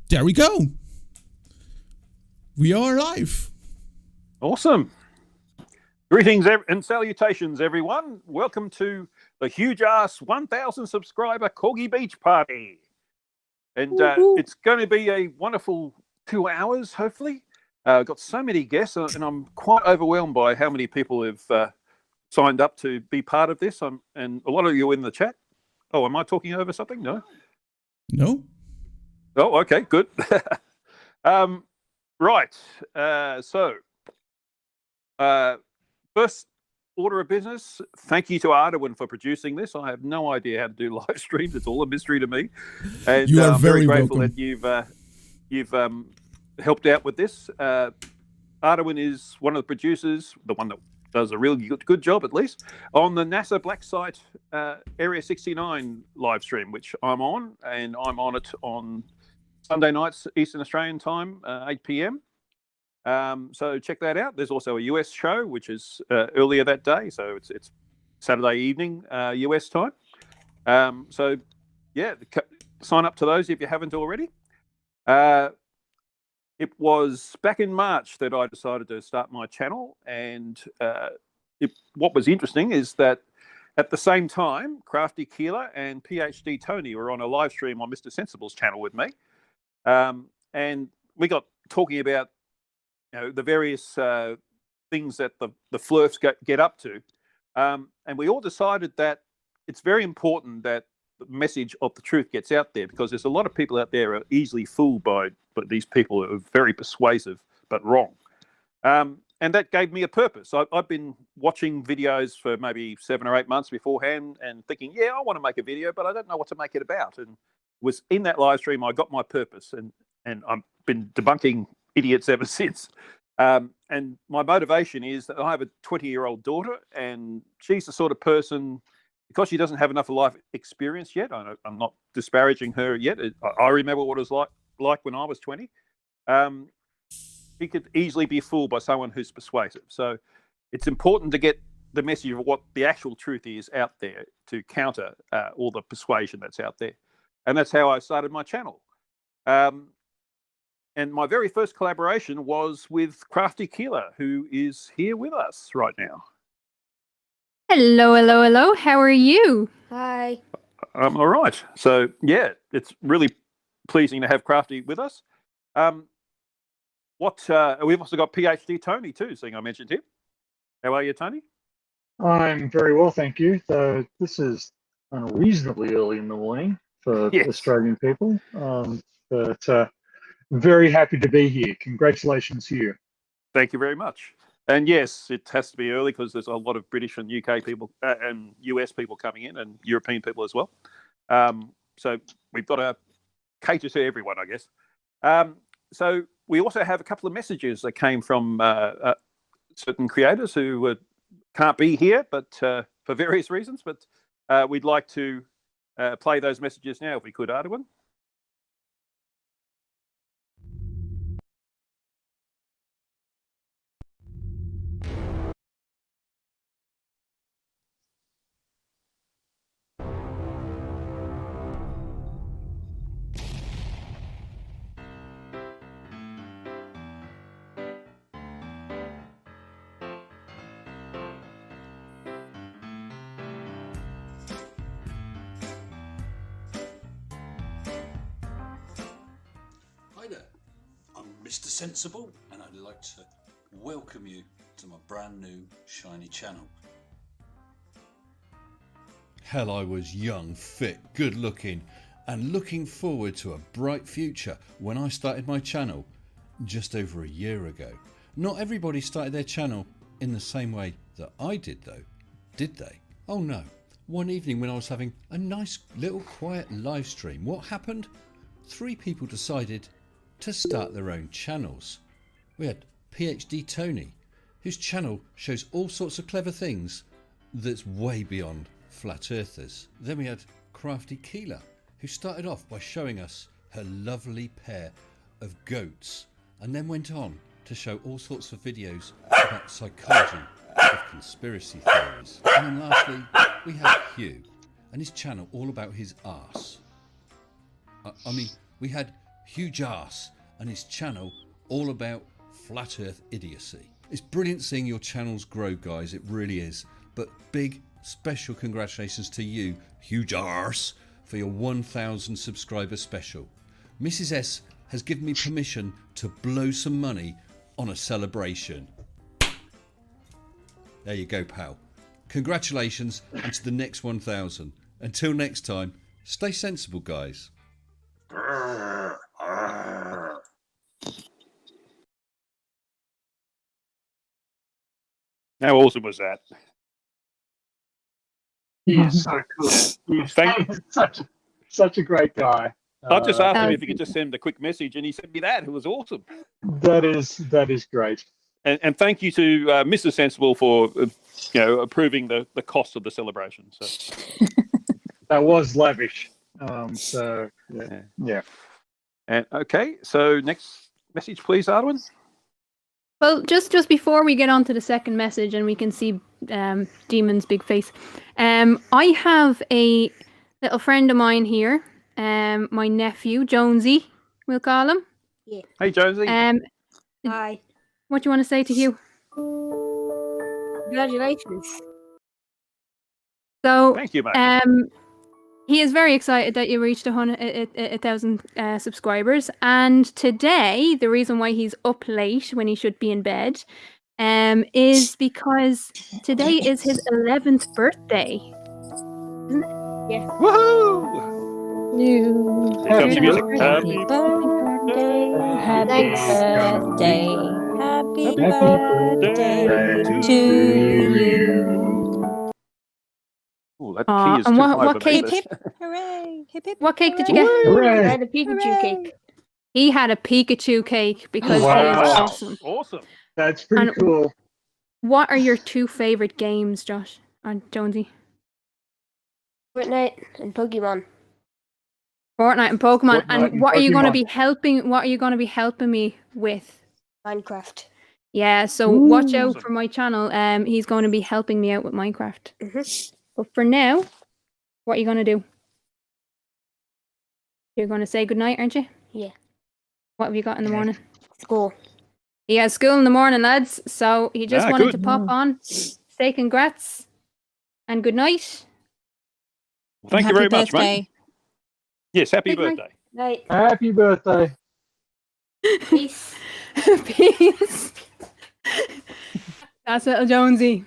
There we go. We are live. Awesome. Greetings and salutations, everyone. Welcome to the huge ass 1,000 subscriber Corgi Beach Party. And it's going to be a wonderful 2 hours, hopefully. Got so many guests, and I'm quite overwhelmed by how many people have signed up to be part of this. And a lot of you in the chat. Oh, am I talking over something? No? No? Oh, okay, good. Right. First order of business, thank you to Arduin for producing this. I have no idea how to do live streams. It's all a mystery to me. And You are I'm very grateful welcome. that you've helped out with this. Arduin is one of the producers, the one that does a really good job, at least, on the NASA Black Site Area 69 live stream, which I'm on, and I'm on it on Sunday nights, Eastern Australian time, 8 p.m. So check that out. There's also a US show, which is earlier that day. So it's Saturday evening, US time. So yeah, sign up to those if you haven't already. It was back in March that I decided to start my channel. And what was interesting is that at the same time, Crafty Keeler and PhD Tony were on a live stream on Mr. Sensible's channel with me. And we got talking about the various things that the Flurfs get up to. And we all decided that it's very important that the message of the truth gets out there, because there's a lot of people out there who are easily fooled by these people who are very persuasive but wrong. And that gave me a purpose. I've been watching videos for maybe 7 or 8 months beforehand and thinking, yeah, I want to make a video, but I don't know what to make it about. And was in that live stream, I got my purpose, and I've been debunking idiots ever since. And my motivation is that I have a 20-year-old daughter, and she's the sort of person, because she doesn't have enough life experience yet. I'm not disparaging her yet. I remember what it was like when I was 20. She could easily be fooled by someone who's persuasive. So it's important to get the message of what the actual truth is out there to counter all the persuasion that's out there. And that's how I started my channel. And my very first collaboration was with Crafty Keeler, who is here with us right now. Hello, hello, hello. How are you? Hi. I'm all right. So, yeah, it's really pleasing to have Crafty with us. We've also got PhD Tony too, seeing I mentioned him. How are you, Tony? I'm very well, thank you. So this is unreasonably early in the morning for Australian people, but very happy to be here. Congratulations here. Thank you very much. And yes, it has to be early because there's a lot of British and UK people and US people coming in, and European people as well. So we've got to cater to everyone, I guess. So we also have a couple of messages that came from certain creators who can't be here, but for various reasons. But we'd like to play those messages now, if we could, Arduin. Hi there, I'm Mr. Sensible, and I'd like to welcome you to my brand new shiny channel. Hell, I was young, fit, good looking, and looking forward to a bright future when I started my channel just over a year ago. Not everybody started their channel in the same way that I did though, did they? Oh no. One evening when I was having a nice little quiet live stream, what happened? 3 people decided to start their own channels. We had PhD Tony, whose channel shows all sorts of clever things that's way beyond flat earthers. Then we had Crafty Keeler, who started off by showing us her lovely pair of goats, and then went on to show all sorts of videos about psychology of conspiracy theories. And then lastly, we had Hugh and his channel all about his arse. I mean, we had Huge Arse, and his channel all about flat earth idiocy. It's brilliant seeing your channels grow, guys, it really is. But big special congratulations to you, Huge Arse, for your 1,000 subscriber special. Mrs. S has given me permission to blow some money on a celebration. There you go, pal. Congratulations, and to the next 1,000. Until next time, stay sensible, guys. How awesome was that? He is so cool. He's such a great guy. I just asked him Uh, if he could just send a quick message, and he sent me that. It was awesome. That is great. And thank you to Mr. Sensible for approving the cost of the celebration. So That was lavish. Yeah. and okay, so next message, please, Arwin. Well, just before we get on to the second message and we can see Demon's big face, I have a little friend of mine here, my nephew, Jonesy, we'll call him. Hey, Jonesy. Hi. What do you want to say to Hugh? Congratulations. So, Thank you, mate. he is very excited that you reached 1,000 subscribers. And today, the reason why he's up late when he should be in bed, is because today is his 11th birthday. Woohoo! Here comes the music. Happy birthday. Happy birthday. Happy birthday to you. Ooh, that Aw, key is and too what high for me. cake- Hip hip. Hooray. Hip hip. What cake did you get? Hooray. I had a Pikachu Hooray. cake. He had a Pikachu cake because Wow. he is Wow, awesome. awesome. That's pretty And- cool. What are your two favorite games, Josh and Jonesy? Fortnite and Pokemon. Fortnite and Pokemon. Fortnite And and what are you going to Pokemon. be helping? What are you going to be helping me with? Minecraft. Yeah, so Ooh. watch out Awesome. for my channel. He's going to be helping me out with Minecraft. Mhm. But for now, what are you going to do? You're going to say goodnight, aren't you? Yeah. What have you got in the Yeah. morning? School. He has school in the morning, lads. So he just wanted good. to pop on, say congrats, and good night. Well, thank you very much, mate. Yes, happy Good night. birthday. Night. Happy birthday. Peace. Peace. That's little Jonesy.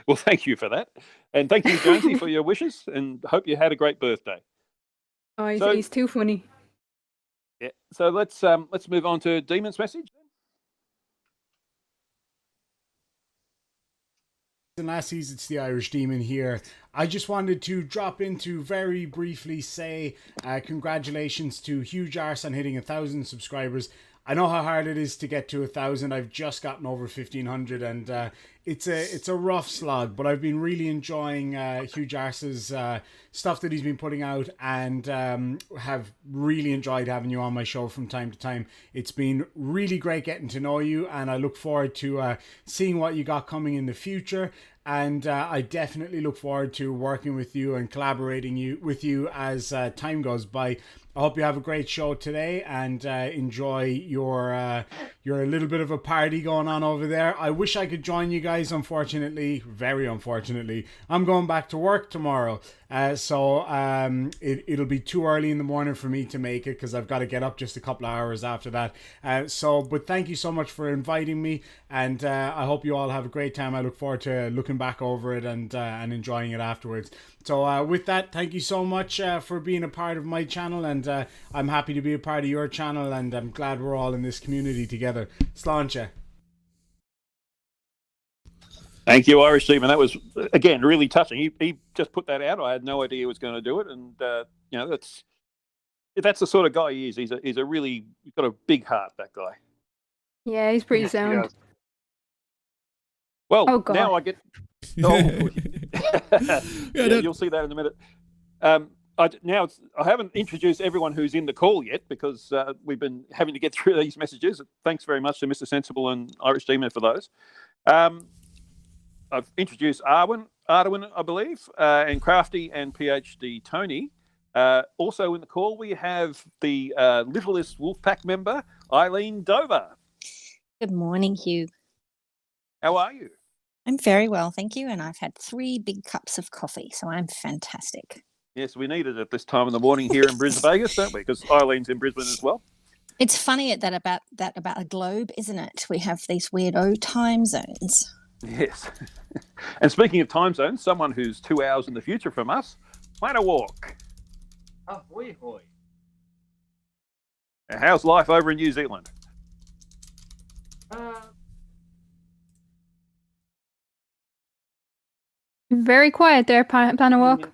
Well, thank you for that. And thank you, Jonesy, for your wishes, and hope you had a great birthday. Oh, he's, So- he's too funny. Yeah. So let's move on to Demon's message. And lassies, it's the Irish Demon here. I just wanted to drop in to very briefly say congratulations to Huge Arse on hitting 1,000 subscribers. I know how hard it is to get to 1,000. I've just gotten over 1,500, and it's a rough slog. But I've been really enjoying Huge Arse's stuff that he's been putting out, and have really enjoyed having you on my show from time to time. It's been really great getting to know you, and I look forward to seeing what you got coming in the future. And I definitely look forward to working with you and collaborating with you as time goes by. I hope you have a great show today and enjoy your little bit of a party going on over there. I wish I could join you guys. Unfortunately, very unfortunately, I'm going back to work tomorrow. So it'll be too early in the morning for me to make it because I've got to get up just a couple of hours after that. But thank you so much for inviting me, and I hope you all have a great time. I look forward to looking back over it and enjoying it afterwards. So with that, thank you so much for being a part of my channel, and I'm happy to be a part of your channel, and I'm glad we're all in this community together. Sláinte. Thank you, Irish Demon. That was, again, really touching. He just put that out. I had no idea he was going to do it, and that's the sort of guy he is. He's got a big heart. That guy. Yeah, he's pretty Yes, he sound. does. Well, Oh, God. now I get. Yeah, you'll see that in a minute. I haven't introduced everyone who's in the call yet because we've been having to get through these messages. Thanks very much to Mr. Sensible and Irish Demon for those. I've introduced Arwin, I believe, and Crafty and PhD Tony. Also in the call, we have the littlest Wolfpack member, Eileen Dover. Good morning, Hugh. How are you? I'm very well, thank you. And I've had 3 big cups of coffee, so I'm fantastic. Yes, we need it at this time in the morning here in Brisbane, Vegas, don't we? Because Eileen's in Brisbane as well. It's funny about a globe, isn't it? We have these weirdo time zones. Yes. And speaking of time zones, someone who's 2 hours in the future from us, Plan a Walk. Ahoy, hoy. How's life over in New Zealand? Very quiet there, Plan a Walk.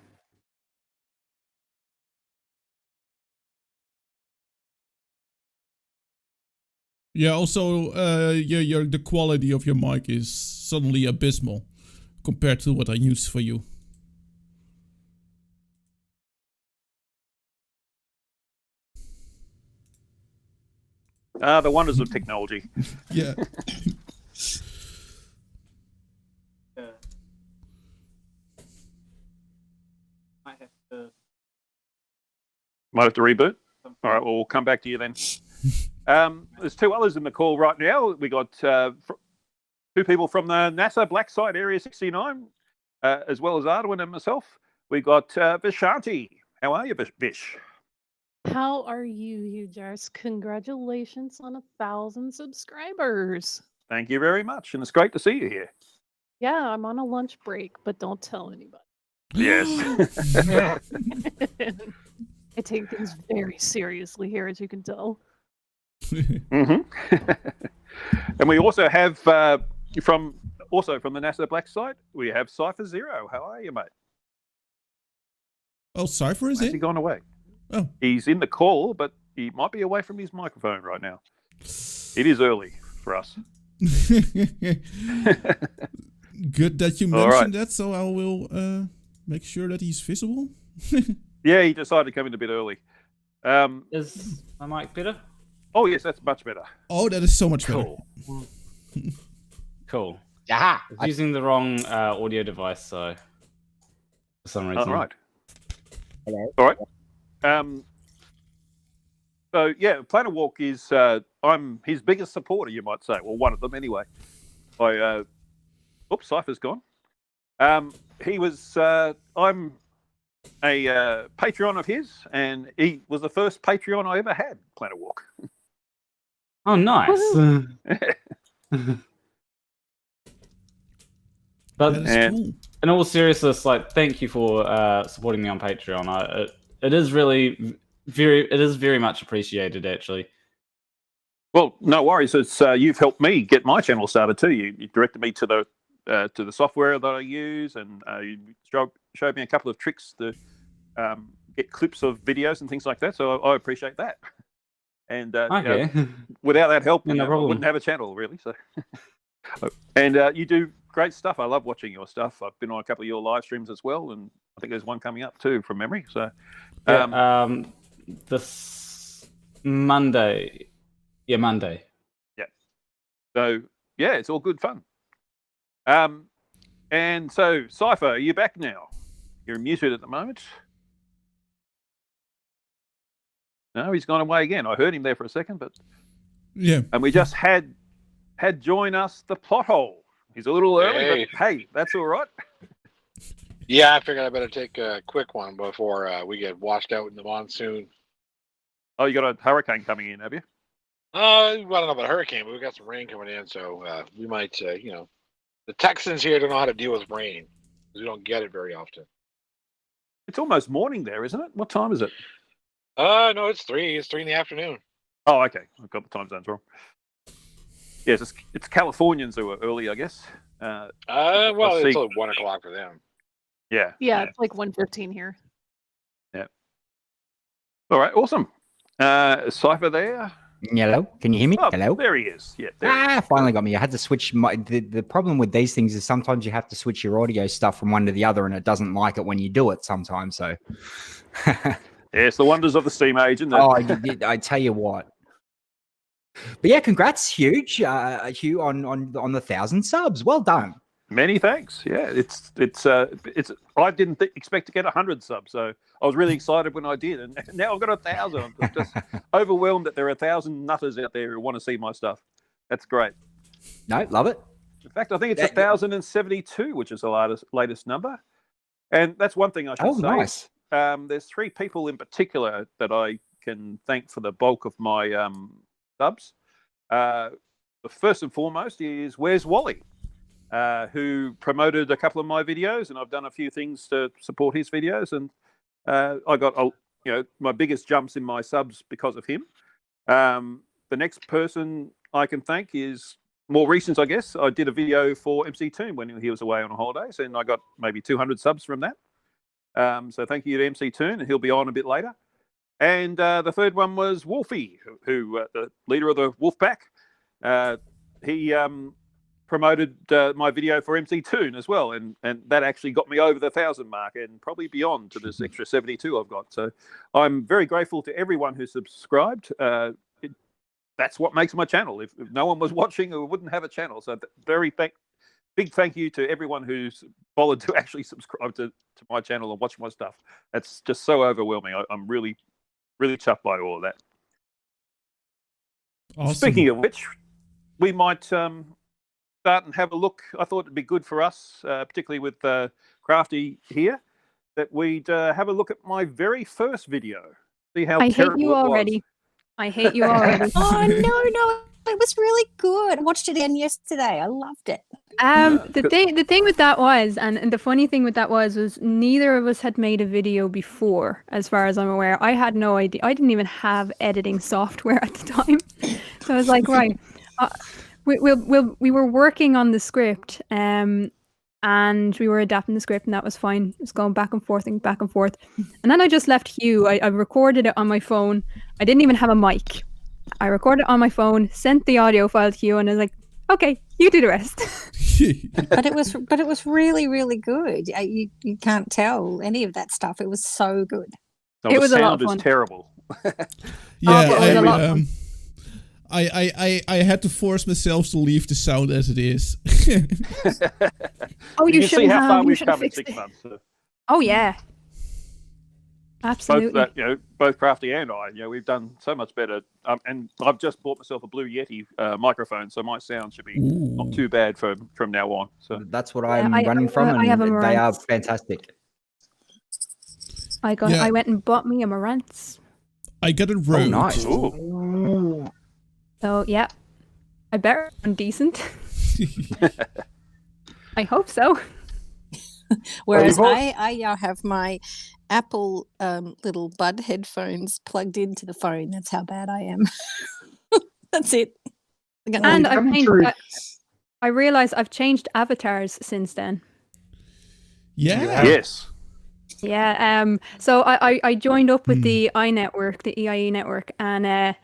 Yeah, also, the quality of your mic is suddenly abysmal compared to what I used for you. The wonders of technology. Yeah. Might have to reboot. All right, well, we'll come back to you then. There's 2 others in the call right now. We got 2 people from the NASA Black Site Area 69, as well as Arduin and myself. We got Vishanti. How are you, Vish? How are you, Hugh Jarvis? Congratulations on 1,000 subscribers. Thank you very much, and it's great to see you here. Yeah, I'm on a lunch break, but don't tell anybody. Yes. I take things very seriously here, as you can tell. Mm-hmm. And we also have from the NASA Black Site, we have Cypher Zero. How are you, mate? Oh, Cypher is Has he in? gone away? Oh. He's in the call, but he might be away from his microphone right now. It is early for us. Good that you All mentioned right. that, so I will make sure that he's visible. Yeah, he decided to come in a bit early. Is my mic better? Oh, yes, that's much better. Oh, that is so much better. Cool. Cool. Yeah. I was using the wrong audio device, so for some reason. All right. Hello. All right. So yeah, Plan a Walk is I'm his biggest supporter, you might say. Well, one of them anyway. Oops, Cypher's gone. He was I'm a Patreon of his, and he was the first Patreon I ever had. Plan a Walk. Oh, nice. But That is And- cool. in all seriousness, like, thank you for supporting me on Patreon. It is really very much appreciated, actually. Well, no worries. It's you've helped me get my channel started too. You directed me to the software that I use, and you showed me a couple of tricks to get clips of videos and things like that. So I appreciate that. And Okay. without that help, Yeah, no I problem. wouldn't have a channel really. So, and you do great stuff. I love watching your stuff. I've been on a couple of your live streams as well, and I think there's one coming up too from memory. So, Yeah, this Monday. Yeah, Monday. So yeah, it's all good fun. And so Cypher, are you back now? You're muted at the moment. No, he's gone away again. I heard him there for a second, but Yeah. and we just had join us the plot hole. He's a little early, but hey, that's all right. Yeah, I figured I better take a quick one before we get washed out in the monsoon. Oh, you got a hurricane coming in, have you? I don't know about a hurricane, but we got some rain coming in, so we might, the Texans here don't know how to deal with rain. We don't get it very often. It's almost morning there, isn't it? What time is it? No, it's 3. It's 3 in the afternoon. Oh, okay. I've got the time zones wrong. Yes, it's Californians who are early, I guess. Well, I see. it's like 1 o'clock for them. Yeah. Yeah, it's like 1:15 here. All right, awesome. Cypher there. Hello, can you hear me? Oh, Hello. there he is. Yeah. There he is. Finally got me. I had to switch the problem with these things is sometimes you have to switch your audio stuff from one to the other, and it doesn't like it when you do it sometimes. So, Yes, the wonders of the steam age, isn't it? oh, I tell you what. But yeah, congrats, Hugh, on the 1,000 subs. Well done. Many thanks. Yeah, it's. I didn't expect to get 100 subs, so I was really excited when I did, and now I've got 1,000. I'm just overwhelmed that there are 1,000 nutters out there who want to see my stuff. That's great. No, love it. In fact, I think it's 1,072, which is the latest number, and that's one thing I should say. Nice. There's 3 people in particular that I can thank for the bulk of my subs. The first and foremost is Where's Wally, who promoted a couple of my videos, and I've done a few things to support his videos, and I got my biggest jumps in my subs because of him. The next person I can thank is more recent, I guess. I did a video for MC Toon when he was away on holidays, and I got maybe 200 subs from that. So thank you to MC Toon, and he'll be on a bit later. And the third one was Wolfie, who the leader of the Wolf Pack. He promoted my video for MC Toon as well, and that actually got me over the 1,000 mark and probably beyond to this extra 72 I've got. So I'm very grateful to everyone who subscribed. That's what makes my channel. If no one was watching, we wouldn't have a channel. So big thank you to everyone who's bothered to actually subscribe to my channel and watch my stuff. That's just so overwhelming. I'm really, really chuffed by all of that. Awesome. Speaking of which, we might start and have a look. I thought it'd be good for us, particularly with Crafty here, that we'd have a look at my very first video. See how terrible hate you already. I hate you already. Oh no, it was really good. I watched it again yesterday. I loved it. The thing with that was, and the funny thing with that was neither of us had made a video before, as far as I'm aware. I had no idea. I didn't even have editing software at the time, so I was like, right, we were working on the script, and we were adapting the script, and that was fine. It was going back and forth, and then I just left Hugh. I recorded it on my phone. I didn't even have a mic. I recorded it on my phone, sent the audio file to Hugh, and I was like, okay, you do the rest. but it was really, really good. You can't tell any of that stuff. It was so good. No, it was a lot of fun. Terrible. Yeah, I had to force myself to leave the sound as it is. Oh, you see how far we've come in fix 6 it. months. Oh yeah, absolutely. Both Crafty and I, we've done so much better. And I've just bought myself a Blue Yeti microphone, so my sound should be not too bad from now on. So that's what I'm running from, and they are fantastic. I went and bought me a Marantz. I got a Rode. Oh, nice. Ooh. So yeah, I better run decent. I hope so. Whereas I now have my Apple little bud headphones plugged into the phone. That's how bad I am. That's it. And I realize I've changed avatars since then. Yeah. Yes. Yeah. So I joined up with the iNetwork, the EIE network, and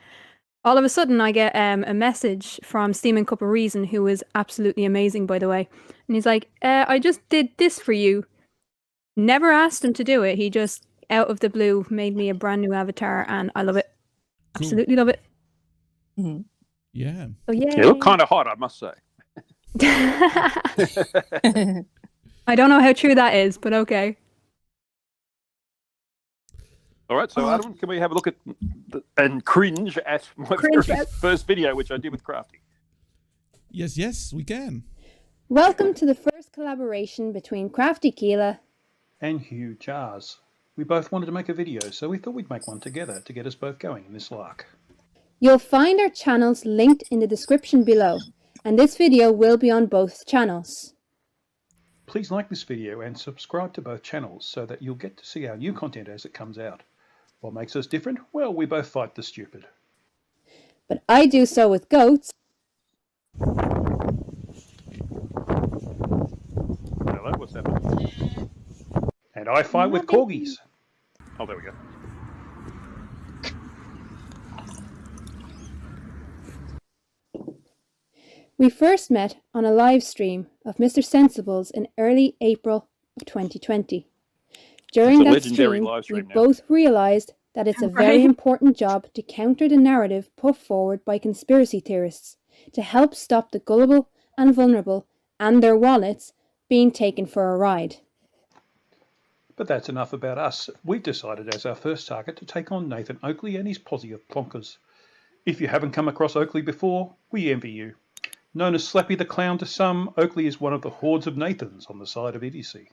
all of a sudden I get a message from Steaming Cup of Reason, who is absolutely amazing, by the way. And he's like, I just did this for you. Never asked him to do it. He just, out of the blue, made me a brand new avatar, and I love it. Cool. Absolutely love it. Mm-hmm. Yeah. So yeah. You look kind of hot, I must say. I don't know how true that is, but okay. All right, so Adam, can we have a look at and cringe at my first video, which I did with Crafty? Yes, we can. Welcome to the first collaboration between Crafty Keela and Hugh Jars. We both wanted to make a video, so we thought we'd make one together to get us both going in this lark. You'll find our channels linked in the description below, and this video will be on both channels. Please like this video and subscribe to both channels so that you'll get to see our new content as it comes out. What makes us different? Well, we both fight the stupid. But I do so with goats. Hello, what's happening? And I fight with corgis. Oh, there we go. We first met on a live stream of Mr. Sensible's in early April of 2020. During that stream, we both realised that it's a very important job to counter the narrative put forward by conspiracy theorists to help stop the gullible and vulnerable and their wallets being taken for a ride. But that's enough about us. We've decided as our first target to take on Nathan Oakley and his posse of plonkers. If you haven't come across Oakley before, we envy you. Known as Slappy the Clown to some, Oakley is one of the hordes of Nathans on the side of idiocy.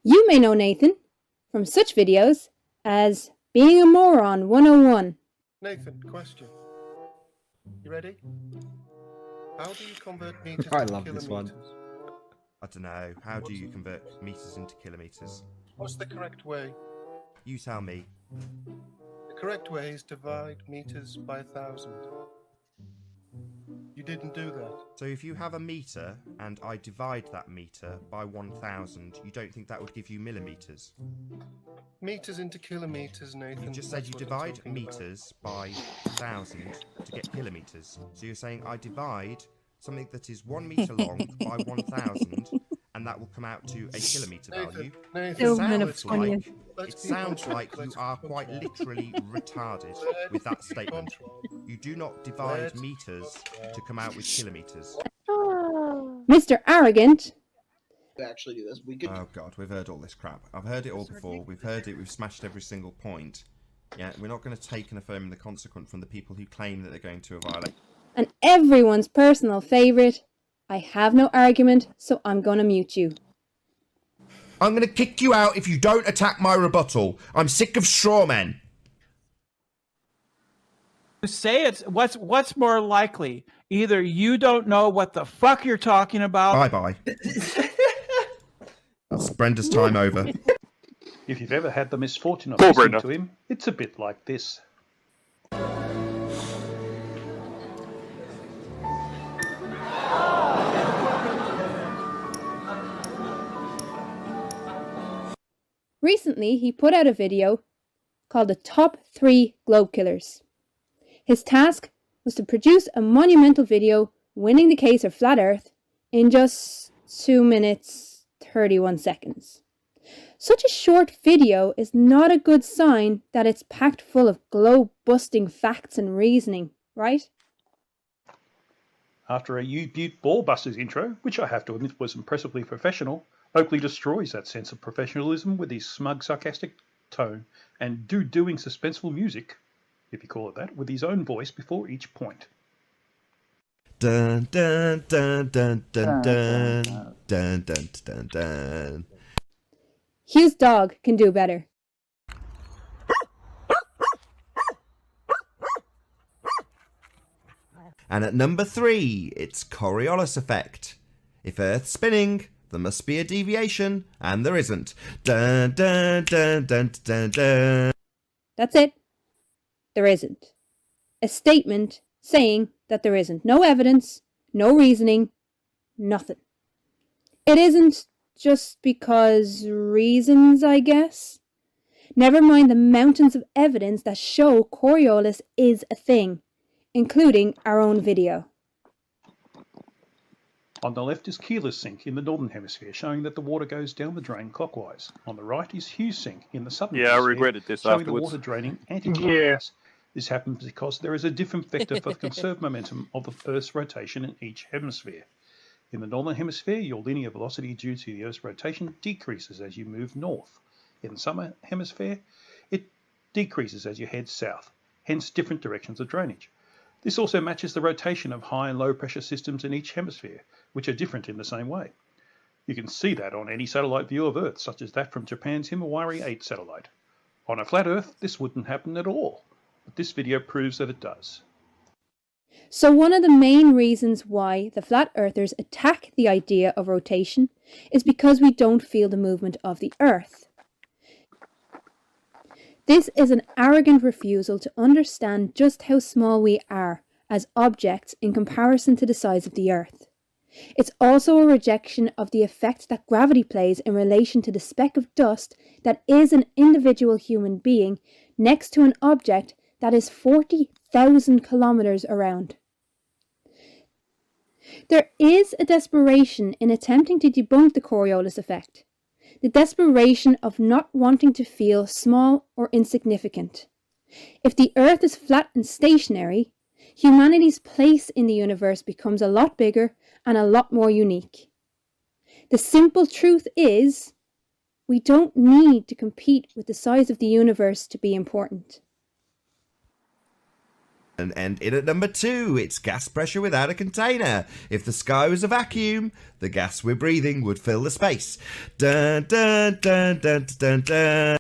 You may know Nathan from such videos as Being a Moron 101. Nathan, question. You ready? How do you convert meters I into love this kilometers? one. I don't know. How do you convert meters into kilometers? What's the correct way? You tell me. The correct way is divide meters by 1,000. You didn't do that. So if you have a meter and I divide that meter by 1,000, you don't think that would give you millimeters? Meters into kilometers, Nathan. You just said that's you what I'm divide talking meters by 1,000 to get kilometers. So you're saying I divide something that is 1 meter long by 1,000, and that will come out to a kilometer value. It sounds like you are quite literally retarded with that statement. You do not divide meters to come out with kilometers. Mr. Arrogant. Actually do this. We could. Oh god, we've heard all this crap. I've heard it all before. We've heard it. We've smashed every single point. Yeah, we're not going to take and affirm the consequent from the people who claim that they're going to violate. And everyone's personal favourite. I have no argument, so I'm going to mute you. I'm going to kick you out if you don't attack my rebuttal. I'm sick of straw men. Say it's what's more likely. Either you don't know what the fuck you're talking about. Bye-bye. That's Brenda's time over. If you've ever had the misfortune of listening to him, it's a bit like this. Recently, he put out a video called The Top 3 Globe Killers. His task was to produce a monumental video winning the case of Flat Earth in just 2 minutes 31 seconds. Such a short video is not a good sign that it's packed full of globe-busting facts and reasoning, right? After a U-Butte Ballbusters intro, which I have to admit was impressively professional, Oakley destroys that sense of professionalism with his smug, sarcastic tone and doing suspenseful music, if you call it that, with his own voice before each point. Dun dun dun dun dun dun dun dun dun dun. Hugh's dog can do better. And at number 3, it's Coriolis effect. If Earth's spinning, there must be a deviation, and there isn't. Dun dun dun dun dun dun. That's it. There isn't. A statement saying that there isn't. No evidence, no reasoning, nothing. It isn't just because reasons, I guess. Never mind the mountains of evidence that show Coriolis is a thing, including our own video. On the left is Keeler's sink in the northern hemisphere, showing that the water goes down the drain clockwise. On the right is Hugh's sink in the southern Yeah, I hemisphere, regretted this showing afterwards. the water draining anti-clockwise. This happens because there is a different vector for the conserved momentum of the Earth's rotation in each hemisphere. In the northern hemisphere, your linear velocity due to the Earth's rotation decreases as you move north. In the southern hemisphere, it decreases as you head south, hence different directions of drainage. This also matches the rotation of high and low pressure systems in each hemisphere, which are different in the same way. You can see that on any satellite view of Earth, such as that from Japan's Himawari 8 satellite. On a flat Earth, this wouldn't happen at all, but this video proves that it does. So one of the main reasons why the flat earthers attack the idea of rotation is because we don't feel the movement of the Earth. This is an arrogant refusal to understand just how small we are as objects in comparison to the size of the Earth. It's also a rejection of the effect that gravity plays in relation to the speck of dust that is an individual human being next to an object that is 40,000 kilometers around. There is a desperation in attempting to debunk the Coriolis effect. The desperation of not wanting to feel small or insignificant. If the Earth is flat and stationary, humanity's place in the universe becomes a lot bigger and a lot more unique. The simple truth is, we don't need to compete with the size of the universe to be important. And in at number 2, it's gas pressure without a container. If the sky was a vacuum, the gas we're breathing would fill the space. Dun, dun, dun, dun, dun, dun.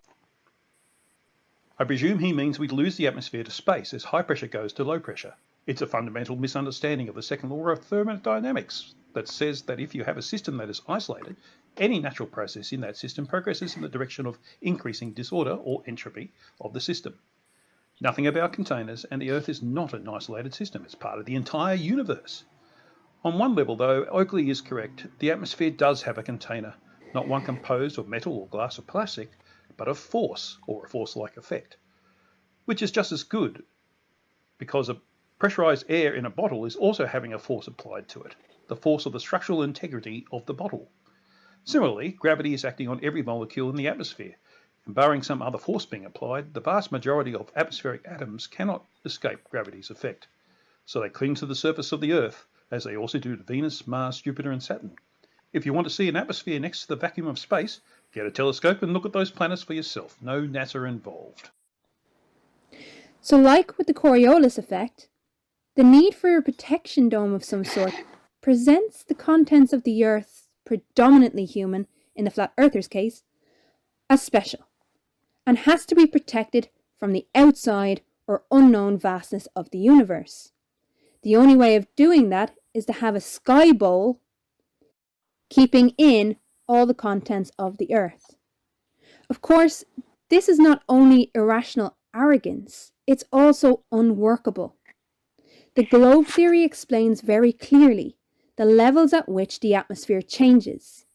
I presume he means we'd lose the atmosphere to space as high pressure goes to low pressure. It's a fundamental misunderstanding of the second law of thermodynamics that says that if you have a system that is isolated, any natural process in that system progresses in the direction of increasing disorder or entropy of the system. Nothing about containers, and the Earth is not an isolated system. It's part of the entire universe. On one level, though, Oakley is correct. The atmosphere does have a container, not one composed of metal or glass or plastic, but of force, or a force-like effect, which is just as good, because a pressurized air in a bottle is also having a force applied to it, the force of the structural integrity of the bottle. Similarly, gravity is acting on every molecule in the atmosphere, and barring some other force being applied, the vast majority of atmospheric atoms cannot escape gravity's effect. So they cling to the surface of the Earth, as they also do to Venus, Mars, Jupiter and Saturn. If you want to see an atmosphere next to the vacuum of space, get a telescope and look at those planets for yourself. No NASA involved. So like with the Coriolis effect, the need for a protection dome of some sort presents the contents of the Earth, predominantly human, in the flat earthers' case, as special, and has to be protected from the outside or unknown vastness of the universe. The only way of doing that is to have a sky bowl keeping in all the contents of the Earth. Of course, this is not only irrational arrogance, it's also unworkable. The globe theory explains very clearly the levels at which the atmosphere changes,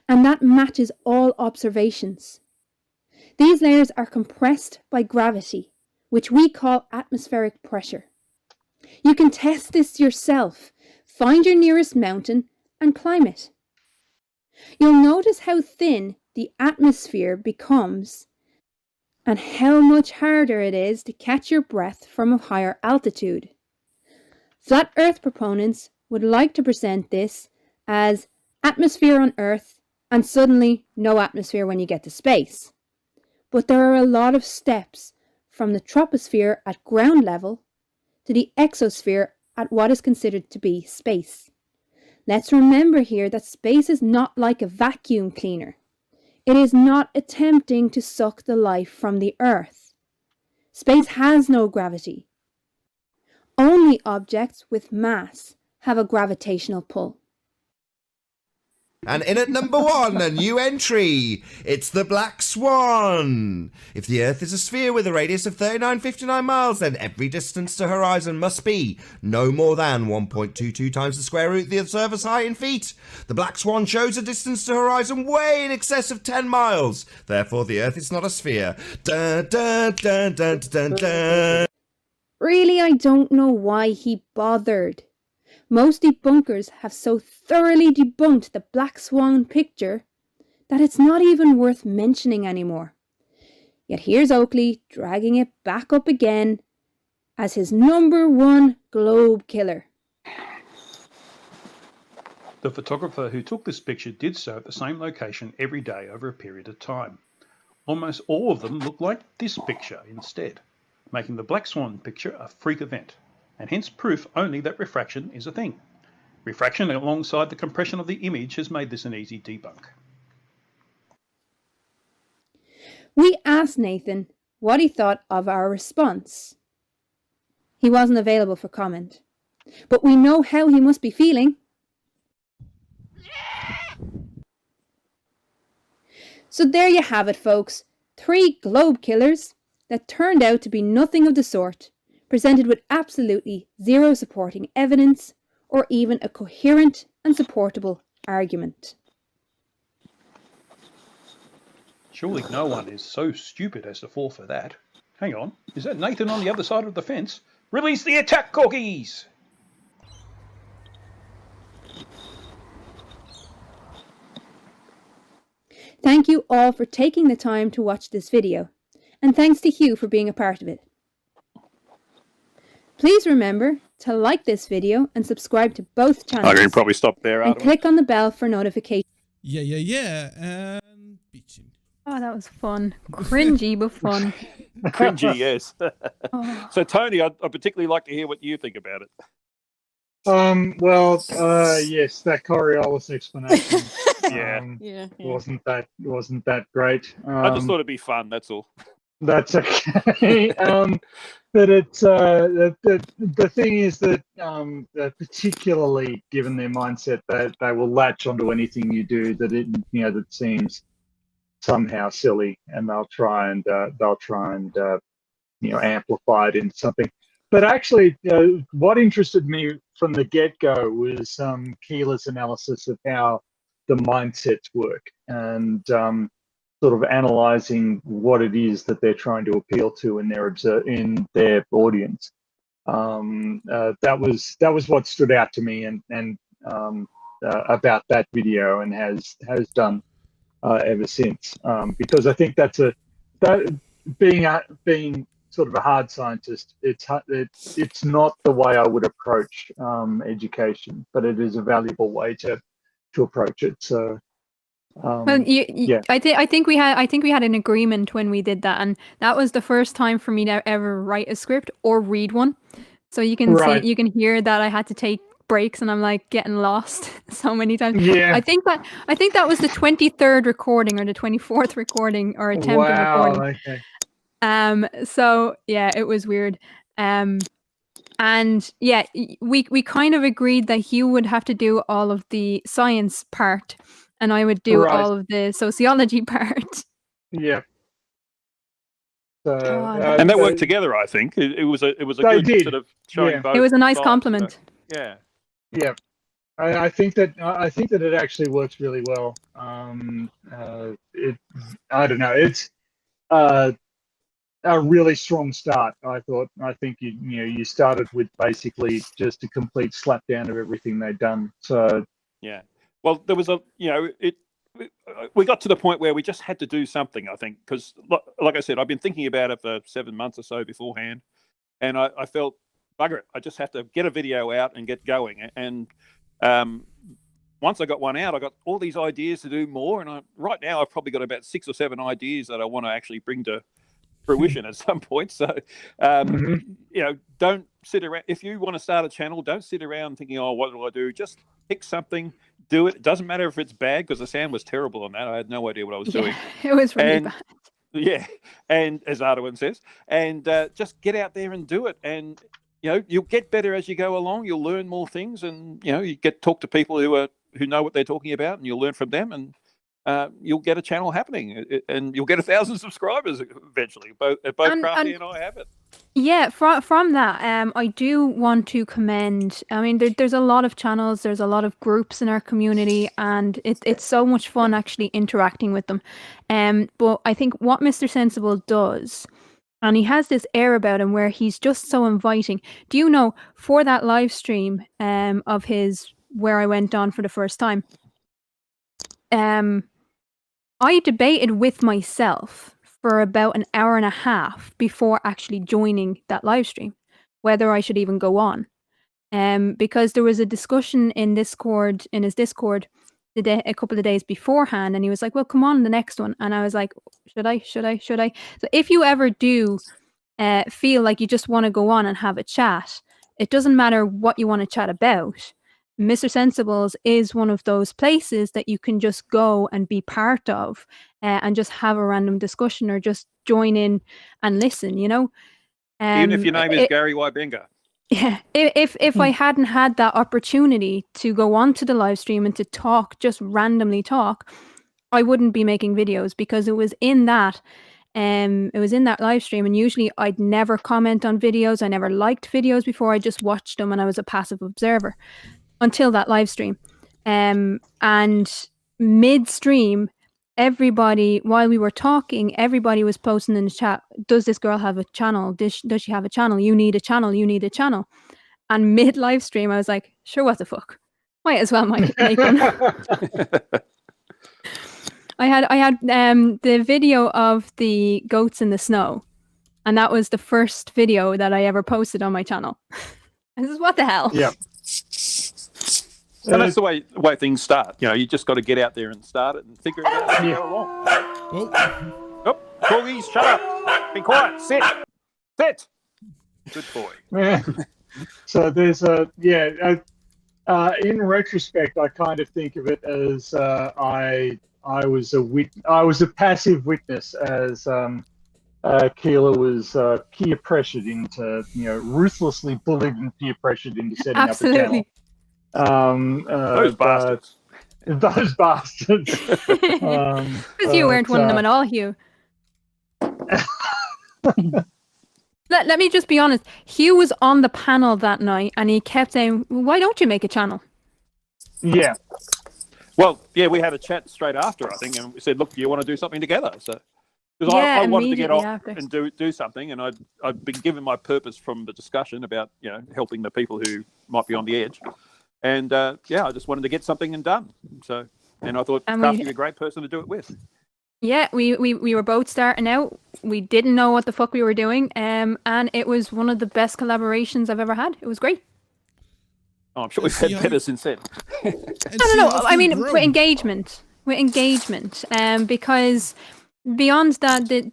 and that matches all observations. These layers are compressed by gravity, which we call atmospheric pressure. You can test this yourself. Find your nearest mountain and climb it. You'll notice how thin the atmosphere becomes and how much harder it is to catch your breath from a higher altitude. Flat Earth proponents would like to present this as atmosphere on Earth and suddenly no atmosphere when you get to space. But there are a lot of steps from the troposphere at ground level to the exosphere at what is considered to be space. Let's remember here that space is not like a vacuum cleaner. It is not attempting to suck the life from the Earth. Space has no gravity. Only objects with mass have a gravitational pull. And in at number 1, a new entry. It's the Black Swan. If the Earth is a sphere with a radius of 3959 miles, then every distance to horizon must be no more than 1.22 times the square root of the surface height in feet. The Black Swan shows a distance to horizon way in excess of 10 miles. Therefore, the Earth is not a sphere. Dun, dun, dun, dun, dun, dun. Really, I don't know why he bothered. Most debunkers have so thoroughly debunked the Black Swan picture that it's not even worth mentioning anymore. Yet here's Oakley dragging it back up again as his #1 globe killer. The photographer who took this picture did so at the same location every day over a period of time. Almost all of them look like this picture instead, making the Black Swan picture a freak event, and hence proof only that refraction is a thing. Refraction alongside the compression of the image has made this an easy debunk. We asked Nathan what he thought of our response. He wasn't available for comment, but we know how he must be feeling. So there you have it, folks. 3 globe killers that turned out to be nothing of the sort, presented with absolutely zero supporting evidence or even a coherent and supportable argument. Surely no one is so stupid as to fall for that. Hang on, is that Nathan on the other side of the fence? Release the attack, Corgis! Thank you all for taking the time to watch this video, and thanks to Hugh for being a part of it. Please remember to like this video and subscribe to both channels. I can probably stop there, and Adam. click on the bell for notifications. Yeah. And bitching. Oh, that was fun. Cringy, but fun. Cringy, yes. Oh. So, Tony, I'd particularly like to hear what you think about it. Yes, that Coriolis explanation Yeah. wasn't that great. I just thought it'd be fun, that's all. That's okay. But it's the thing is that particularly given their mindset, that they will latch onto anything you do that seems somehow silly, and they'll try and amplify it into something. But actually, what interested me from the get-go was Keela's analysis of how the mindsets work, and sort of analyzing what it is that they're trying to appeal to in their audience. That was what stood out to me, and about that video, and has done ever since. Because I think being sort of a hard scientist, it's not the way I would approach education, but it is a valuable way to approach it. So. Well, yeah. I think we had an agreement when we did that, and that was the first time for me to ever write a script or read one. So you can you can hear that I had to take breaks, and I'm like getting lost so many times. Yeah. I think that was the 23rd recording or the 24th recording or attempted recording. Okay. So yeah, it was weird. And yeah, we kind of agreed that Hugh would have to do all of the science part, and I would do all of the sociology part. Yeah. And that worked together, I think. It was a good sort of showing both. It was a nice sides, compliment. Yeah. Yeah. I think that it actually works really well. I don't know. It's a really strong start. I think you started with basically just a complete slapdown of everything they'd done. So yeah. Well, there was we got to the point where we just had to do something, I think, because like I said, I've been thinking about it for 7 months or so beforehand, and I felt, bugger it, I just have to get a video out and get going. And once I got one out, I got all these ideas to do more, and right now I've probably got about 6 or 7 ideas that I want to actually bring to fruition at some point. So don't sit around. If you want to start a channel, don't sit around thinking, oh, what do I do? Just pick something, do it. It doesn't matter if it's bad, because the sound was terrible on that. I had no idea what I was doing. It was really bad. Yeah, and as Arduin says, and just get out there and do it. And you'll get better as you go along. You'll learn more things, and you talk to people who know what they're talking about, and you'll learn from them, and you'll get a channel happening, and you'll get 1,000 subscribers eventually. Both Crafty and I have it. Yeah, from that, I do want to commend. I mean, there's a lot of channels, there's a lot of groups in our community, and it's so much fun actually interacting with them. But I think what Mr. Sensible does, and he has this air about him where he's just so inviting. Do you know, for that live stream of his where I went on for the first time, I debated with myself for about an hour and a half before actually joining that live stream, whether I should even go on. Because there was a discussion in his Discord, a couple of days beforehand, and he was like, well, come on, the next one. And I was like, should I? So if you ever do feel like you just want to go on and have a chat, it doesn't matter what you want to chat about. Mr. Sensibles is one of those places that you can just go and be part of and just have a random discussion or just join in and listen, Even if your name is Gary Wybenga. Yeah, if I hadn't had that opportunity to go onto the live stream and to talk, just randomly talk, I wouldn't be making videos, because it was in that live stream, and usually I'd never comment on videos. I never liked videos before. I just watched them, and I was a passive observer until that live stream. And mid-stream, everybody, while we were talking, everybody was posting in the chat, does this girl have a channel? Does she have a channel? You need a channel. You need a channel. And mid-live stream, I was like, sure, what the fuck? Might as well make one. I had the video of the goats in the snow. and that was the first video that I ever posted on my channel. This is what the hell. Yeah. And that's the way things start. You know, you just got to get out there and start it and figure it out as you go along. Oh, Corgis, shut up. Be quiet. Sit. Good boy. Yeah. So there's in retrospect, I kind of think of it as I was a passive witness as Keela was peer pressured into, ruthlessly bullied and peer pressured into setting up a channel. Those bastards. Those bastards. Because you weren't one of them at all, Hugh. Let me just be honest. Hugh was on the panel that night, and he kept saying, "Why don't you make a channel?" Yeah. Well, yeah, we had a chat straight after, I think, and we said, "Look, do you want to do something together?" So, because I wanted to get on and do something, and I'd been given my purpose from the discussion about helping the people who might be on the edge, and I just wanted to get something done. So, and I thought Crafty would be a great person to do it with. Yeah, we were both starting out. We didn't know what the fuck we were doing, and it was one of the best collaborations I've ever had. It was great. Oh, I'm sure we've had better since then. No. I mean, with engagement, because beyond that, the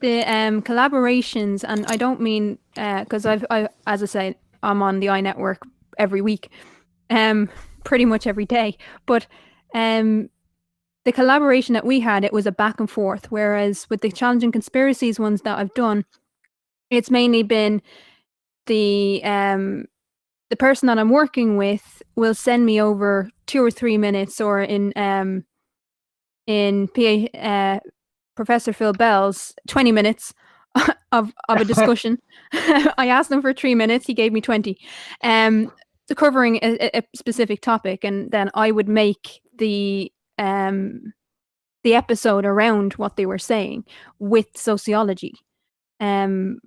collaborations, and I don't mean because I as I say, I'm on the iNetwork every week, pretty much every day, but the collaboration that we had, it was a back and forth. Whereas with the Challenging Conspiracies ones that I've done, it's mainly been the person that I'm working with will send me over 2 or 3 minutes, or in Professor Phil Bell's 20 minutes of a discussion. I asked him for 3 minutes, he gave me 20, covering a specific topic, and then I would make the episode around what they were saying with sociology, and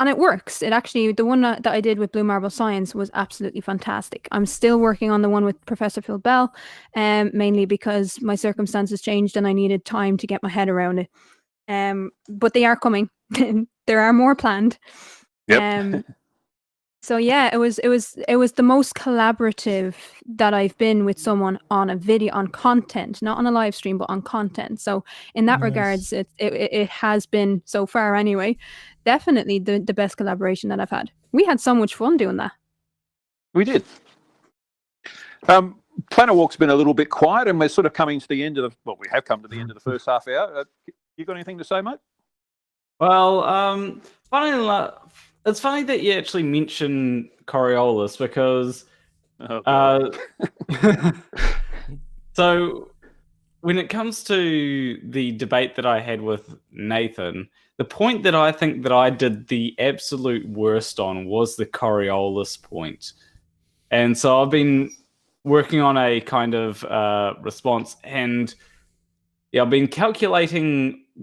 it works. It actually, the one that I did with Blue Marble Science was absolutely fantastic. I'm still working on the one with Professor Phil Bell, mainly because my circumstances changed and I needed time to get my head around it. But they are coming. There are more planned. Yep. So yeah, it was the most collaborative that I've been with someone on a video, on content, not on a live stream, but on content. So in that regards, it has been, so far anyway, definitely the best collaboration that I've had. We had so much fun doing that. We did. Planet Walk's been a little bit quiet, and we're sort of coming to the end of we have come to the end of the first half hour. You got anything to say, mate? Well, funny enough, it's funny that you actually mention Coriolis, because so when it comes to the debate that I had with Nathan, the point that I think that I did the absolute worst on was the Coriolis point. And so I've been working on a kind of response, and I've been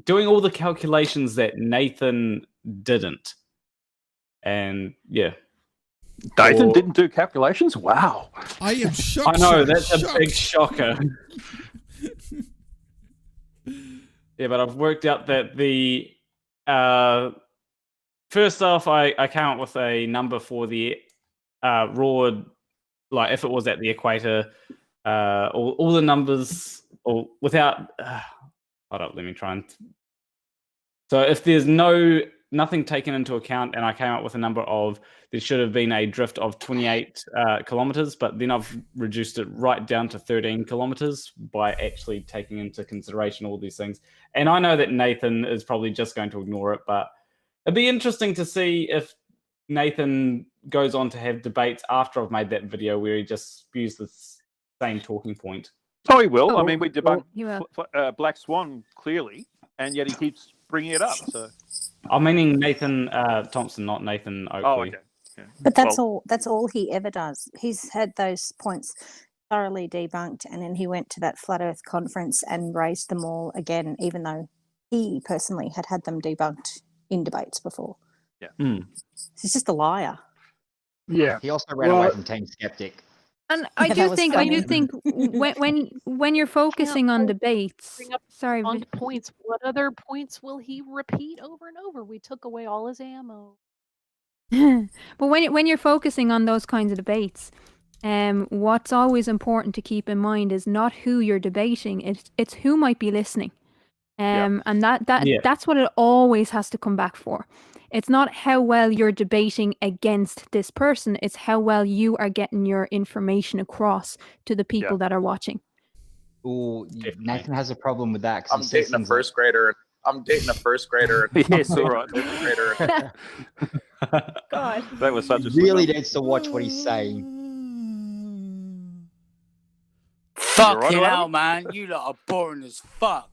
doing all the calculations that Nathan didn't. And Nathan didn't do calculations? Wow. I am shocked. I know, that's a big shocker. Yeah, but I've worked out that the first off, I came up with a number for the raw, like if it was at the equator, all the numbers, or without. Hold up, let me try and. So if there's nothing taken into account, and I came up with a number of, there should have been a drift of 28 kilometers, but then I've reduced it right down to 13 kilometers by actually taking into consideration all these things. And I know that Nathan is probably just going to ignore it, but it'd be interesting to see if Nathan goes on to have debates after I've made that video where he just spews the same talking point. Oh, he will. I mean, we debunked Black Swan clearly, and yet he keeps bringing it up. So I'm meaning Nathan Thompson, not Nathan Oakley. Oh, okay. Yeah. But that's all he ever does. He's had those points thoroughly debunked, and then he went to that Flat Earth conference and raised them all again, even though he personally had them debunked in debates before. Yeah. He's just a liar. Yeah. He also ran away from Team Skeptic. And I do think when you're focusing on debates. Bring up Sorry, points. What other points will he repeat over and over? We took away all his ammo. But when you're focusing on those kinds of debates, what's always important to keep in mind is not who you're debating. It's who might be listening. And that's what it always has to come back for. It's not how well you're debating against this person. It's how well you are getting your information across to the people that are watching. Oh, Nathan has a problem with that. I'm dating a first grader. Yes, all right. God. That was such a really needs to watch what he's saying. Fucking hell, man. You lot are boring as fuck.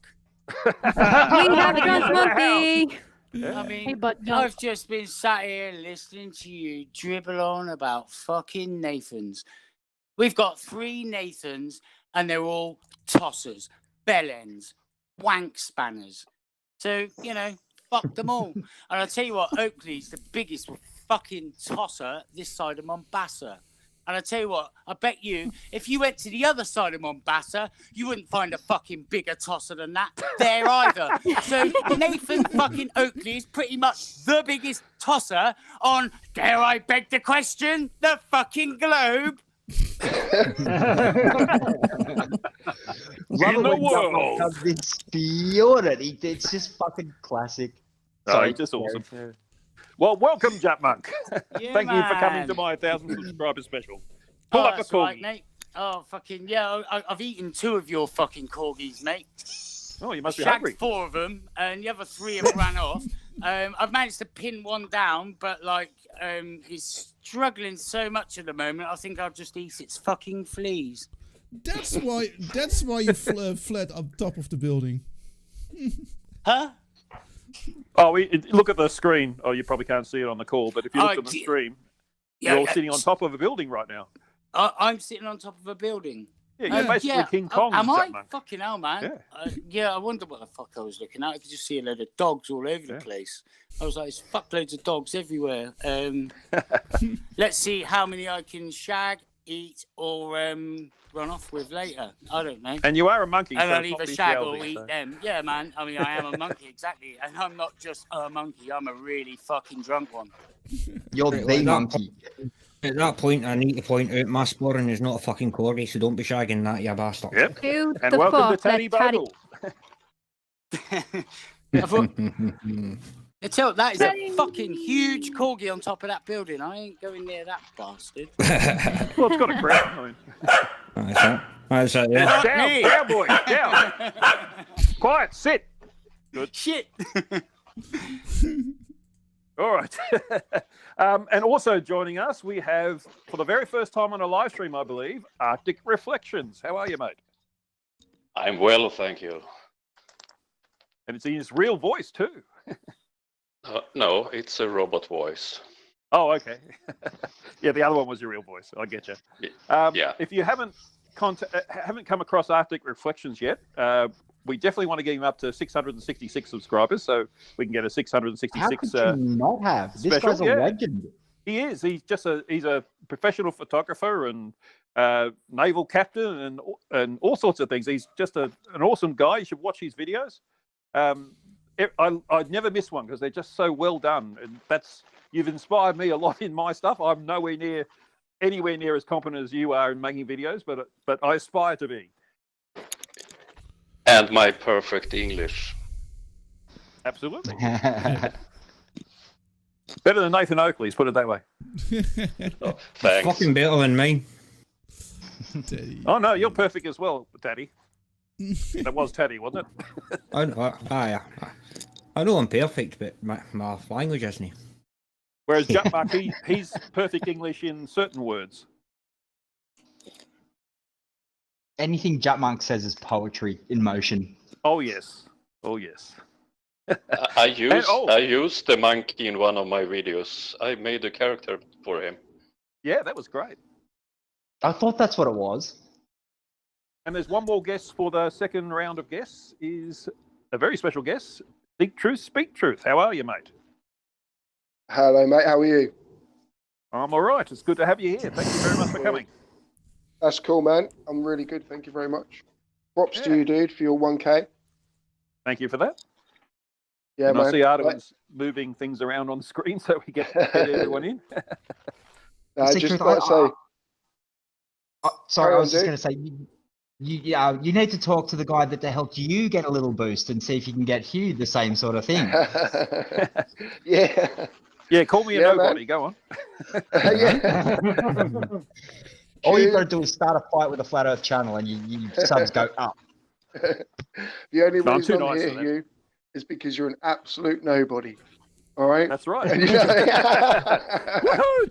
We have a drunk monkey. I mean, Hey, but I've just been sat here listening to you dribble on about fucking Nathans. We've got 3 Nathans, and they're all tossers, bellends, wank spanners. So, fuck them all. And I'll tell you what, Oakley's the biggest fucking tosser this side of Mombasa. And I tell you what, I bet you, if you went to the other side of Mombasa, you wouldn't find a fucking bigger tosser than that there either. So Nathan fucking Oakley is pretty much the biggest tosser on, dare I beg the question, the fucking globe. In the world. Comes in spewing it. It's just fucking classic. Sorry, just awesome. Yeah. Well, welcome, Japmonk. Thank you for coming to my 1,000 subscriber special. Pull up a corgi. Right, mate. Oh, fucking, yeah, I've eaten 2 of your fucking corgis, mate. Oh, you must be Shagged hungry. 4 of them, and the other 3 have ran off. I've managed to pin one down, but, he's struggling so much at the moment, I think I'll just eat its fucking fleas. That's why you fled up top of the building. Huh? Oh, look at the screen. Oh, you probably can't see it on the call, but if you look at the stream, you're all sitting on top of a building right now. I'm sitting on top of a building. Yeah, you're basically King Kong. Am I? Japmonk. Fucking hell, man. I wonder what the fuck I was looking at. I could just see a load of dogs all over the place. I was like, there's fuckloads of dogs everywhere. Let's see how many I can shag, eat, or run off with later. I don't know. And you are a monkey. And so I'll it's not either shag or bestiality, eat so. them. Yeah, man. I mean, I am a monkey, exactly. And I'm not just a monkey. I'm a really fucking drunk one. You're the monkey. At that point, I need to point out my sporran is not a fucking corgi, so don't be shagging that, you bastard. Yep. Who And the welcome to fuck Taddy let Bogle. I tell you, that is a fucking huge corgi on top of that building. I ain't going near that bastard. Well, it's got a crown. That's it, yeah. Not Down, me. down, boy, down. Quiet, sit. Good. Shit. All right. And also joining us, we have, for the very first time on a live stream, I believe, Arctic Reflections. How are you, mate? I'm well, thank you. And it's in his real voice, too. No, it's a robot voice. Oh, okay. Yeah, the other one was your real voice. I get you. Yeah. If you haven't come across Arctic Reflections yet, we definitely want to get him up to 666 subscribers, so we can get a 666. How could you not have? This special. guy's a legend. He is. He's a professional photographer and naval captain and all sorts of things. He's just an awesome guy. You should watch his videos. I'd never miss one because they're just so well done, and you've inspired me a lot in my stuff. I'm anywhere near as competent as you are in making videos, but I aspire to be. And my perfect English. Absolutely. Better than Nathan Oakley's, put it that way. Oh, thanks. Fucking better than mine. Oh no, you're perfect as well, Taddy. That was Taddy, wasn't it? I know I'm perfect, but my language isn't. Whereas Japmonk, he's perfect English in certain words. Anything Japmonk says is poetry in motion. Oh yes. Oh yes. I used the monkey in one of my videos. I made a character for him. Yeah, that was great. I thought that's what it was. And there's one more guest for the second round of guests. Is a very special guest. Think Truth, Speak Truth. How are you, mate? Hello, mate. How are you? I'm all right. It's good to have you here. Thank you very much for coming. That's cool, man. I'm really good. Thank you very much. Props to you, dude, for your 1K. Thank you for that. Yeah, and man. I see Arden's moving things around on the screen so we get everyone in. Just like I say. Sorry, I was just going to say, you need to talk to the guy that helped you get a little boost and see if you can get Hugh the same sort of thing. Yeah. Yeah, call me a nobody. Man. Go on. Yeah. All you've got to do is start a fight with a Flat Earth channel and your subs go up. The only reason I'm here, Hugh, is because you're an absolute nobody. All right? That's right.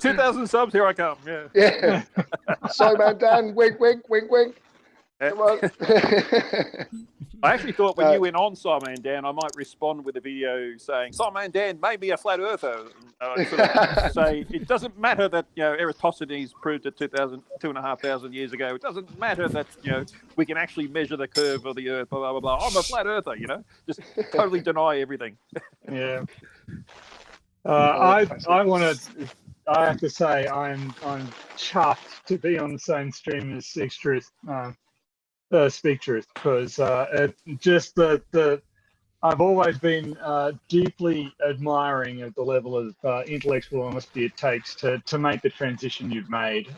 2,000 subs, here I come. Yeah. So, man, Dan, wink, wink, wink, wink. Come on. I actually thought when you went on Simon and Dan, I might respond with a video saying, Simon and Dan may be a flat earther. Sort of say, it doesn't matter that, Eratosthenes proved it 2,500 years ago. It doesn't matter that, we can actually measure the curve of the earth, blah, blah, blah, blah. I'm a flat earther, just totally deny everything. Yeah. I have to say, I'm chuffed to be on the same stream as Speak Truth, because just I've always been deeply admiring of the level of intellectual honesty it takes to make the transition you've made,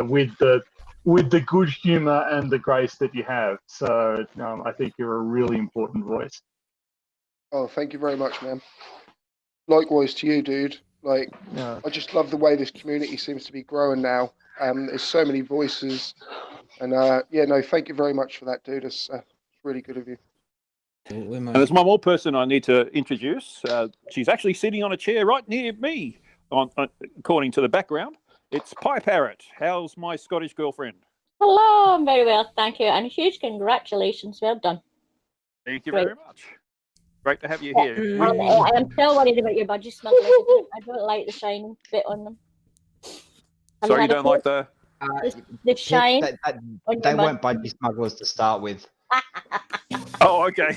with the good humor and the grace that you have. So I think you're a really important voice. Oh, thank you very much, man. Likewise to you, dude. I just love the way this community seems to be growing now. There's so many voices, and thank you very much for that, dude. It's really good of you. And there's one more person I need to introduce. She's actually sitting on a chair right near me, according to the background. It's Pie Parrot. How's my Scottish girlfriend? Hello, I'm very well, thank you, and huge congratulations. Well done. Thank you very much. Great to have you here. I am still worried about your budgie smugglers. I don't like the shine bit on them. Sorry, you don't like the shine? They weren't budgie smugglers to start with. Oh, okay.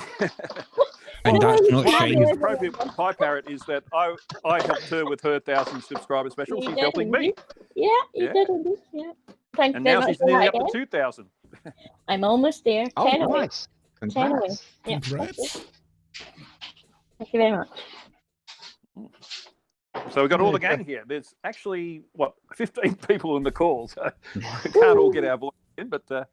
And that's not shiny. The appropriate Pie Parrot is that I helped her with her 1,000 subscriber special. She's helping me. Yeah, you did indeed. Yeah. Thank And you now very she's much nearly up for to that 2,000. I'm almost there. Oh, 10 away. nice. 10 away. Yeah. Thank you very much. So we've got all the gang here. There's actually, 15 people in the call, so we can't all get our voice in, but so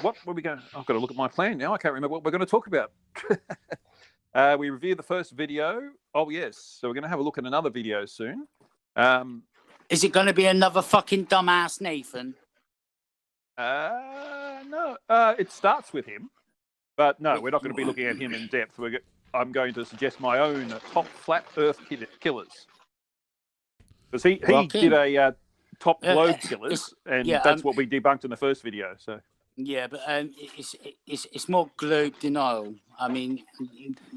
what were we going? I've got to look at my plan now. I can't remember what we're going to talk about. We reviewed the first video. Oh, yes. So we're going to have a look at another video soon. Is it going to be another fucking dumbass Nathan? No. It starts with him. But no, we're not going to be looking at him in depth. I'm going to suggest my own top flat Earth killers. Because he did a top globe killers, and that's what we debunked in the first video. So yeah, but it's more globe denial. I mean,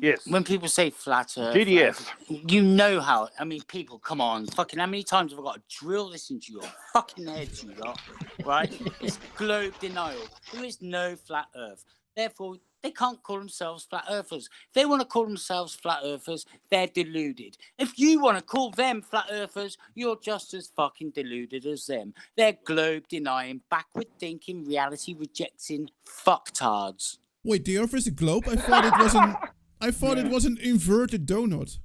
yes. When people say flat Earth, GDF, you know how. I mean, people, come on, fucking, how many times have I got to drill this into your fucking heads, you lot? Right? It's globe denial. There is no flat Earth. Therefore, they can't call themselves flat earthers. If they want to call themselves flat earthers, they're deluded. If you want to call them flat earthers, you're just as fucking deluded as them. They're globe denying, backward thinking, reality rejecting fucktards. Wait, the Earth is a globe? I thought it wasn't. I thought it was an inverted donut.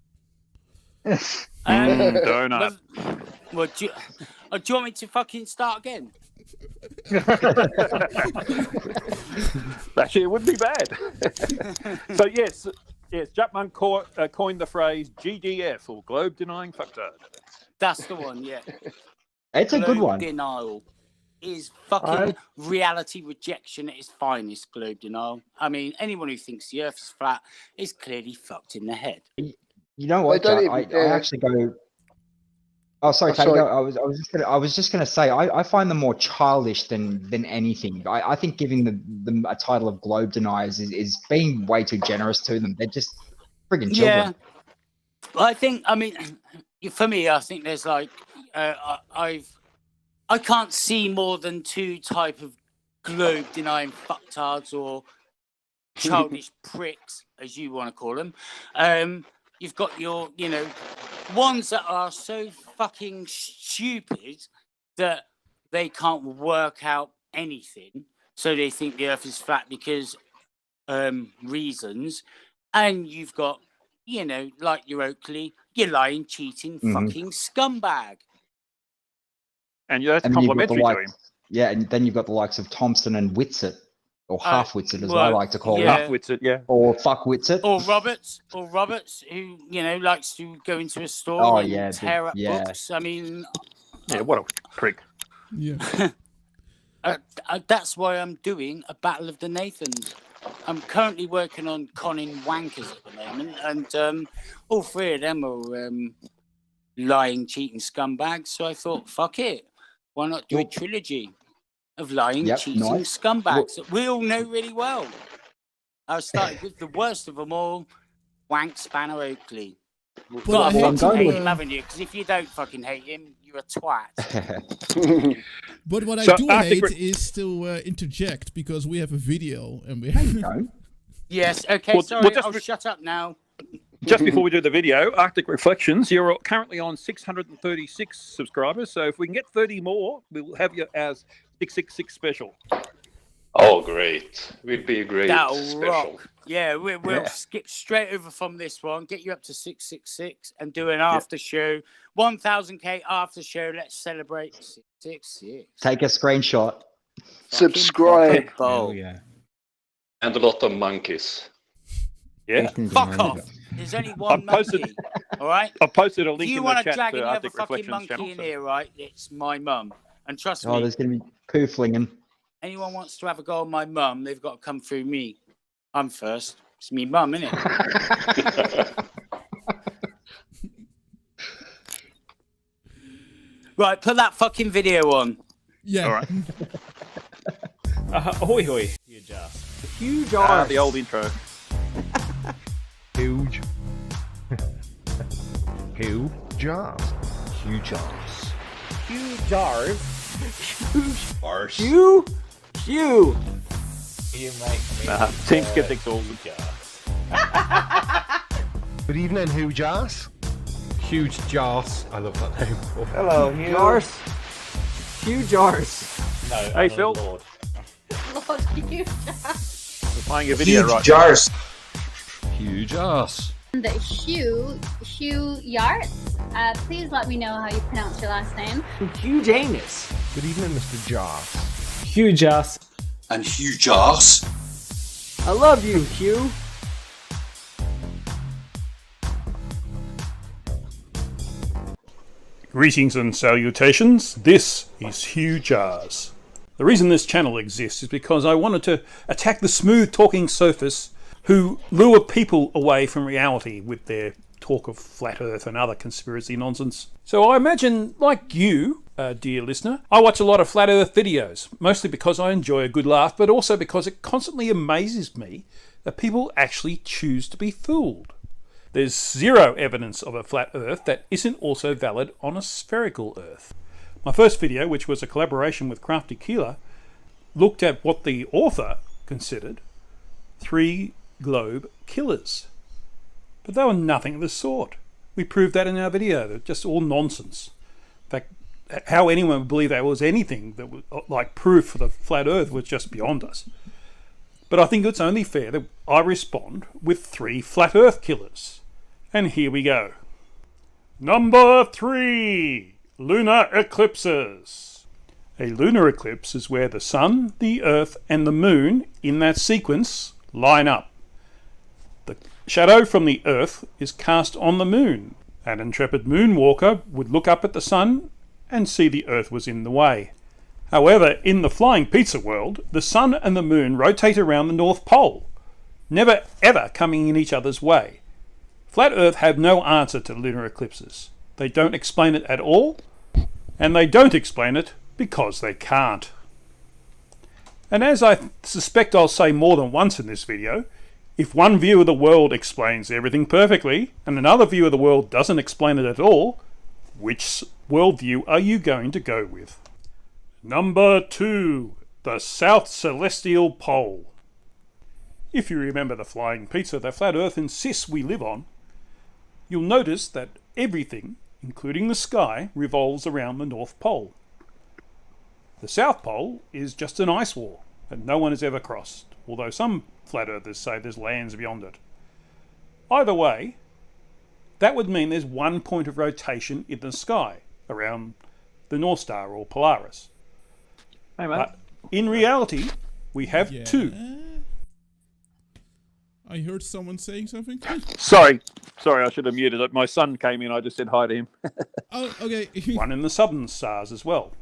Donut. Well, do you want me to fucking start again? Actually, it wouldn't be bad. So yes, Jumpman coined the phrase GDF, or globe denying fucktard. That's the one, yeah. It's a good one. Globe denial is fucking reality rejection at its finest. Globe denial. I mean, anyone who thinks the Earth is flat is clearly fucked in the head. You know what? I actually go. Oh, sorry, Teddy. sorry. I was just gonna say, I find them more childish than anything. I think giving them a title of globe deniers is being way too generous to them. They're just friggin' children. Yeah, I mean, for me, I think there's like, I can't see more than two type of globe denying fucktards or childish pricks, as you want to call them. You've got your, ones that are so fucking stupid that they can't work out anything. So they think the Earth is flat because reasons. And you've got, you know, like your Oakley, your lying, cheating, fucking scumbag. And that's And then you've got the complimentary to him. likes, yeah, and then you've got the likes of Thompson and Whitsett, or Half-Whitsett as I like to call yeah. it. Half-Whitsett, yeah. Or Fuck-Whitsett. Or Roberts, who, you know, likes to go into a store and tear up books. I mean... Yeah, what a prick. Yeah. That's why I'm doing a Battle of the Nathans. I'm currently working on conning wankers at the moment, and all three of them are lying, cheating scumbags. So I thought, fuck it, why not do a trilogy of lying, cheating scumbags that we all know really well? I started with the worst of them all, Wank Spanner Oakley. Got to fucking hate him, haven't you? Because if you don't fucking hate him, you're a twat. But what I do hate is to interject, because we have a video and we have... Yes, okay, sorry, I'll shut up now. Just before we do the video, Arctic Reflections, you're currently on 636 subscribers, so if we can get 30 more, we'll have you as 666 special. Oh, great. We'd be a great That'll special. rock. Yeah, we'll skip straight over from this one, get you up to 666 and do an after show. 1000k after show. Let's celebrate 666. Take a screenshot. Subscribe. Oh, yeah. And a lot of monkeys. Yeah. Fuck off. There's only one monkey. All right? I've posted a link if you in want the to chat drag to any other Arctic fucking Reflections monkey channel. in here, right? It's my mum. And trust me. Oh, there's going to be poo flinging. Anyone wants to have a go on my mum, they've got to come through me. I'm first. It's me mum, innit? Right, put that fucking video on. Yeah. All right. Ahoy hoy. Huge ass. Huge arse. The old intro. Huge. Huge ass. Huge ass. Huge arse. Huge arse. Hugh. You make me. Team Skeptics all. Good evening, huge ass. Huge Joss. I love that name. Hello, Hugh. Arse. Huge arse. No, hey, Phil. Lord, huge ass. We're playing a video right jars. Huge ass. The Hugh Yarts. Please let me know how you pronounce your last name. Huge anus. Good evening, Mr. Joss. Huge ass. And huge ass. I love you, Hugh. Greetings and salutations. This is Huge Jars. The reason this channel exists is because I wanted to attack the smooth-talking sophists who lure people away from reality with their talk of flat earth and other conspiracy nonsense. So I imagine, like you, dear listener, I watch a lot of flat earth videos, mostly because I enjoy a good laugh, but also because it constantly amazes me that people actually choose to be fooled. There's zero evidence of a flat earth that isn't also valid on a spherical earth. My first video, which was a collaboration with Crafty Keeler, looked at what the author considered 3 globe killers. But they were nothing of the sort. We proved that in our video. They're just all nonsense. In fact, how anyone would believe there was anything that was like proof for the flat earth was just beyond us. But I think it's only fair that I respond with 3 flat earth killers. And here we go. Number 3. Lunar eclipses. A lunar eclipse is where the sun, the earth and the moon, in that sequence, line up. The shadow from the earth is cast on the moon. An intrepid moonwalker would look up at the sun and see the earth was in the way. However, in the flying pizza world, the sun and the moon rotate around the North Pole, never ever coming in each other's way. Flat Earth have no answer to lunar eclipses. They don't explain it at all, and they don't explain it because they can't. And as I suspect I'll say more than once in this video, if one view of the world explains everything perfectly, and another view of the world doesn't explain it at all, which worldview are you going to go with? Number 2. The South Celestial Pole. If you remember the flying pizza that Flat Earth insists we live on, you'll notice that everything, including the sky, revolves around the North Pole. The South Pole is just an ice wall that no one has ever crossed, although some flat earthers say there's lands beyond it. Either way, that would mean there's one point of rotation in the sky around the North Star or Polaris. Hey, mate. But in reality, we have two. I heard someone saying something. Sorry, I should have muted it. My son came in. I just said hi to him. Oh, okay. One in the southern stars as well.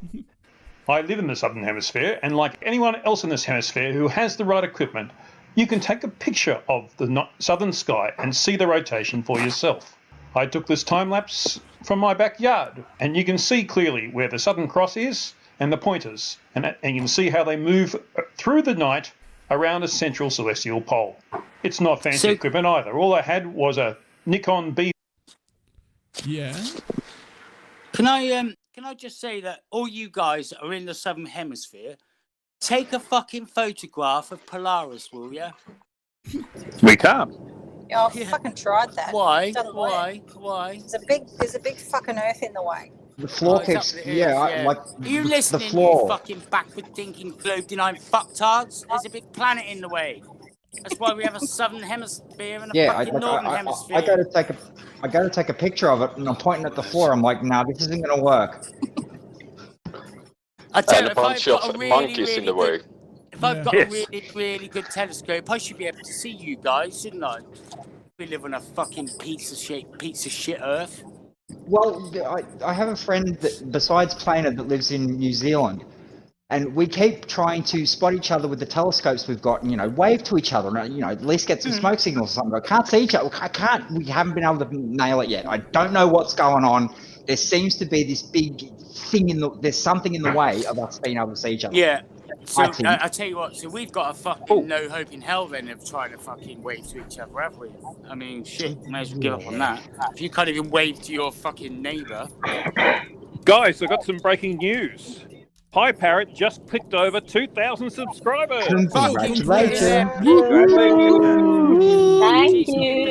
I live in the southern hemisphere, and like anyone else in this hemisphere who has the right equipment, you can take a picture of the southern sky and see the rotation for yourself. I took this time lapse from my backyard, and you can see clearly where the Southern Cross is and the pointers, and you can see how they move through the night around a central celestial pole. It's not fancy equipment either. All I had was a Nikon B. Yeah. Can I just say that all you guys that are in the southern hemisphere, take a fucking photograph of Polaris, will ya? We can't. Yeah, I've fucking tried that. Why? Doesn't work. Why? There's a big fucking earth in the way. The floor keeps, Are you listening, the floor. you fucking backward-thinking, globe-denying fucktards? There's a big planet in the way. That's why we have a southern hemisphere and a fucking northern hemisphere. I go to take a picture of it, and I'm pointing at the floor. I'm like, nah, this isn't going to work. I tell you, And a bunch of monkeys in the way. If I've got a really, really good telescope, I should be able to see you guys, shouldn't I? We live on a fucking piece of shit Earth. Well, I have a friend that, besides Planer, that lives in New Zealand, and we keep trying to spot each other with the telescopes we've got, and wave to each other, and at least get some smoke signals or something. I can't see each other. We haven't been able to nail it yet. I don't know what's going on. There seems to be this big thing there's something in the way of us being able to see each other. Yeah. So I tell you what. So we've got a fucking no hope in hell then of trying to fucking wave to each other, have we? I mean, shit. May as well give up on that. If you can't even wave to your fucking neighbour. Guys, I've got some breaking news. Hi Parrot just clicked over 2,000 subscribers. Congratulations.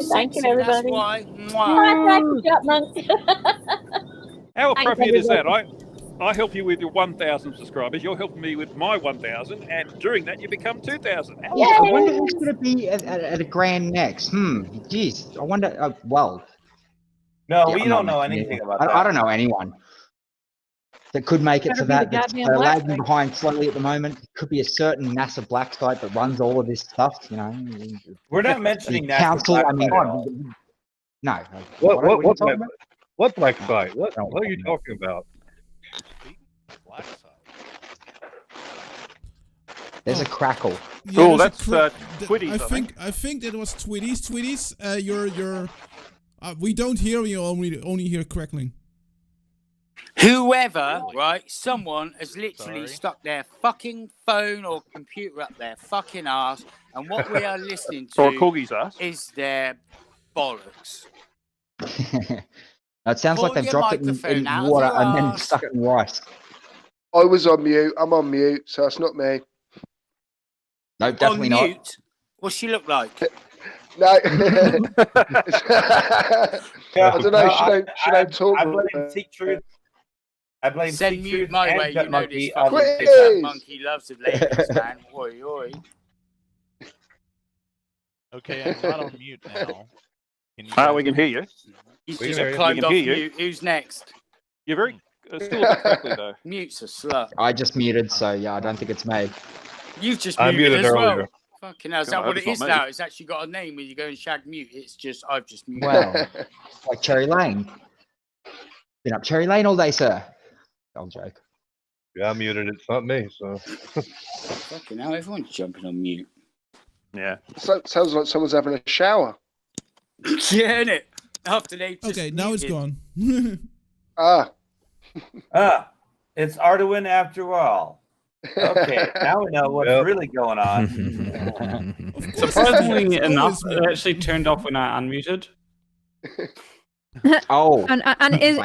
Thank you, everybody. How appropriate is that? I help you with your 1,000 subscribers. You're helping me with my 1,000, and during that, you become 2,000. Yeah, I wonder who's going to be at a grand next. Geez, I wonder. Well, no, we don't know anything about that. I don't know anyone that could make it to that. That's lagging behind slowly at the moment. It could be a certain NASA black site that runs all of this stuff. We're not mentioning NASA council. black I mean, site at all. no. What black site? What are you talking about? There's a crackle. Yeah, that's Twitties. I think that was Twitties. Twitties, we don't hear you. Only hear crackling. Whoever, right? Someone has literally stuck their fucking phone or computer up their fucking ass, and what we are listening to or Corgi's ass is their bollocks. It sounds like they've dropped it in water and then stuck it in rice. I was on mute. I'm on mute, so it's not me. No, definitely on not. Mute? What's she look like? No. I don't know. Should I talk? I blame Secret. I blame Send mute my way. You know this fucking monkey loves the ladies, man. Oi, oi. Okay, I'm not on mute now. We can hear you. He's just climbed off mute. Who's next? You're very still a bit crackly though. Mute's a slut. I just muted, so yeah, I don't think it's me. You've just I muted muted as well. earlier. Fucking hell, is that what it is now? It's actually got a name when you go and shag mute. It's just, I've just muted. Well, like Cherry Lane. Been up Cherry Lane all day, sir. Old joke. Yeah, I muted it. It's not me, so. Fucking hell, everyone's jumping on mute. Yeah. So, sounds like someone's having a shower. Yeah, innit? After they just Okay, now it's gone. It's Arduin after all. Okay, now we know what's really going on. Surprisingly enough, it actually turned off when I unmuted. Oh. And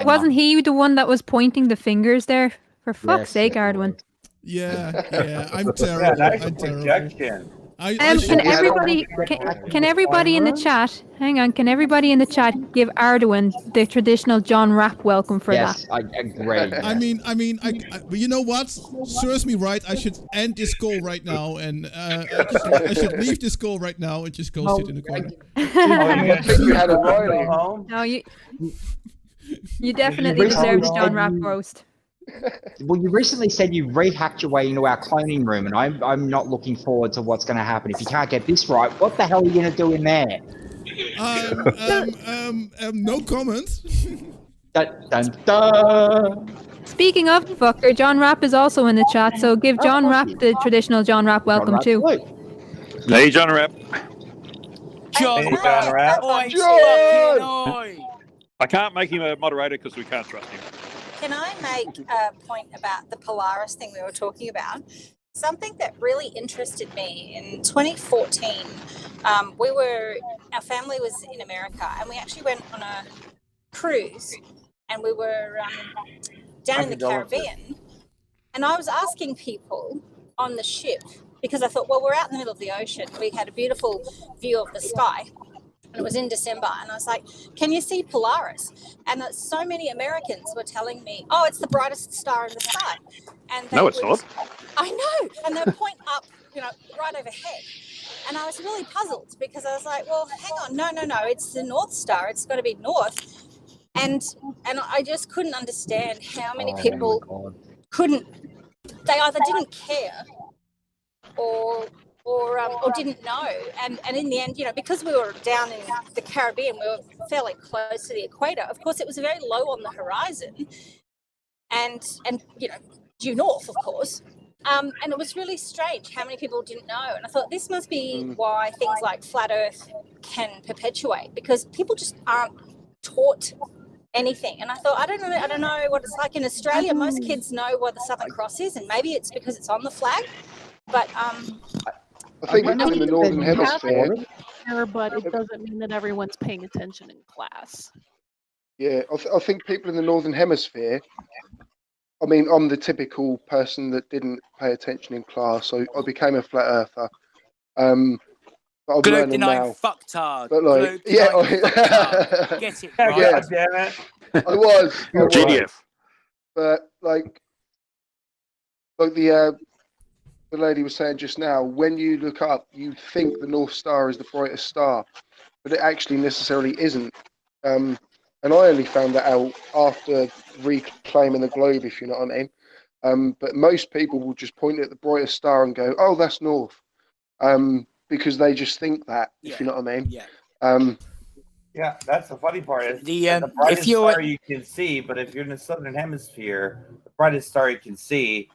wasn't he the one that was pointing the fingers there? For fuck's sake, Arduin. Yeah, I'm terrible. Yeah, nice I'm terrible. projection. Can everybody in the chat? Hang on. Can everybody in the chat give Arduin the traditional John Rapp welcome for Yes, that? I agree. I mean, but you know what? Serves me right. I should end this call right now, and I should leave this call right now and just go sit in the corner. I think you had a Riley. No, you definitely deserve the John Rapp roast. Well, you recently said you rehacked your way into our cloning room, and I'm not looking forward to what's going to happen. If you can't get this right, what the hell are you going to do in there? No comment. Dun, dun, dun. Speaking of fucker, John Rapp is also in the chat, so give John Rapp the traditional John Rapp welcome too. Hey, John Rapp. John Hey, John Rapp. I can't make him a moderator because we can't trust him. Can I make a point about the Polaris thing we were talking about? Something that really interested me in 2014, our family was in America, and we actually went on a cruise, and we were down in the Caribbean, and I was asking people on the ship, because I thought, well, we're out in the middle of the ocean. We had a beautiful view of the sky. And it was in December, and I was like, can you see Polaris? And so many Americans were telling me, oh, it's the brightest star in the sky. And No, it's not. I know. And they'd point up, right overhead. And I was really puzzled because I was like, well, hang on, no, it's the North Star. It's got to be north. And I just couldn't understand how many people they either didn't care or didn't know, and in the end, because we were down in the Caribbean, we were fairly close to the equator. Of course, it was very low on the horizon, and due north, of course, and it was really strange how many people didn't know. And I thought this must be why things like flat Earth can perpetuate, because people just aren't taught anything. And I thought, I don't know what it's like in Australia. Most kids know what the Southern Cross is, and maybe it's because it's on the flag, but I think it's in the Northern Hemisphere. But it doesn't mean that everyone's paying attention in class. Yeah, I think people in the Northern Hemisphere, I mean, I'm the typical person that didn't pay attention in class, so I became a flat earther. But I'm learning now. Fucktard. But like, Get it right. Yeah, damn it. I was. GDF. But like the lady was saying just now, when you look up, you think the North Star is the brightest star, but it actually necessarily isn't. And I only found that out after reclaiming the globe, if you know what I mean. But most people will just point at the brightest star and go, "Oh, that's north," because they just think that, if you know what I mean. Yeah. Yeah, that's the funny part. Is The brightest star you can see, but if you're in the southern hemisphere, the brightest star you can see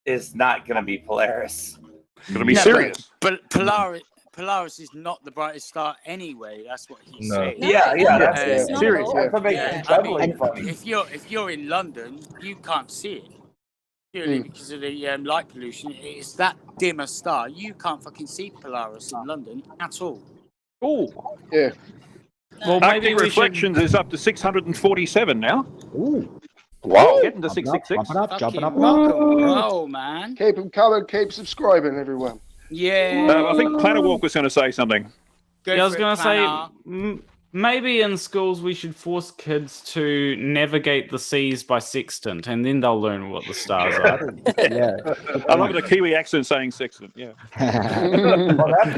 is not going to be Polaris. It's going to be Sirius. But Polaris is not the brightest star anyway. That's what he's saying. Yeah, that's Sirius. If you're in London, you can't see it purely because of the light pollution. It's that dimmer star. You can't fucking see Polaris in London at all. Oh, yeah. Well, maybe Reflections is up to 647 now. Ooh. Wow. Getting to 666. Jumping up. Oh, man. Keep them coming, keep subscribing, everyone. Yeah. I think Planet Walk was going to say something. I was going to say, maybe in schools we should force kids to navigate the seas by sextant, and then they'll learn what the stars are. Yeah. I love the Kiwi accent saying sextant, yeah.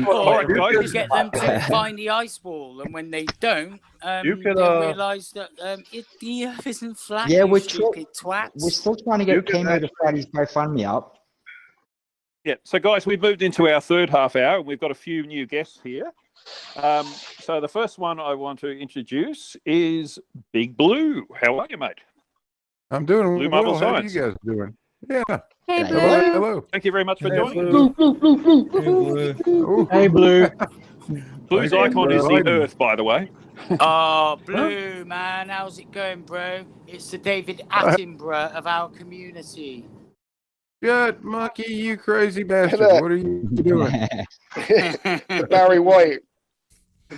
Or get them to find the ice ball, and when they don't, You could, they realise that the Earth isn't flat. Yeah, you we're stupid twats. We're still trying to get Chemo to start his GoFundMe up. Yeah, so guys, we've moved into our third half hour, and we've got a few new guests here. So the first one I want to introduce is Big Blue. How are you, mate? I'm doing Blue well. Marble How are Science. you guys doing? Yeah. Hey, Blue. Hello. Thank you very much for joining. Hey, Blue. Blue's icon is the Earth, by the way. Oh, Blue, man, how's it going, bro? It's the David Attenborough of our community. Good, Monkey, you crazy bastard. What are you doing? The Barry White.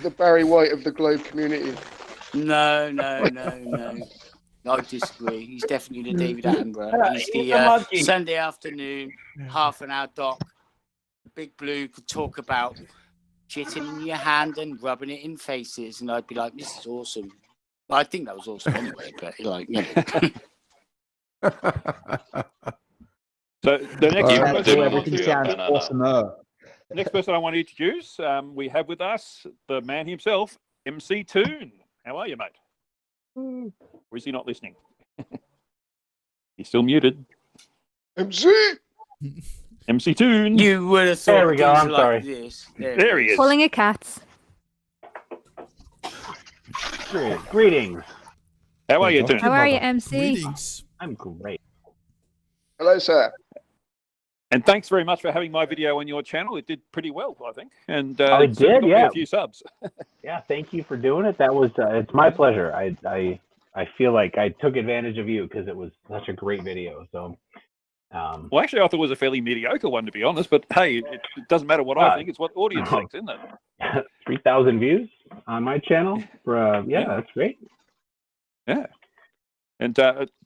The Barry White of the Globe community. No. I disagree. He's definitely the David Attenborough. He's the Sunday afternoon, half an hour doc. Big Blue could talk about shitting in your hand and rubbing it in faces, and I'd be like, "This is awesome." Well, I think that was awesome anyway, but like, you know. So the next person I want to introduce, we have with us the man himself, MC Toon. How are you, mate? Or is he not listening? He's still muted. MC Toon. You would have thought There we go, things I'm like sorry. this. There he is. Pulling a cat. Greetings. How are you, Toon? How are you, MC? Greetings. I'm great. Hello, sir. And thanks very much for having my video on your channel. It did pretty well, I think. And Oh, it certainly did, got me yeah. a few subs. Yeah, thank you for doing it. That was it's my pleasure. I feel like I took advantage of you because it was such a great video. So, Well, actually, I thought it was a fairly mediocre one, to be honest. But hey, it doesn't matter what I think; it's what the audience thinks, isn't it? 3,000 views on my channel. For yeah, that's great. Yeah. And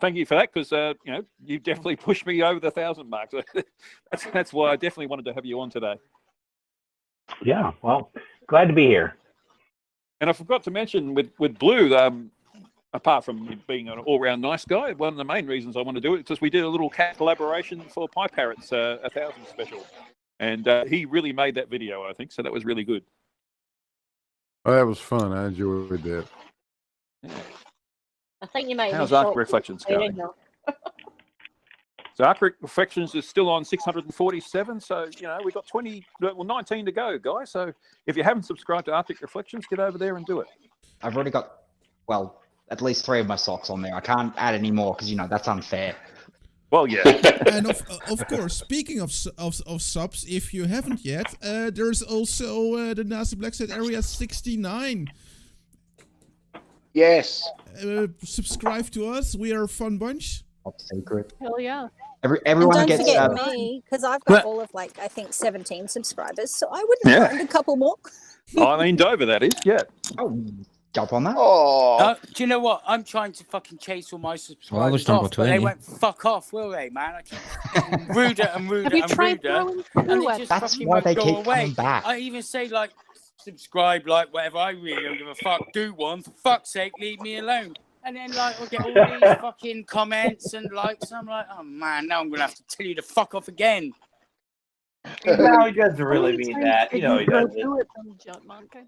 thank you for that, because you know, you definitely pushed me over the 1,000 mark. So that's why I definitely wanted to have you on today. Yeah, well, glad to be here. And I forgot to mention with Blue, apart from being an all-round nice guy, one of the main reasons I want to do it is because we did a little cat collaboration for Pie Parrot's 1,000 special, and he really made that video, I think. So that was really good. Oh, that was fun. I enjoyed that. Yeah. I think you might. How's Arc Reflections going? So Arc Reflections is still on 647. So, you know, we've got 19 to go, guys. So if you haven't subscribed to Arctic Reflections, get over there and do it. I've already got, well, at least 3 of my socks on there. I can't add any more because, you know, that's unfair. Well, yeah. And of course, speaking of subs, if you haven't yet, there's also the NASA Black Site Area 69. Yes. Subscribe to us. We are a fun bunch. Top secret. Hell yeah. Everyone and don't gets. forget me, because I've got all of like I think 17 subscribers, so I wouldn't mind a couple more. Eileen Dover, that is. Yeah. Oh, jump on that. Oh. Do you know what? I'm trying to fucking chase all my subscribers Well, I was number off, but they 20. won't fuck off, will they, man? I keep ruder and ruder Have you and tried ruder, throwing and through it it? just That's fucking why won't they go keep away. coming back. I even say like subscribe, like whatever. I really don't give a fuck. Do one, for fuck's sake, leave me alone. And then like I'll get all these fucking comments and likes, and I'm like, oh man, now I'm gonna have to tell you to fuck off again. No, he doesn't really mean that. You know, he doesn't. Do it, Juntmonk. I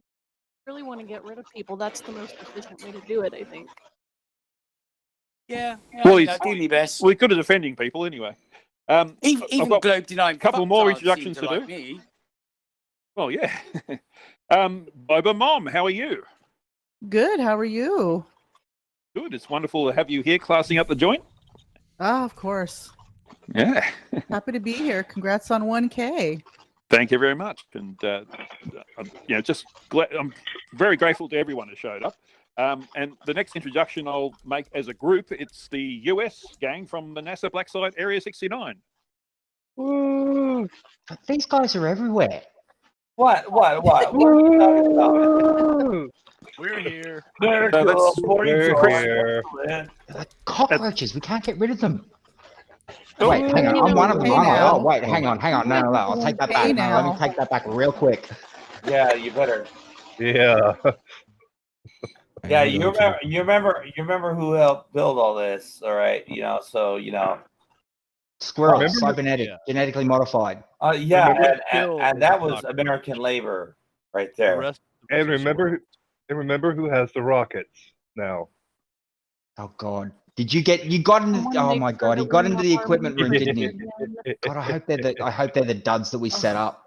really want to get rid of people. That's the most efficient way to do it, I think. Yeah. Well, I do my best. We're good at offending people anyway. Even Globe denying. A couple more fucktards introductions seem to do. like me. Well, yeah. Boba Mom, how are you? Good. How are you? Good. It's wonderful to have you here classing up the joint. Ah, of course. Yeah. Happy to be here. Congrats on 1K. Thank you very much. And, you know, just glad, I'm very grateful to everyone who showed up. And the next introduction I'll make as a group, it's the US gang from the NASA Black Site Area 69. Woo. These guys are everywhere. What? What are you talking about? We're here. They're No, cool. that's- We're here. Cockroaches. We can't get rid of them. Oh, Wait, hang on. I'm one of them. Hey aren't I? now. Oh, wait, hang on. No. I'll take that back. Hey No, let me now. take that back real quick. Yeah, you better. Yeah. Yeah, you remember who helped build all this, all right? You know, so you know. Squirrels, Remember- cybernetic, genetically modified. Yeah, Remember- and that was American labor right The there. rest of And us are remember who has the rockets now. Oh God. You got into oh my God, he got into the equipment room, didn't he? God, I hope they're the duds that we set up.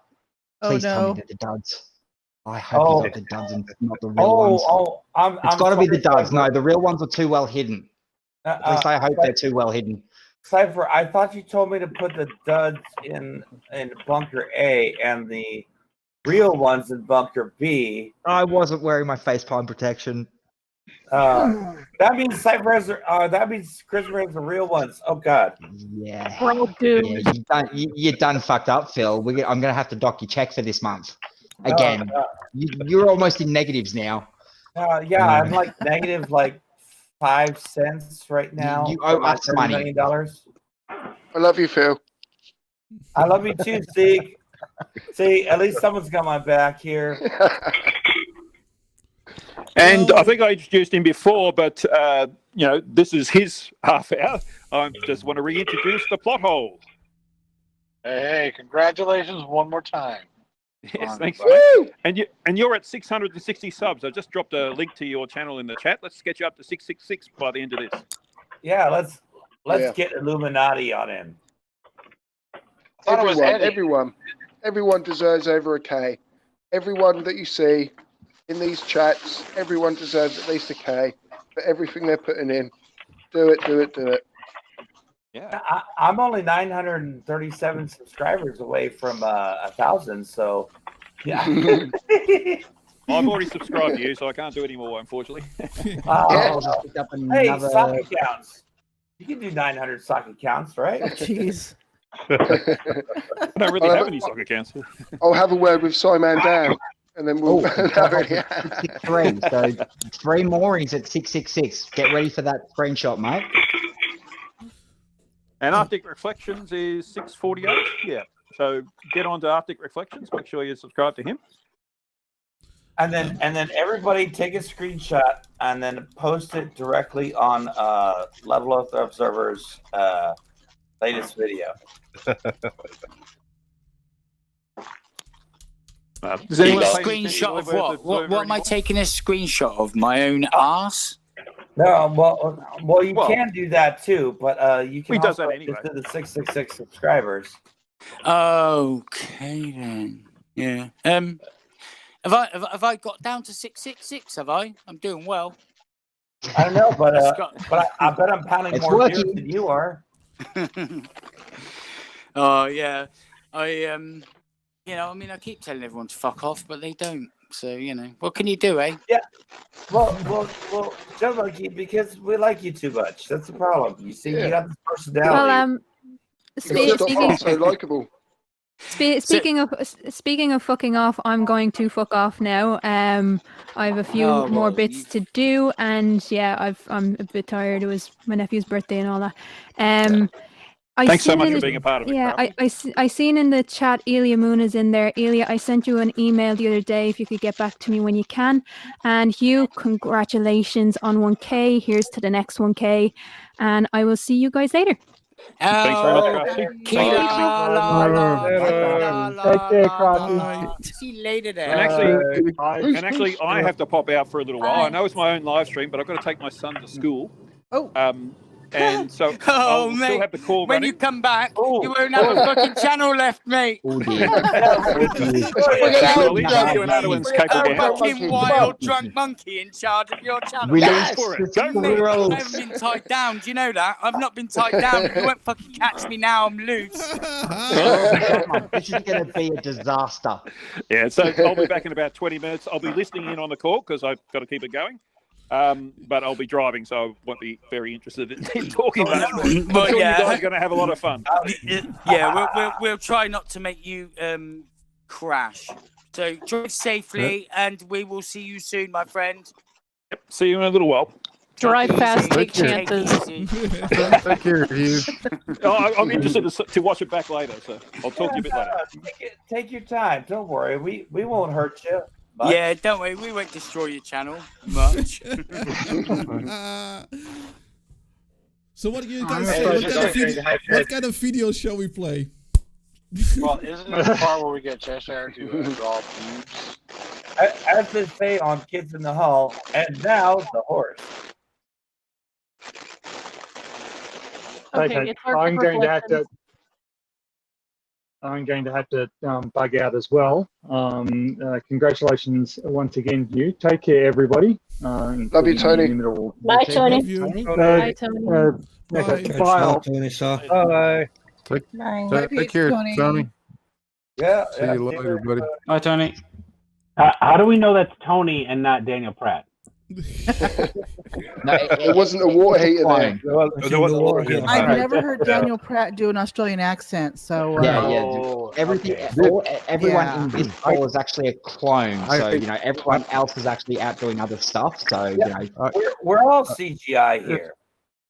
Oh, Please tell no. me they're the duds. I hope you got the duds and not the real ones. It's I'm got to be the sorry, duds. No, the real ones are too well hidden. At least I hope they're too well hidden. Cypher, I thought you told me to put the duds in bunker A and the real ones in bunker B. I wasn't wearing my facepalm protection. That means Cypher has that means Christopher has the real ones. Oh God. Yeah. Bro, dude. Yeah, you done fucked up, Phil. I'm gonna have to dock your check for this month. Again, you're almost in negatives now. Yeah, I'm like negative like 5 cents right now. You owe us $30 money. million. I love you, Phil. I love you too, Zeke. See, at least someone's got my back here. And I think I introduced him before, but this is his half hour. I just want to reintroduce the plot hole. Hey, congratulations one more time. Yes, thanks. Mate. And you're at 660 subs. I just dropped a link to your channel in the chat. Let's get you up to 666 by the end of this. Yeah, let's get Illuminati on him. Everyone deserves over a K. Everyone that you see in these chats, everyone deserves at least a K for everything they're putting in. Do it. Yeah, I'm only 937 subscribers away from 1,000. So, yeah. I've already subscribed to you, so I can't do any more, unfortunately. Hey, sock accounts. You can do 900 sock accounts, right? Jeez. I don't really have any sock accounts. I'll have a word with Simon Dan, and then we'll. 663. So 3 more, and he's at 666. Get ready for that screenshot, mate. And Arctic Reflections is 648. Yeah. So get on to Arctic Reflections. Make sure you subscribe to him. And then everybody take a screenshot and then post it directly on Level Up Observer's latest video. Screenshot of what? What am I taking a screenshot of? My own ass? No, well, you can do that too, but you can He does also that anyway. just do the 666 subscribers. Okay then. Yeah. Have I got down to 666? Have I? I'm doing well. I don't know, but I bet I'm pounding more beers than you are. Oh yeah, I I keep telling everyone to fuck off, but they don't. So what can you do, eh? Yeah. Well, Joe Monkey, because we like you too much. That's the problem. You see, you got this personality. Well, so likable. Speaking of fucking off, I'm going to fuck off now. I have a few more bits to do, and yeah, I'm a bit tired. It was my nephew's birthday and all that. Thanks so much for being a part of it. Yeah, I seen in the chat Elia Moon is in there. Elia, I sent you an email the other day. If you could get back to me when you can. And Hugh, congratulations on 1K. Here's to the next 1K, and I will see you guys later. Thanks very much, Crafty. See you later then. And actually, I have to pop out for a little while. I know it's my own live stream, but I've got to take my son to school. And so I'll mate, still have the call when running. you come back, you won't have a fucking channel left, mate. A fucking wild drunk monkey in charge of your channel. Go for it. I haven't been tied down. Do you know that? I've not been tied down. You won't fucking catch me now. I'm loose. This is going to be a disaster. Yeah, so I'll be back in about 20 minutes. I'll be listening in on the call because I've got to keep it going. But I'll be driving, so I won't be very interested in talking much. But I'm sure you guys are going to have a lot of fun. Yeah, we'll try not to make you crash. So drive safely, and we will see you soon, my friend. Yep, see you in a little while. Drive fast, take chances. Take care of you. I'm interested to watch it back later, so I'll talk to you a bit later. Take your time. Don't worry. We won't hurt you. Much. Yeah, don't worry. We won't destroy your channel much. So what do you guys say? What kind of video shall we play? Well, isn't it the part where we get Cheshire to draw boobs? As they say on Kids in the Hall, and now the horse. Okay, I'm going to have to bug out as well. Congratulations once again, you. Take care, everybody. Love you, Tony. Bye, Tony. Bye, Tony. Bye, Tony. Bye. Take care, Tony. Yeah. See you later, buddy. Bye, Tony. How do we know that's Tony and not Daniel Pratt? No, it wasn't a water heater there. I've never heard Daniel Pratt do an Australian accent, so everyone in this call is actually a clone. So everyone else is actually out doing other stuff. So we're all CGI here.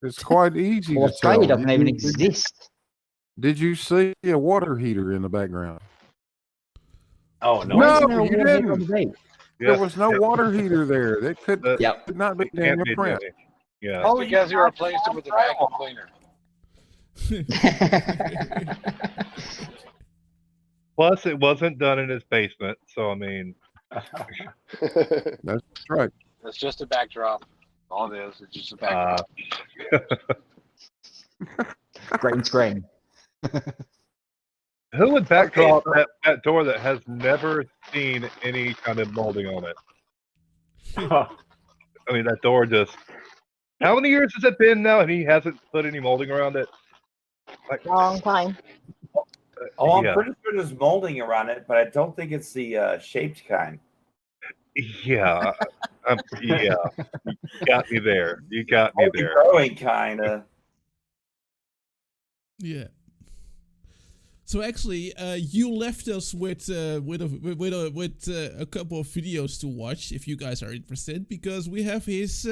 It's quite easy to Australia tell. doesn't even exist. Did you see a water heater in the background? Oh No, Isn't there a you water heater on didn't. the beach? There was no water heater there. That could not be Can't Daniel be Prince. Danny. Yeah. That's because you replaced it with the vacuum cleaner. Plus, it wasn't done in his basement, so I mean. That's right. It's just a backdrop. All it is, it's just a backdrop. Green screen. Who would backdrop that door that has never seen any kind of molding on it? I mean, that door just. How many years has it been now, and he hasn't put any molding around it? Like, Long time. Oh, I'm yeah. pretty sure there's molding around it, but I don't think it's the shaped kind. Yeah, yeah. You got me there. You got me Oh, there. the growing kind of. Yeah. So actually, you left us with a couple of videos to watch if you guys are interested, because we have his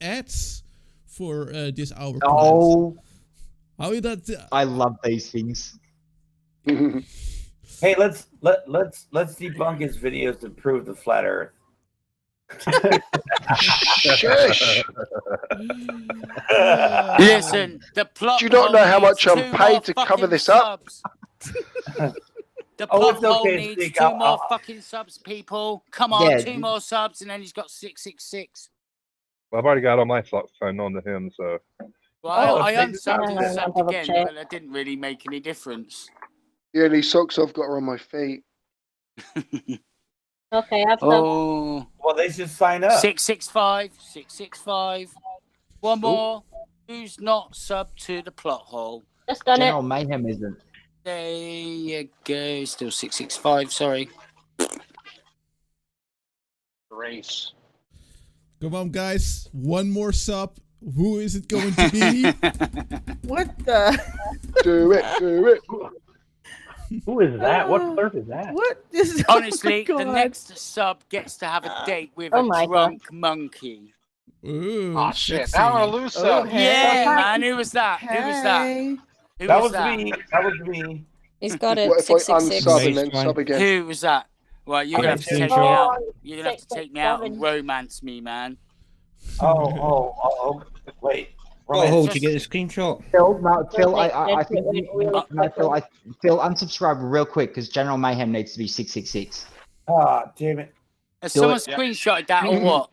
ads for this hour. Oh, how is that? I love these things. Hey, let's debunk his videos to prove the flat Earth. Shush. Listen, the plot. Do you not know how much I'm two paid more to cover fucking this up? subs. The Oh, plot it's hole okay, needs Stick. 2 more fucking subs, people. Come on, Yeah. 2 more subs, and then he's got 666. Well, I've already got all my socks signed on to him, so. Well, Oh, I thank you. unsubbed and Yeah, subbed double again, check. but that didn't really make any difference. The only socks I've got are on my feet. Okay, I've done. Oh. Well, they should sign up. 665, 665. One more. Who's not subbed to the plot hole? Just done General Mayhem isn't. There you go. Still 665. Sorry. Race. Come on, guys. One more sub. Who is it going to be? What the? Do it. Do it. Who is that? What clerk is that? What is? Honestly, oh the God. next sub gets to have a date with Oh a my drunk monkey. Ooh, Oh shit! sexy. Now I'm gonna lose some. Yeah, man. Who was that? Who was that? Hey. Who That was was that? me. That was me. He's got it. What if I 666. unsub and then sub again? Who was that? Well, you're gonna have to take me screenshot. out. You're gonna have to take me out and 667. romance me, man. Oh, wait. What hole did you get a screenshot? Phil, no, Phil, I Let's think get you, rid of no, Phil, Phil, unsubscribe real quick because General Mayhem needs to be 666. Ah, damn it. Has Do someone it. screenshotted that or what?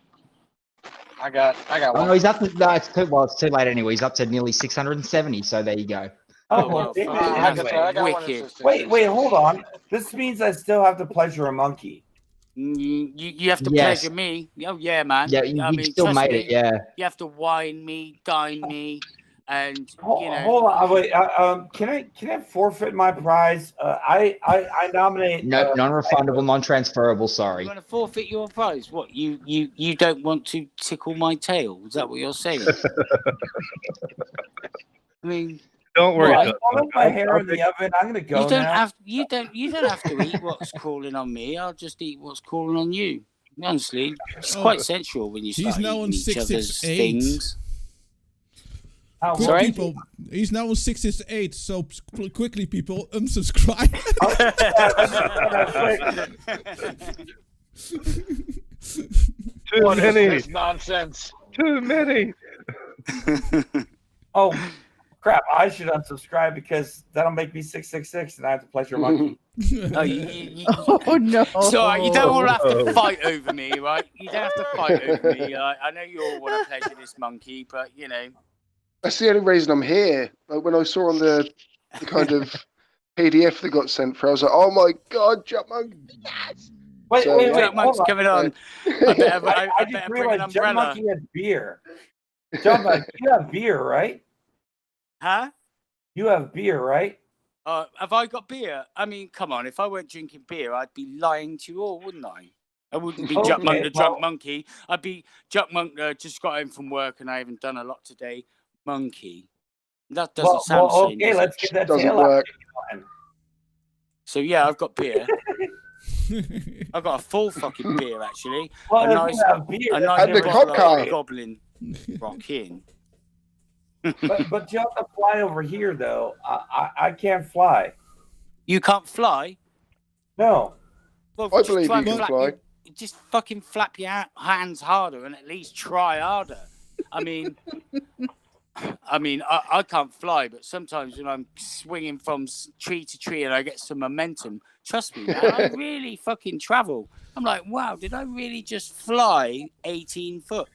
I got Oh one. no, he's up to no, it's too late anyway. He's up to nearly 670, so there you go. Oh, well, damn fucking it. I got one. wicked. Wait, hold on. This means I still have to pleasure a monkey. You have to Yes. pleasure me. Oh yeah, man. Yeah, I you mean, still trust made me, it, yeah. You have to wine me, dine me, and you know. Hold on, wait. Can I forfeit my prize? I nominate. No, non-refundable, non-transferable, sorry. You want to forfeit your prize? What you don't want to tickle my tail? Is that what you're saying? I mean, Don't worry. Well, Doug. I put my hair in take- the oven. I'm gonna go you don't now. have you don't have to eat what's crawling on me. I'll just eat what's crawling on you. Honestly, it's Oh, quite sensual when you he's start now on eating each other's 668. things. Quick, Sorry? people. He's now on 668. So quickly, people, unsubscribe. Too What is many. this nonsense? Too many. Oh, crap! I should unsubscribe because that'll make me 666, and I have to pleasure a monkey. Oh, Oh no! So you don't all have to fight over me, right? You don't have to fight over me. I know you all want to pleasure this monkey, but you know. That's the only reason I'm here. Like when I saw on the kind of PDF that got sent for, I was like, "Oh my god, Chipmunk!" Yes. Wait, So, wait, yeah. wait! Chipmunk's hold coming on. I better, I just better bring an realized John umbrella. Monkey had beer. John, you have beer, right? Huh? You have beer, right? Have I got beer? I mean, come on. If I weren't drinking beer, I'd be lying to you all, wouldn't I? I wouldn't be Juck Monk the drunk monkey. I'd be Juck Monk. Just got home from work and I haven't done a lot today. Monkey. That doesn't sound the same. Okay, does let's it? get that Doesn't tail work. out. So yeah, I've got beer. I've got a full fucking beer actually. Well, a if nice, you have beer, a nice And the bottle of cockeye. Goblin Rockin. but you have to fly over here, though. I can't fly. You can't fly? No. Well, I just believe try you and can fly. just fucking flap your hands harder and at least try harder. I mean, I can't fly, but sometimes when I'm swinging from tree to tree and I get some momentum, trust me, man, I really fucking travel. I'm like, wow, did I really just fly 18 foot?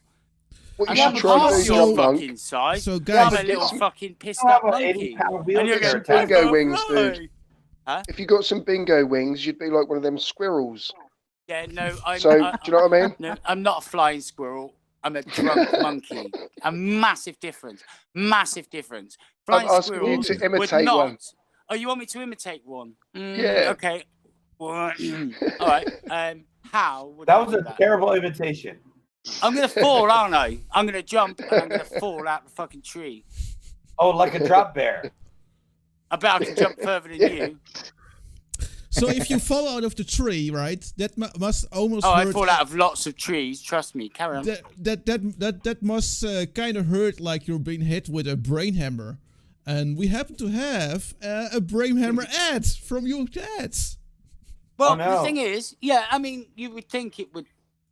What I'm you should try and do, your Jump Monk. fucking size. So, guys, I'm a little fucking pissed You up have an monkey. 80-pound And you're wheelchair going, Bingo wings, dude. Huh? If you got some bingo wings, you'd be like one of them squirrels. Yeah, no, I'm. So, do you know what I mean? No, I'm not a flying squirrel. I'm a drunk monkey. A massive difference. Massive difference. Flying I'm asking you squirrels to would imitate not. one. Oh, you want me to imitate one? Yeah. Okay. All right. How would That I was do a that? terrible imitation. I'm gonna fall, aren't I? I'm gonna jump and I'm gonna fall out the fucking tree. Oh, like a drop bear. I bet I can jump further than you. So if you fall out of the tree, right, that must almost Oh, hurt. I fall out of lots of trees. Trust me. Carry on. That must kind of hurt, like you're being hit with a brain hammer. And we happen to have a brain hammer ad from your dads. Well, the thing is, yeah, I mean, you would think it would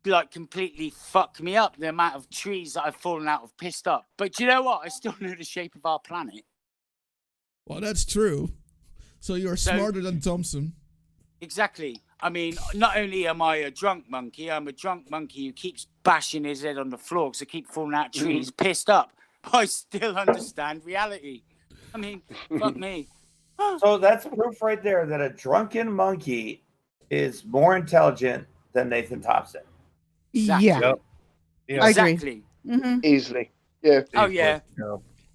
like completely fuck me up, the amount of trees that I've fallen out of pissed up. But do you know what? I still know the shape of our planet. Well, that's true. So you're smarter than Thompson. Exactly. I mean, not only am I a drunk monkey, I'm a drunk monkey who keeps bashing his head on the floor because I keep falling out of trees, pissed up. I still understand reality. I mean, fuck me. So that's proof right there that a drunken monkey is more intelligent than Nathan Thompson. Exactly. Yeah. Yeah. I agree. Exactly. Easily. Yeah. Oh, yeah.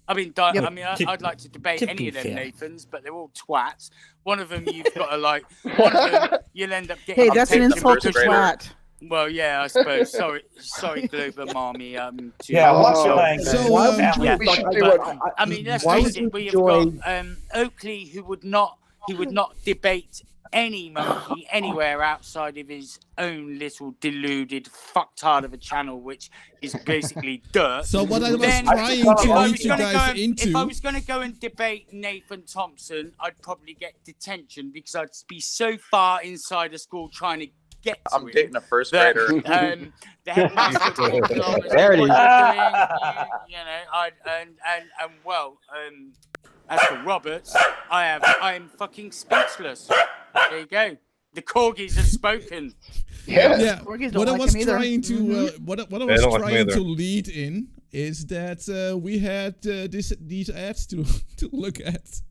I mean, Yeah, I mean, I'd like to debate to any be of them fair. Nathans, but they're all twats. One of them you've got to like. One of them you'll end up getting. Hey, that's an attention insult to because- twat. Well, yeah, I suppose. Sorry, Global Mommy. Yeah, watch your language. So, Watch um, your We language. should do what? I mean, let's Why face would it. We have you got Oakley, who would not debate any monkey anywhere outside of his own little deluded fucktard of a channel, which is basically dirt. So what I was Then, trying if to I lead was you gonna guys go and- into. If I was going to go and debate Nathan Thompson, I'd probably get detention because I'd be so far inside the school trying to get to I'm him dating a first that, grader. the headmaster would come along and say, There it "What is. are you doing?" You know, well, as for Roberts, I'm fucking speechless. There you go. The corgis have spoken. Yeah. Corgis don't What I like was him either. trying to what I They was don't like me trying either. to lead in is that we had these ads to look at.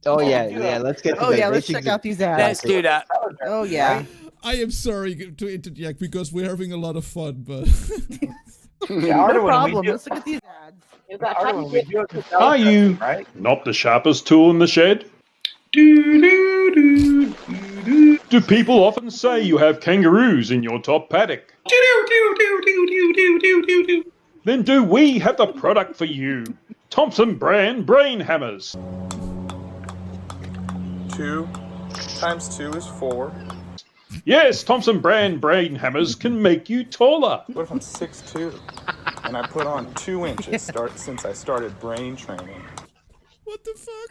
Oh yeah. Let's get to Oh the yeah, let's basics check out of- these Let's ads. do that. Oh yeah. I am sorry to interject because we're having a lot of fun, but Yeah, No Arda, when we problem. do- Let's look at these ads. You've got Arda, time when we to do it, it's Are you right? not the sharpest tool in the shed? Do people often say you have kangaroos in your top paddock? Then do we have the product for you? Thompson brand brain hammers. 2 times 2 is 4. Yes, Thompson brand brain hammers can make you taller. What if I'm 6'2" and I put on 2 inches since I started brain training? what the fuck?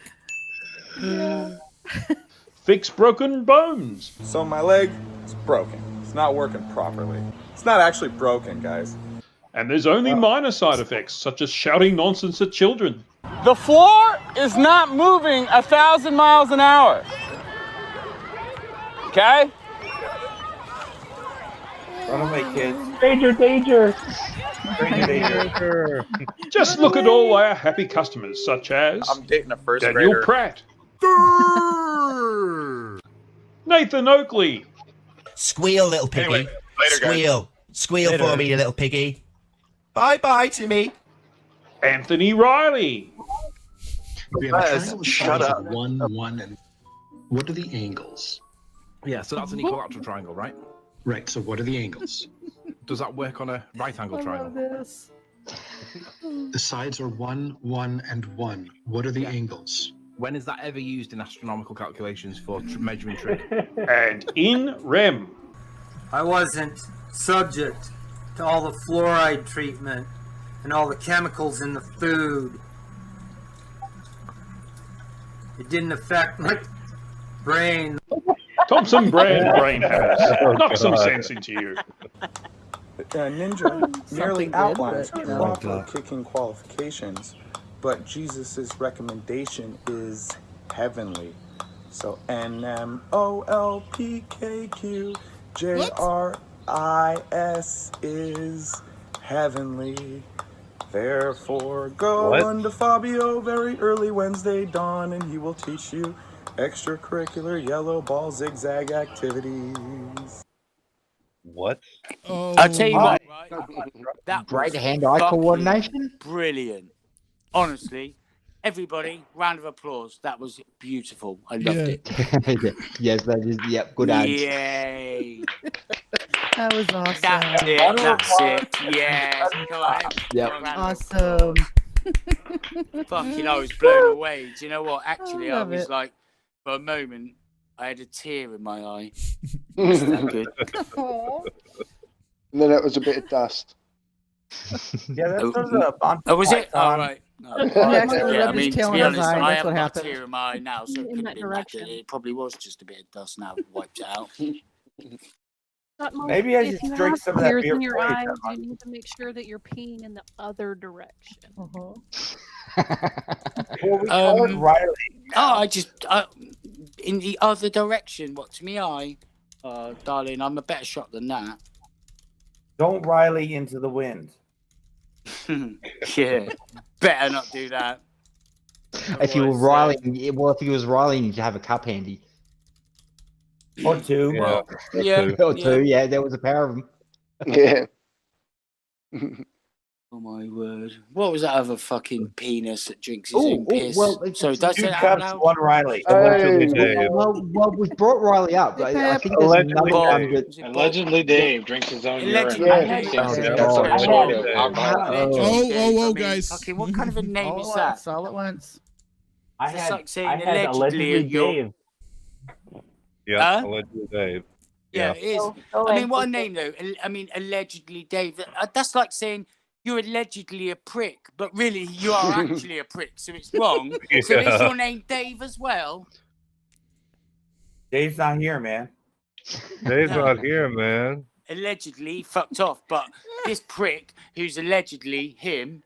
Fix broken bones. So my leg is broken. It's not working properly. It's not actually broken, guys. And there's only minor side effects, such as shouting nonsense at children. The floor is not moving 1,000 miles an hour. Okay? Run away, kids. Danger, danger. Danger. Just look at all our happy customers, such as I'm dating a first Daniel grader. Pratt, Nathan Oakley, Squeal, little piggy. Anyway, later, guys. Squeal. Squeal for me, you little piggy. Bye-bye to me. Anthony Riley, We have a triangle shut up. 1, 1, and what are the angles? Yeah, so that's an equilateral triangle, right? Right, so what are the angles? Does that work on a right angle triangle? This. The sides are 1, 1, and 1. What are the angles? When is that ever used in astronomical calculations for measuring trig? and in REM. I wasn't subject to all the fluoride treatment and all the chemicals in the food. It didn't affect my brain. Thompson brand brain hammers. Oh, Knock some God. sense into you. Ninja merely good, outlines but, you know. proper kicking qualifications, but Jesus' recommendation is heavenly. So NMOLPKQJRIS is heavenly. Therefore, go What? unto Fabio very early Wednesday dawn, and he will teach you extracurricular yellow ball zigzag activities. What? Oh, I'll tell you what, right? That Great was hand-eye fucking coordination. brilliant. Honestly, everybody, round of applause. That was beautiful. I loved it. Yes, that is. Yep, good ads. Yay. That was awesome. That's it. That's it. Yes. Come on. Yep. Round of Awesome. Fucking, I was blown away. Do you know what? Actually, I love was it. like, for a moment, I had a tear in my eye. Is that good? And then it was a bit of dust. Yeah, that's Oh, sort of a oh, was it? Python. All right. No. He actually Yeah, I rubbed his mean, tail to be on his honest, eye. I That's what haven't got a happened. tear in my eye now, so it couldn't have been that good. It probably was just a bit of dust now wiped out. Maybe I if should you drink have some of that tears beer in your before you eyes, turn on. you need to make sure that you're peeing in the other direction. Well, we call it Riley. Oh, I just in the other direction. What to me, eye, darling, I'm a better shot than that. Don't Riley into the wind. Yeah, better not do that. If you were Otherwise, Riley, well, if he was Riley, you'd have a cup handy. Or two. Yeah. yeah, Or two, yeah, there was a pair of them. Yeah. Oh my word! What was that other fucking penis that drinks his Oh, own piss? well, Sorry, did I say Two that out cups, loud? one Riley. Allegedly, Hey. Dave. Well, we brought Riley up. I think there's Allegedly, another one Dave. that. Was it Bob? Allegedly, Dave drinks his own Allegedly, urine. Yeah. He thinks Oh, it's yeah. some sort of Allegedly, Dave. alcohol. Allegedly, Dave, I mean, guys. fucking, what kind of a name All is at that? once. All at once. I It's had, like saying I had allegedly you're- Dave. Yeah, Huh? allegedly Dave. Yeah, Yeah. it is. Go I ahead, mean, what a Vicky. name though. I mean, allegedly Dave. That's like saying you're allegedly a prick, but really you are actually a prick, so it's wrong. So is Yeah. your name Dave as well? Dave's not here, man. Dave's No. not here, man. Allegedly fucked off, but this prick who's allegedly him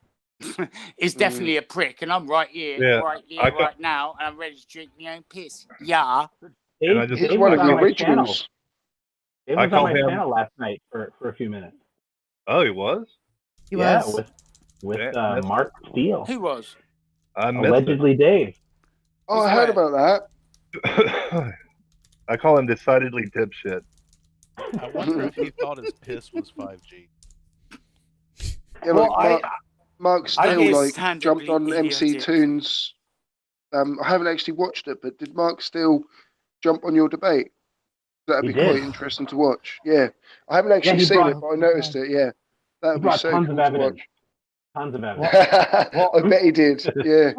is definitely a prick, and I'm right here, Yeah, I right now, and I'm ready to drink my own piss. Yeah. And I Dave, just- He's Dave one was of on the my channel. originals. Dave I was on call my him- channel last night for a few minutes. Oh, he was? He Yeah, was. with Yeah, that's- Mark Steele. Who was? I missed Allegedly Dave. Oh, I heard about that. it. I call him decidedly dipshit. I wonder if he thought his piss was 5G. Yeah, Well, like Mark I Steele gave like Sandably jumped on MC idiotic. Toons. I haven't actually watched it, but did Mark Steele jump on your debate? That'd He be quite did. interesting to watch. Yeah, I haven't actually he seen brought- it, but I noticed it. Yeah, He that'd be brought so tons cool of to evidence. watch. Tons of evidence. I bet he did. Yeah.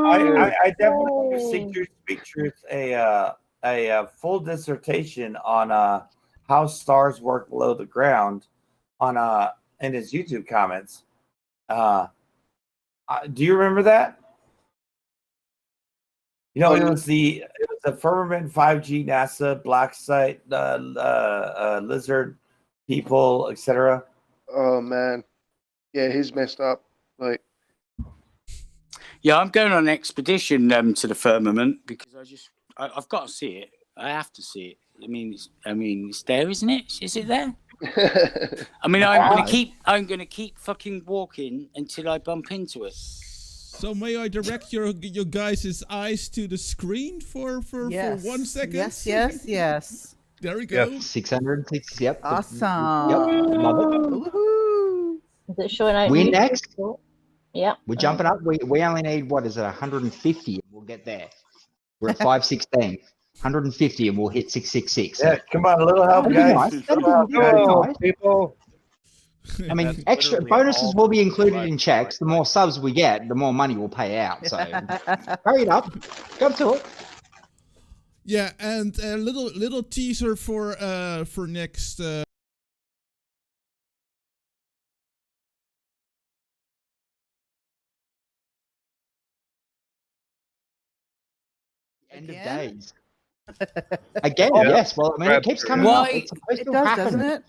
I definitely seek to speak truth a full dissertation on how stars work below the ground on in his YouTube comments. Do you remember that? You know, it was the firmament 5G, NASA, black site, lizard people, etc. Oh man, yeah, he's messed up. Like, Yeah, I'm going on an expedition to the firmament because I've got to see it. I have to see it. I mean, it's there, isn't it? Is it there? I mean, I'm gonna keep fucking walking until I bump into it. So may I direct your guys' eyes to the screen for Yes. 1 second? Yes. There we go. 606. Yep. Awesome. Yep. Love it. Woohoo. Is it showing out? We're new? next. Yeah. We're jumping up. We only need, what is it, 150? We'll get there. We're at 516. 150 and we'll hit 666. Yeah, come on, a little help, That'd be guys. nice. That'd be very nice. People. I mean, That's extra literally bonuses all will be included right, in checks. The more subs we get, the more money we'll pay out. So hurry it up. Go to it. Yeah, and a little teaser for next. End of Again? days. Again, yes. Well, I mean, it keeps coming up. It's supposed It to does, happen. doesn't it?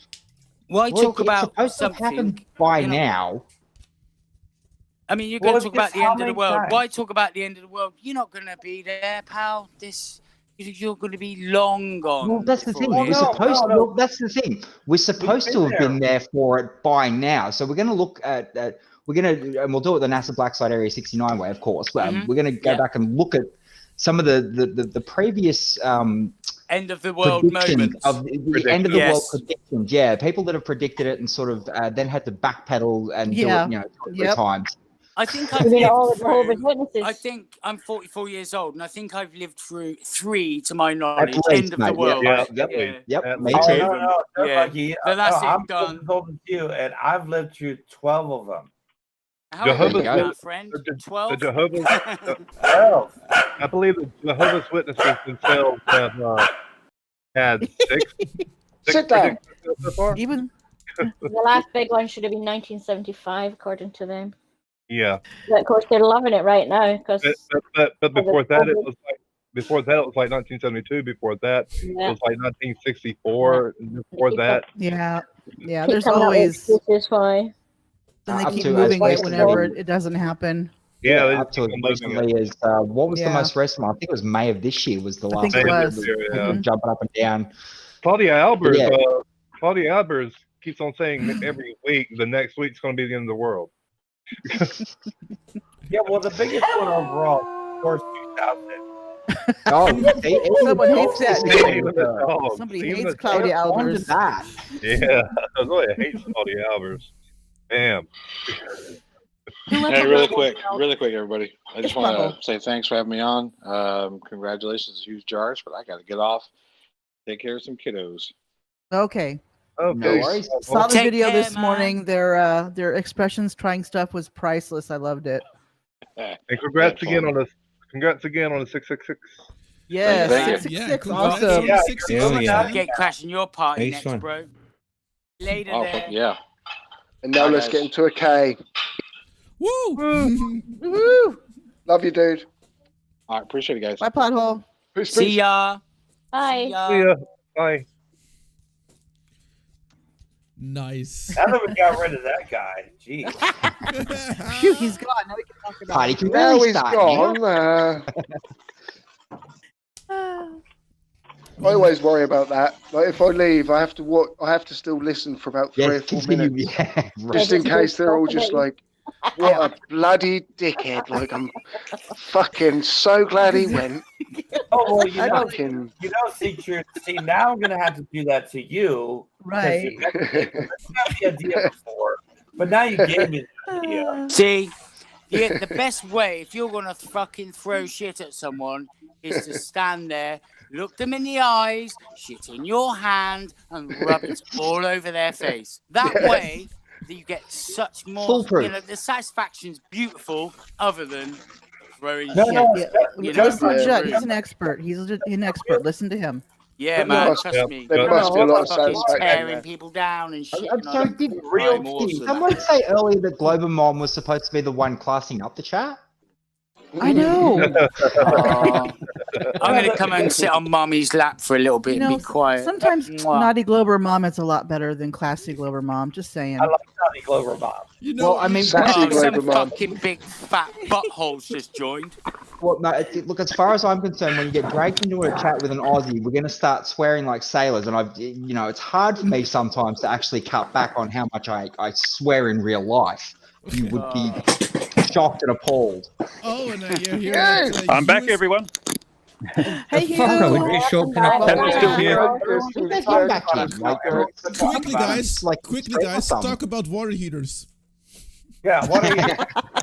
Why Well, talk it's about supposed to happen something by you know- now. I mean, you're Well, going to talk about just the how end of the many world. times? Why talk about the end of the world? You're not going to be there, pal. You're going to be long gone. Well, that's the thing. before We're then. supposed. Well, that's the thing. We're supposed to have been there for it by now. So we're going to look at. We're going to, and we'll do it the NASA Black Site Area 69 way, of course. We're going to go back and look at some of the previous End of the world predictions moments. of the end of the world Yes. predictions. Yeah, people that have predicted it and sort of then had to backpedal and do it, 2 or 3 times. I think You I've mean all lived the Jehovah's through. Witnesses? I think I'm 44 years old, and I think I've lived through 3, to my knowledge, least, end of the mate. world. Yep. Me Oh, too. no, they're Yeah. lucky. Then that's no, it, I'm done. as old as you, and I've lived through 12 of them. How old are Jehovah's you now, Witnesses- friend? the 12? Jehovah's, 12. I believe the Jehovah's Witnesses themselves have had 6 Sit down. predictions so far. Even The last big one should have been 1975, according to them. Yeah, But of course, they're loving it right now because but before that it was like 1972. Before that it Yeah. was like 1964. And before that, yeah, keep there's coming up with always, excuses why. and they Up keep to moving as it whenever recently- it doesn't happen. yeah, they up just to as keep on moving it. recently as what was the Yeah. most recent one? I think it was May of this year was the I last think it one. was. Yeah. Jumping up and down. Claudia Albers, Yeah. Claudia Albers keeps on saying that every week the next week's going to be the end of the world. Yeah, well, the biggest one overall, of course, 2000. Oh, Someone hates that. Even the dogs, Somebody even hates the Claudia dogs wanted Albers. that. Yeah, I really hate Claudia Albers. Damn. Hey, really quick, everybody. I just want to say thanks for having me on. Congratulations, huge jars, but I got to get off. Take care of some kiddos. Okay. Okay. No worries. Saw the Take video care, this man. morning. Their expressions trying stuff was priceless. I loved it. And congrats again on the 666. Yes, Thank you. 666, Yeah, awesome. Yeah, Hell yeah. Get crashing your party Nice next, one. bro. Later Oh, there. yeah. And now Bye, let's guys. get into a K. Woo! Woo! Love you, dude. All right, appreciate it, guys. Bye, pothole. Peace, See peace. ya. Bye. See ya. See ya. Bye. Nice. Now that we got rid of that guy, jeez. Phew, he's gone. Now we can talk about Party it. can Now really he's start. gone. I always worry about that. Like if I leave, I have to watch. I have to still listen for about 3 or 4 minutes, Yeah, right. just in case they're all just like, "What a bloody dickhead!" Like I'm fucking so glad he went. Oh well, you know, Fucking see, now I'm gonna have to do that to you, 'cause Right. you had the idea before, but now you gave me the idea. See, the best way, if you're going to fucking throw shit at someone, is to stand there, look them in the eyes, shit in your hand, and rub it all over their face. That way, you get such more, Foolproof. you know, the satisfaction's beautiful, other than throwing No, shit. no, Yeah. You know, Listen to yeah. Judd. He's an expert. He's an expert. Listen to him. Yeah, There man, must- trust me. there must be a lot of Fucking satisfaction tearing there. people down and shit. I'm sorry, did awesome. someone say earlier that Global Mom was supposed to be the one classing up the chat? I know. I'm going to come and sit on mommy's lap for a little bit You and know, be quiet. sometimes Mwah. Naughty Glober Mom is a lot better than Classy Glober Mom. Just saying. I like Johnny Glover Mom. You know, Well, I mean, Classy Oh, Glover some Mom. fucking big fat buttholes just joined. Well, no, look, as far as I'm concerned, when you get dragged into a chat with an Aussie, we're going to start swearing like sailors. And it's hard for me sometimes to actually cut back on how much I swear in real life. You would be shocked and appalled. Oh, and you're here. Yes. I'm back, everyone. Hey, Hugh. We're short Henry's still here. When did you back in? Like, Quickly, guys. like Quickly, straight guys. from- Talk about water heaters. Yeah, what are you?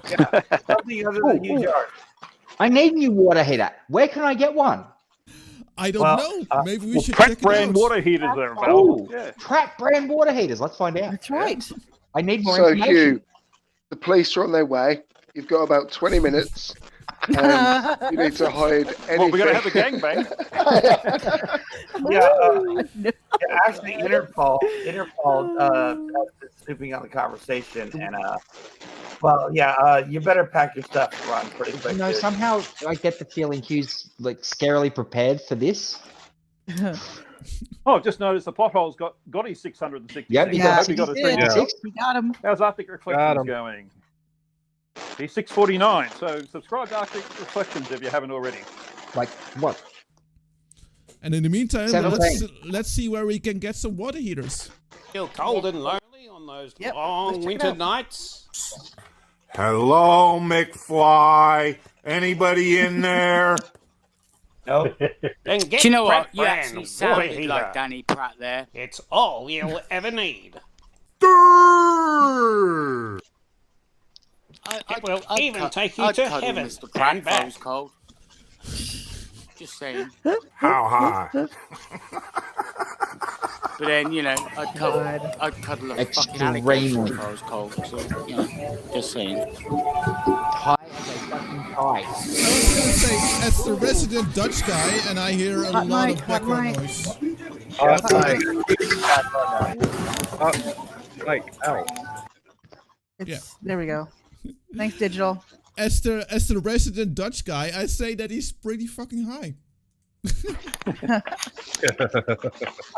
Yeah, something other than you, Jar. I need a new water heater. Where can I get one? I don't Well, know. Maybe we Well, should Pratt check it brand out. water heaters are available. Oh, Yeah. Pratt brand water heaters. Let's find out. That's right. I need more So information. Hugh, the police are on their way. You've got about 20 minutes. And you need to hide anything. Well, we're going to have a gangbang. Actually, Interpol has been snooping on the conversation, and Well, yeah, you better pack your stuff and run pretty quick. No, dude. somehow I get the feeling Hugh's like scarily prepared for this. Oh, I've just noticed the pothole's got his 666. Yep, I hope he got a 3. We got him. How's Arctic Reflections going? He's 649. So subscribe to Arctic Reflections if you haven't already. Like what? And in the meantime, 17. let's see where we can get some water heaters. Feel cold and lonely on those long let's check it winter out. nights. Hello, McFly. Anybody in there? Nope. Then get Do you know Pratt what? You brand actually water sounded heater. like Danny Pratt there. It's all you'll ever need. It will even take you I'd to cuddle heaven Mr. Pratt and if I back. was cold. Just saying. How high? But then, you know, I'd cuddle a fucking alligator Extremely. if I was cold. So, you know, just saying. High as a fucking kite. I was gonna say, as the resident Dutch guy, and I hear a Hot lot mic, of hot background mic. noise. Like, ow. There we go. Thanks, Digital. As the resident Dutch guy, I say that he's pretty fucking high.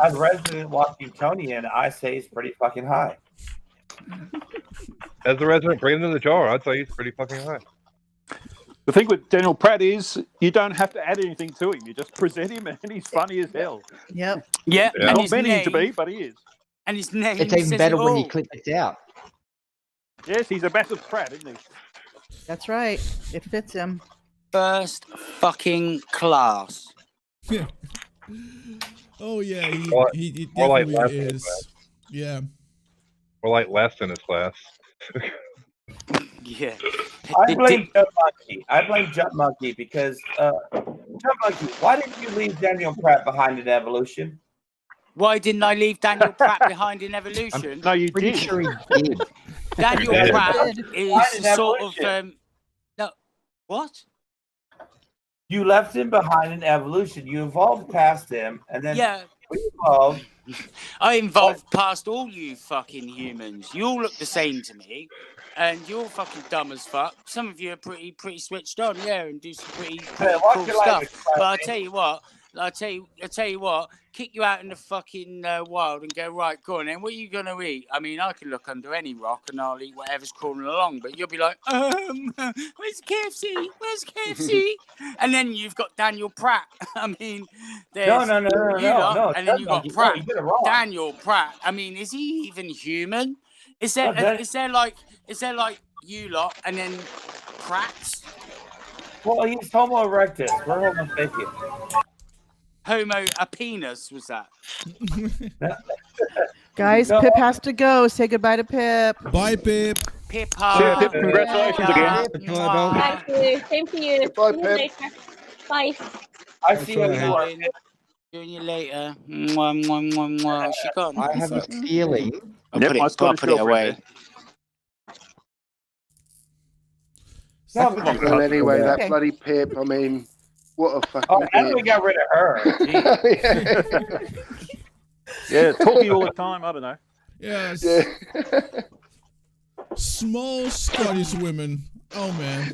As resident Washingtonian, I say he's pretty fucking high. As the resident brain in the jar, I'd say he's pretty fucking high. The thing with Daniel Pratt is you don't have to add anything to him. You just present him and he's funny as hell. Yep. Yeah, Yeah. and Not his meaning name, to be, but he is. and his name It's even says better it when you all. clip it out. Yes, he's a massive Pratt, isn't he? That's right. It fits him. First fucking class. Yeah. Oh yeah, he More like definitely last in his is. class. Yeah. Or like last in his class. Yeah. I blame Jump Monkey. I blame Jump Monkey because Jump Monkey, why didn't you leave Daniel Pratt behind in Evolution? Why didn't I leave Daniel Pratt behind in Evolution? No, you Pretty did. sure he did. Daniel Yeah. Pratt Behind is in sort of Evolution. no. What? You left him behind in Evolution. You evolved past him, and then Yeah. we evolved. I evolved past all you fucking humans. You all look the same to me, and you're fucking dumb as fuck. Some of you are pretty switched on, yeah, and do some pretty watch cool your stuff. language, But I'll Pratt. tell you what, kick you out in the fucking wild and go, right, go on then, what are you going to eat? I mean, I can look under any rock and I'll eat whatever's crawling along, but you'll be like, where's KFC? Where's KFC? And then you've got Daniel Pratt. I mean, there's No, you lot, no. and then you've got You Pratt. get it wrong. Daniel Pratt. I mean, is he even human? Is there like you lot and then Pratts? Well, he's Homo erectus. We're Homo sapien. Homo a penis was that? Guys, No. Pip has to go. Say goodbye to Pip. Bye, Pip. Pip, Pip, congratulations again. Thank you. Same to you. Goodbye, See you Pip. later. Bye. I see how you Darling. are. Doing you later. Mwah, mwah, mwah, mwah. She gone. I have a feeling. I'll Yep, put my it Scottish away. girlfriend No, Well, anyway, that Okay. bloody Pip. I mean, what a fucking Oh, and we idiot. got rid of her. Yeah, talking all the time. I don't know. Yes. Yeah. Small Scottish women. Oh man.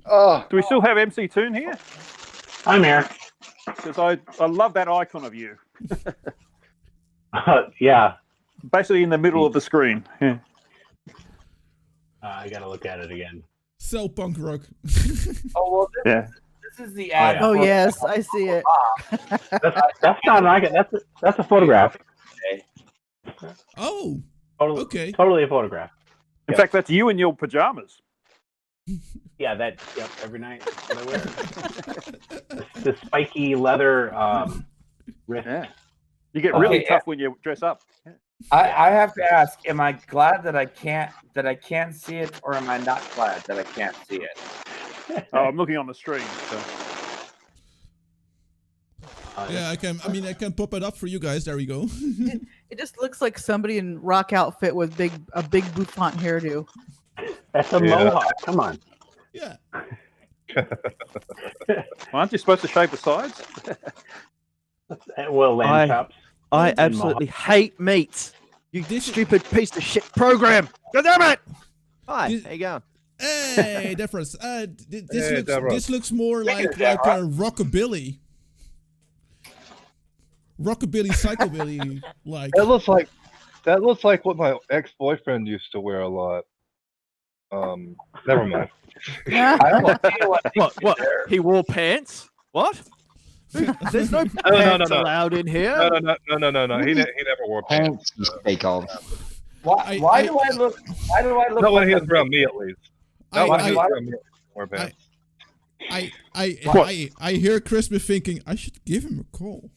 Oh, Do we still have MC Toon here? I'm here. Because I love that icon of you. Yeah. Basically in the middle of the screen. Yeah. I gotta look at it again. So punk rock. Oh, well, Yeah. this is the ad. Oh for- yes, I see it. That's not an icon. That's a photograph. Oh. Totally, Okay. totally a photograph. In fact, that's you in your pajamas. Yeah, that. Yep, every night. That's what I wear. the spiky leather wrist. Yeah. You get really Okay, tough when you dress up. Yeah. I have to ask: am I glad that I can't see it, or am I not glad that I can't see it? Oh, I'm looking on the stream. So. Yeah, I can pop it up for you guys. There we go. It just looks like somebody in rock outfit with a big bouffant hairdo. That's a mohawk. Come on. Yeah. Aren't you supposed to shave the sides? Well, lamb chops. I And absolutely hate meat. You stupid piece of shit program. God damn it! Hi, how you going? Hey, difference. Hey, Deborah. This looks more like rockabilly. Rockabilly, psychobilly, like. That looks like what my ex-boyfriend used to wear a lot. Never mind. What? He wore pants? What? There's no pants allowed in here. No. He never wore pants. You speak of. Why do I look? Not when like he a was around me, at least. Not when he was around me. Wear pants. I hear Chris be thinking I should give him a call.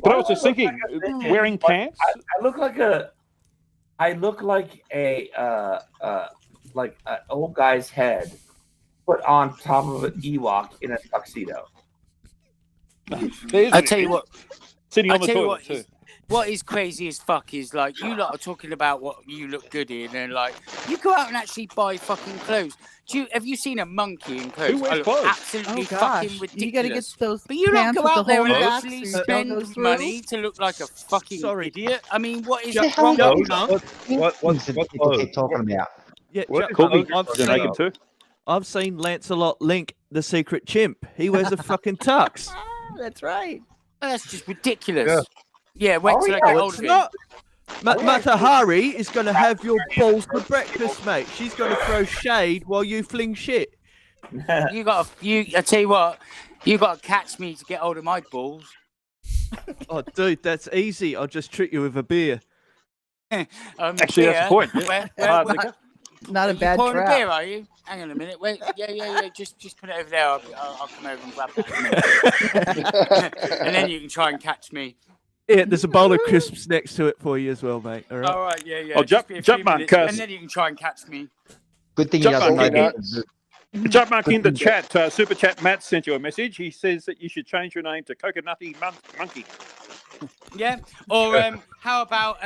But I was just thinking, wearing pants. I look like a. I look like like an old guy's head put on top of an Ewok in a tuxedo. I tell you what. Sitting on the I tell you toilet what too. is- What is crazy as fuck is like you lot are talking about what you look good in, and like you go out and actually buy fucking clothes. Have you seen a monkey in clothes? Who wears I look clothes? absolutely Oh, gosh. fucking ridiculous. You gotta get those But you don't pants go with out the there and whole back actually so you don't go spend through. money to look like a fucking idiot. I mean, what is What the wrong hell? with you? What people keep talking about? Yeah, What I've is seen, too? I've seen Lancelot Link, the secret chimp. He wears a fucking tux. That's right. That's just ridiculous. Yeah, wait till I get No, hold it's of it. not. Matahari is going to have your balls for breakfast, mate. She's going to throw shade while you fling shit. I tell you what, you got to catch me to get hold of my balls. Oh, dude, that's easy. I'll just treat you with a beer. Actually, that's the point. Not a you bad pouring trap. a beer, are you? Hang on a minute. Wait, yeah. Just put it over there. I'll come over and grab that. And then you can try and catch me. Yeah, there's a bowl of crisps next to it for you as well, mate. All right. All right, yeah. Oh, Just be a jump few man, minutes, cuz. and then you can try and catch me. Good thing he doesn't know that. Jump Mark in the chat. Super chat. Matt sent you a message. He says that you should change your name to Coconutty Monkey. Yeah. Or how about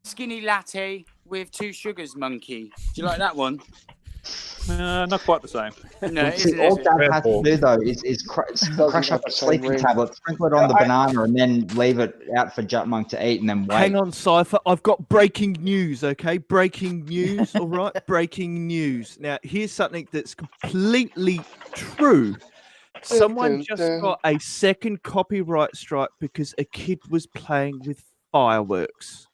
skinny latte with 2 sugars monkey? Do you like that one? Not quite the same. No, See, all Dad has to do though is crush up a sleeping tablet, sprinkle it on the banana, and then leave it out for Jutmonk to eat, and then wait. Hang on, Cypher. I've got breaking news, okay? Breaking news, all right? Breaking news. Now, here's something that's completely true. Someone just got a second copyright strike because a kid was playing with fireworks.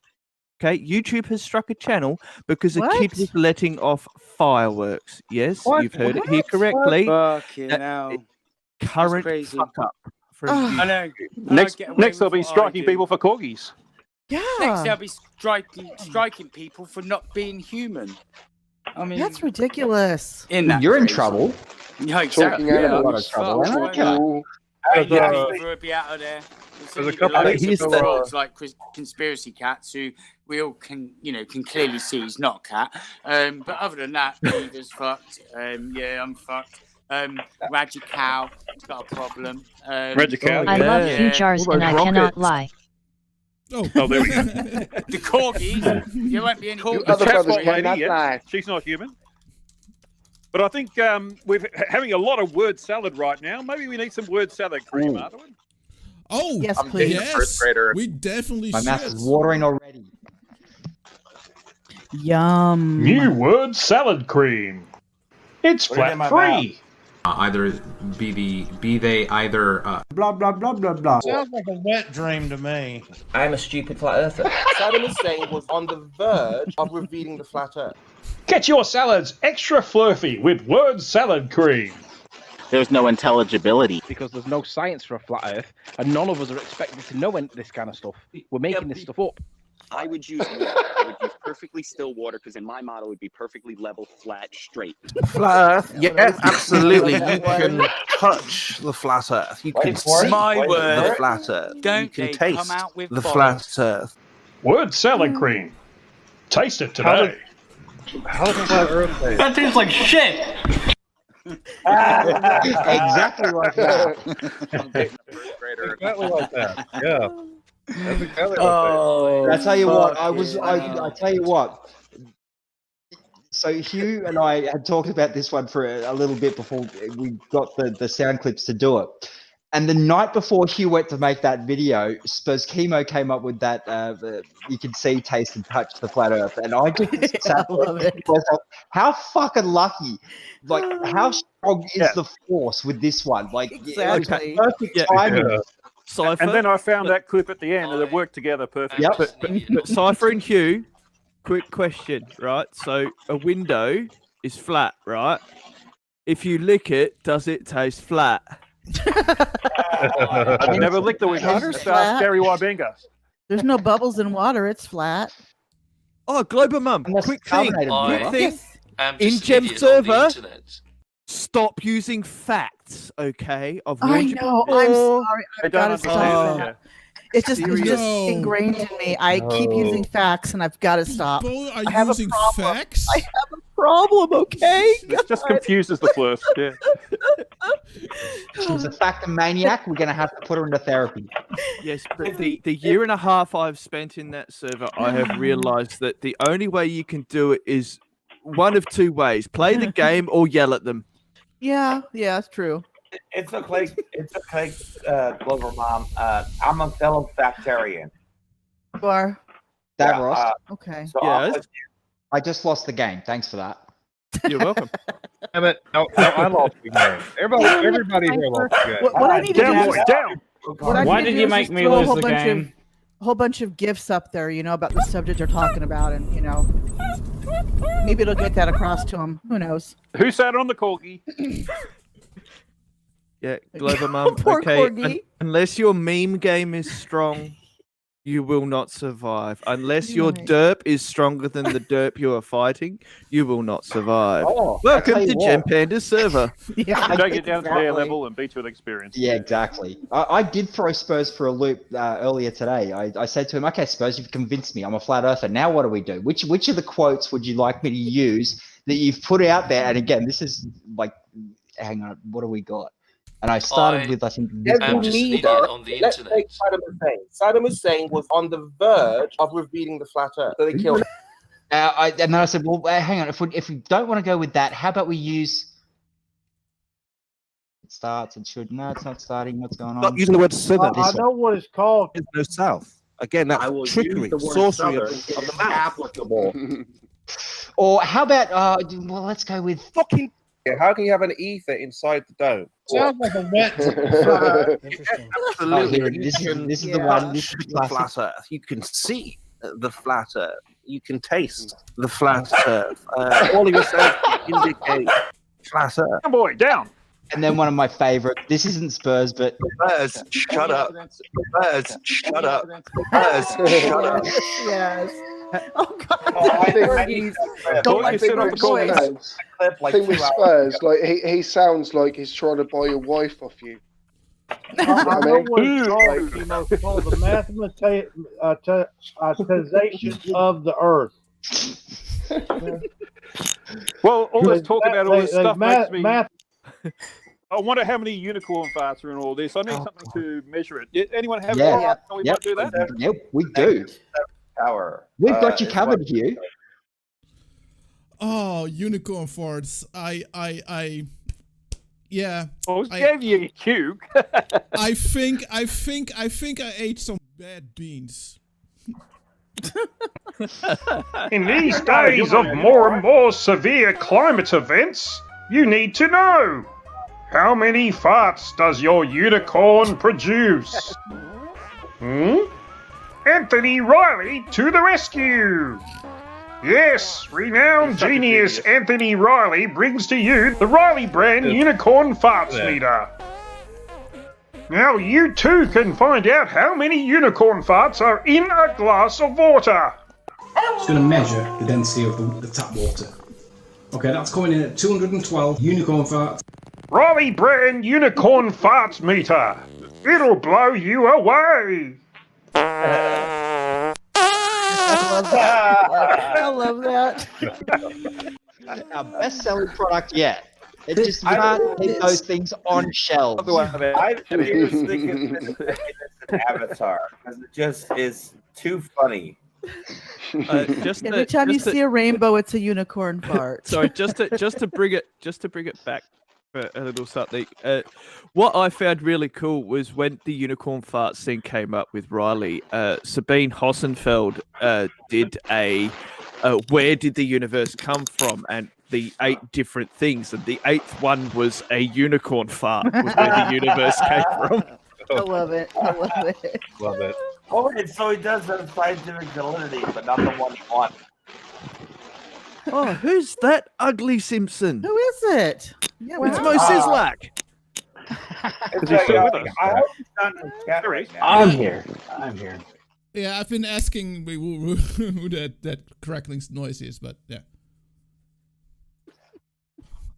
Okay, YouTube has struck a channel because a kid was letting off fireworks. Yes, you've heard it here correctly. Fucking hell. Current crazy. fuck up. From I know. Next, get away they'll with be what I striking do. people for corgis. Yeah. Next, they'll be striking people for not being human. I mean, That's ridiculous. You're in trouble. Yeah, exactly. You're in a lot of trouble. Beaver would be out of there. There's a couple Loads of of frogs like conspiracy cats who we all can clearly see he's not a cat. But other than that, Beaver's fucked. Yeah, I'm fucked. Radgy Cow, he's got a problem. Radgy Cow. I love you, Jars, and I cannot lie. Oh, there we go. The corgis. You won't be any corgis. The chatbot lady, yeah, she's not human. But I think we're having a lot of word salad right now. Maybe we need some word salad cream, aren't we? Oh, yes, please. Yes, we definitely My should. mouth is watering already. Yum. New word salad cream. It's flat free. Either be they either Blah blah blah blah blah. Sounds like a wet dream to me. I'm a stupid flat earther. Saddam Hussein was on the verge of revealing the flat earth. Get your salads extra fluffy with word salad cream. There's no intelligibility. Because there's no science for a flat Earth, and none of us are expected to know this kind of stuff. We're making this stuff up. I would use water. I would use perfectly still water because in my model it would be perfectly level, flat, straight. Flat Earth? Yeah, absolutely. You can touch the flat Earth. You can see the flat Earth. You can taste the flat Earth. Word salad cream. Taste it today. How does flat Earth taste? That tastes like shit. Exactly like that. Exactly like that. Yeah. That's exactly I tell you what, I tell you what. So Hugh and I had talked about this one for a little bit before we got the sound clips to do it. And the night before Hugh went to make that video, Spurs Chemo came up with that you can see, taste, and touch the flat Earth. And I just sat there love thinking to myself, how fucking lucky. Like, how strong is the force with this one? Like, Exactly. perfect timing. Cypher, And then I found that clip at the end, and it worked together perfectly. Yep. but Cypher and Hugh, quick question, right? So a window is flat, right? If you lick it, does it taste flat? I've never licked the window. Water's flat. Gary Wybenga. There's no bubbles in water. It's flat. Oh, Global Mum, Unless quick it's thing, carbonated quick water. thing. In Gem server, stop using facts, okay? I've I warned you know. before. I'm sorry. I've got to stop understand that. it, It's just No. ingrained in me. I keep using facts, and I've got to stop. Both are I have using a problem. facts? I have a problem. Okay. It just confuses the flirt. Yeah. She's a factor maniac. We're going to have to put her into therapy. Yes, but the year and a half I've spent in that server, I have realised that the only way you can do it is one of two ways: play the game or yell at them. Yeah, it's true. It's okay. It's okay, Glover Mom. I'm a fellow factarian. You are. Davros, Okay. So Yes. I just lost the game. Thanks for that. You're welcome. Damn it! No, I lost the game. Everybody here lost the game. What I need to do Down, is boy, down. what I Why need to did do you is make just me throw a lose whole the bunch game? a whole bunch of gifs up there, about the subject they're talking about, and maybe it'll get that across to them. Who knows? Who sat on the corgi? Yeah, Glover Mum. Poor Okay, Corgi. unless your meme game is strong, you will not survive. Unless your Right. derp is stronger than the derp you are fighting, you will not survive. Oh, I Welcome tell to you what. Gem Panda's server. Yeah. Take it down to their Exactly. level and beat you with experience. Yeah, exactly. I did throw Spurs for a loop earlier today. I said to him, "Okay, Spurs, you've convinced me. I'm a flat earther. Now what do we do? Which of the quotes would you like me to use that you've put out there?" And again, this is like, hang on, what do we got? And I started with, I think, this Every one. leader, let's take Saddam Hussein. Saddam Hussein was on the verge of revealing the flat Earth, so they killed him. And then I said, well, hang on. If we don't want to go with that, how about we use? It starts. It should. No, it's not starting. What's going on? Stop using the word southern. This one. what it's called. There's no south. Again, that's I will trickery, use the word sorcery southern of if the it's mouth. applicable. Or how about? Well, let's go with fucking. How can you have an ether inside the dome? Sounds like a wet. Absolutely. here, this is the You one. touch This is the the classic. flat Earth. You can see the flat Earth. You can taste the flat Earth. All of your senses indicate flat Earth. Down, boy, down. And then one of my favorite. This isn't Spurs, but Spurs, shut up. Spurs, shut up. Spurs, shut up. Yes. Oh God. I think, Corgis. Don't Don't you let sit the on the boys. corgi? I think with Spurs, like he sounds like he's trying to buy your wife off you. I know what it's called. You know, it's called the mathematization of the Earth. Well, all this talk about all this stuff makes me. Math. I wonder how many unicorn farts are in all this. I need something to measure it. Anyone have Yeah. any idea how we might do that? Yep, we do. Tower. We've got you is covered, what- Hugh. Oh, unicorn farts. Yeah. Oh, I- gave you a cube. I think I ate some bad beans. In these days of more and more severe climate events, you need to know: how many farts does your unicorn produce? Anthony Riley to the rescue! Yes, renowned genius Anthony Riley brings to you the Riley brand Unicorn Farts Meter. Now you too can find out how many unicorn farts are in a glass of water. It's going to measure the density of the tap water. Okay, that's coming in at 212 unicorn farts. Riley brand Unicorn Farts Meter. It'll blow you away. I love that. Our best-selling product yet. It just can't keep those things on shelves. I was thinking this is an Avatar because it just is too funny. Every time you see a rainbow, it's a unicorn fart. Sorry, just to bring it back for a little something. What I found really cool was when the unicorn fart scene came up with Riley. Sabine Hossenfeld did a "Where did the universe come from?" and the 8 different things, and the 8th one was a unicorn fart. Was where the universe came from. I love it. I love it. Love it. Oh, and so he does have scientific validity, but not the one he wants. Oh, who's that ugly Simpson? Who is it? Yeah, It's Mo Sislak. It's like, I hope he's not in the chat right now. I'm here. I'm here. Yeah, I've been asking who that crackling noise is, but yeah.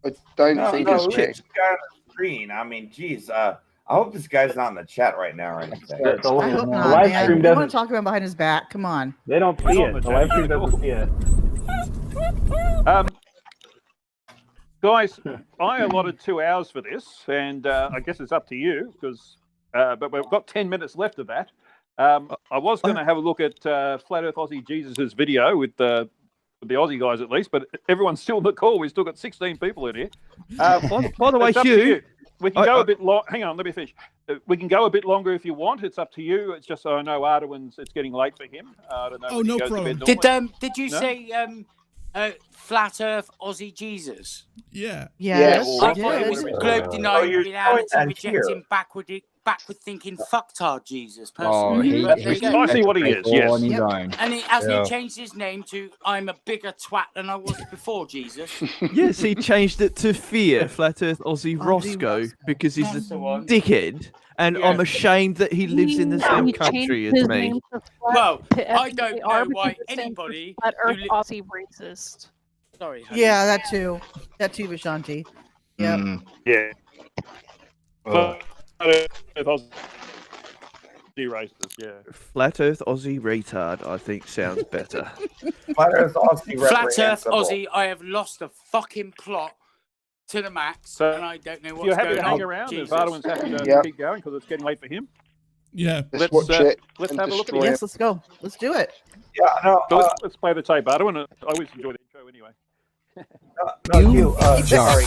I don't No, think no, it's who's me. this guy on the screen? I mean, geez, I hope this guy's not in the chat right now or anything. I hope not, live man. stream We want doesn't- to talk about behind his back. Come on. They don't see it. The live stream doesn't see it. Guys, I allotted 2 hours for this, and I guess it's up to you because, but we've got 10 minutes left of that. I was going to have a look at Flat Earth Aussie Jesus's video with the Aussie guys at least, but everyone's still in the call. We've still got 16 people in here. By the way, It's up to Hugh, you. We can go a bit long. Hang on, let me finish. We can go a bit longer if you want. It's up to you. It's just so I know Arduin's. It's getting late for him. I don't know. Oh, when he no goes to problem. bed normally. Did you No? say Flat Earth Aussie Jesus? Yeah. Yes, I I thought it was did. globe Oh, denying you're reality, showing that rejecting backward thinking fucktard Jesus. Oh, Personally, he, But there you go. I see what he is, yes. on his Yep. own. And hasn't Yeah. he changed his name to "I'm a bigger twat than I was before Jesus"? yes, he changed it to Fear Flat Earth Aussie Roscoe Roscoe. because he's That's a the one. dickhead, and Yeah. I'm ashamed that he lives in the same He country changed as his me. name to Flat Well, to I don't know FDR why because it stands for anybody Flat who Earth li- Aussie racist. Sorry. Honey. Yeah, that too. That too, Vishanti. Yep. Yeah. Oh. Racist, yeah. Flat Earth Aussie retard, I think sounds better. Flat Earth Aussie Flat Earth reprehensible. Aussie, I have lost the fucking plot to the max, So, and I don't know If what's you're happy going to hang on. around, if Jesus. Arduin's happy to Yeah. keep going because it's getting late for him, Yeah. Let's watch it let's and have a look at destroy it. it. Yes, let's go. Let's do it. Yeah, no, So let's play the tape, Arduin. I always enjoy the intro anyway. Hugh, sorry.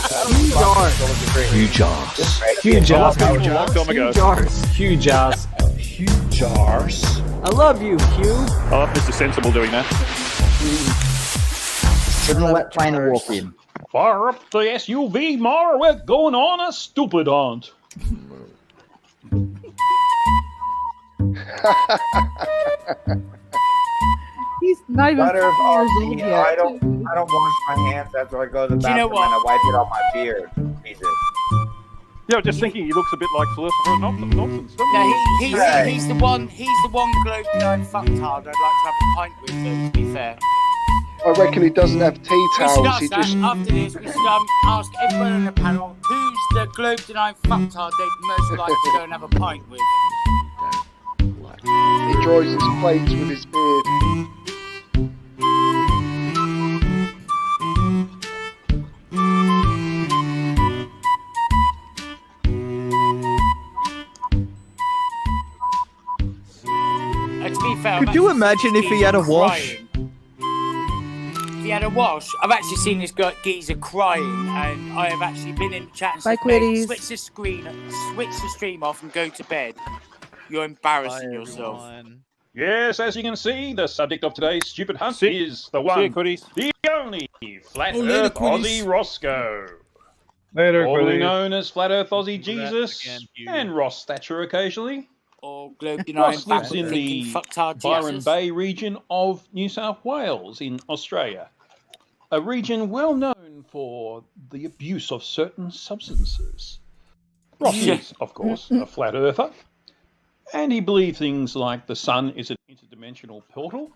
Huge jars. Huge jars. A long time ago. Huge jars. Huge jars. I love you, Hugh. I love Mr. Sensible doing that. Shouldn't let Plane walk in. Fire up the SUV, Mar. We're going on a stupid hunt. He's not even Flat Earth 4 years Aussie, old I yet. don't wash my hands after I go to the Do you know bathroom and I what? wipe it on my beard. Jesus. Yeah, just thinking he looks a bit like philosopher nonsense. doesn't No, he? he's the one globe denying fucktard I'd like to have a pint with, though, to be fair. I reckon he doesn't have tea We should towels. ask He that just after this. We should ask everyone on the panel who's the globe denying fucktard they'd most like to go and have a pint with. he dries his plates with his beard. To be fair, Could you imagine if he had a wash? If he had a wash, I've actually seen this geezer crying, and I have actually been in the chat and Bye, said, "Mate, Quiddies." switch the stream off and go to bed. You're embarrassing yourself." Yes, as you can see, the subject of today's stupid hunt is the one, the only Flat Oh, later, Earth Quiddies. Aussie Roscoe. Later, Formerly Quiddies. known as Flat Earth Aussie Jesus and Ross Thatcher occasionally. Or globe denying Ross lives in thinking the fucktard Byron Jesus. Bay region of New South Wales in Australia, a region well known for the abuse of certain substances. Ross is, of course, a flat earther, and he believes things like the sun is an interdimensional portal,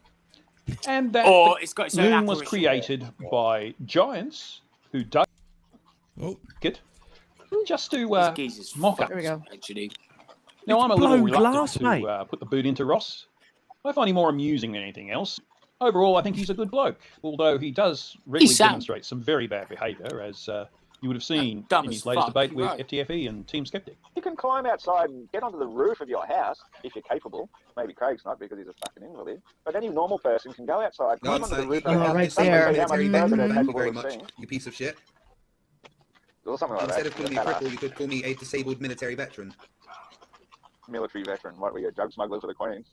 and that Or the it's got its own moon was apparition. created by giants who dug it just to mock us. There we go. Actually. Now, I'm a It's little blown reluctant glass, to mate. put the boot into Ross. I find him more amusing than anything else. Overall, I think he's a good bloke, although he does regularly sound- demonstrate some very bad behaviour, as you would have seen Dumb in as his latest fuck, debate with right. FTFE and Team Skeptic. You can climb outside and get onto the roof of your house if you're capable. Maybe Craig's not because he's a fucking invalid. But any normal person can go outside, climb onto the roof of Oh, their house, right and see there. how much further they're Mhm. capable very of much, seeing. you piece of shit. Or something like Instead that. of calling me a cripple, you could call me a disabled military veteran. Military veteran. What were you, drug smuggler for the Queen?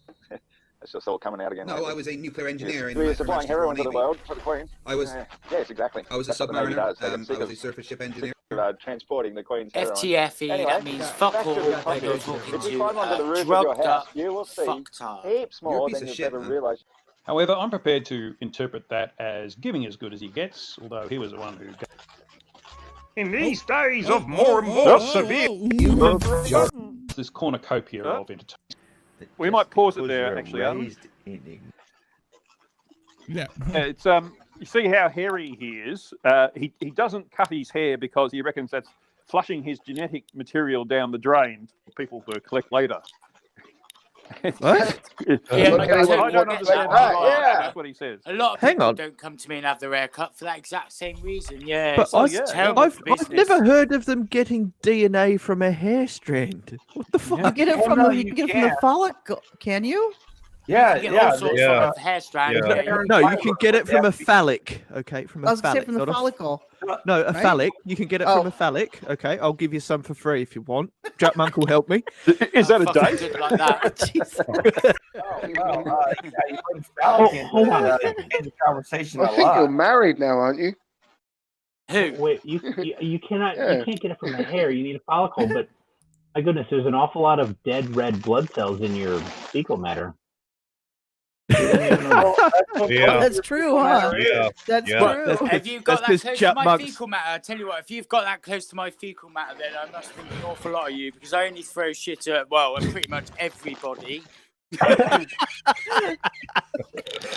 It's just all coming out again. No, I was a nuclear engineer. You're supplying heroin to the world for the Queen. I was. Yes, exactly. I was a submariner. I was a surface ship engineer. Transporting the Queen's heroin. FTFE, Anyway, that means fuck all when you're talking if you climb onto the to roof of drugged your house, up you will see fucktard. heaps more than you've ever realised. However, I'm prepared to interpret that as giving as good as he gets, although he was the one who... In these days of more and more severe... This cornucopia of entertainment. We might pause it there, actually, Alan. Yeah. It's you see how hairy he is. He doesn't cut his hair because he reckons that's flushing his genetic material down the drain for people to collect later. What? Yeah, I don't understand. That's what he says. A lot of Hang people on. don't come to me and have their hair cut for that exact same reason. Yeah, But it's terrible I've business. never heard of them getting DNA from a hair strand. What the fuck? You get it from you get it from the follicle, can you? Yeah, You get all sorts of hair strands. No, Yeah. no, you can get it from a phallic. Okay, from I a was gonna say phallic. from the not a- follicle. No, a right? phallic. You can get it from a phallic. Okay, I'll give you some for free if you want. Jack Monk will help me. Is that a Fucking date? good like that. Hold on. The conversation I think you're married now, aren't you? Who? Wait, you cannot Yeah. you can't get it from the hair. You need a follicle, but my goodness, there's an awful lot of dead red blood cells in your fecal matter. Yeah. That's true, huh? Yeah. That's Yeah. true. Have you got That's that 'cause close to my chipmunks- fecal matter? I tell you what, if you've got that close to my fecal matter, then I must think an awful lot of you because I only throw shit at, well, at pretty much everybody.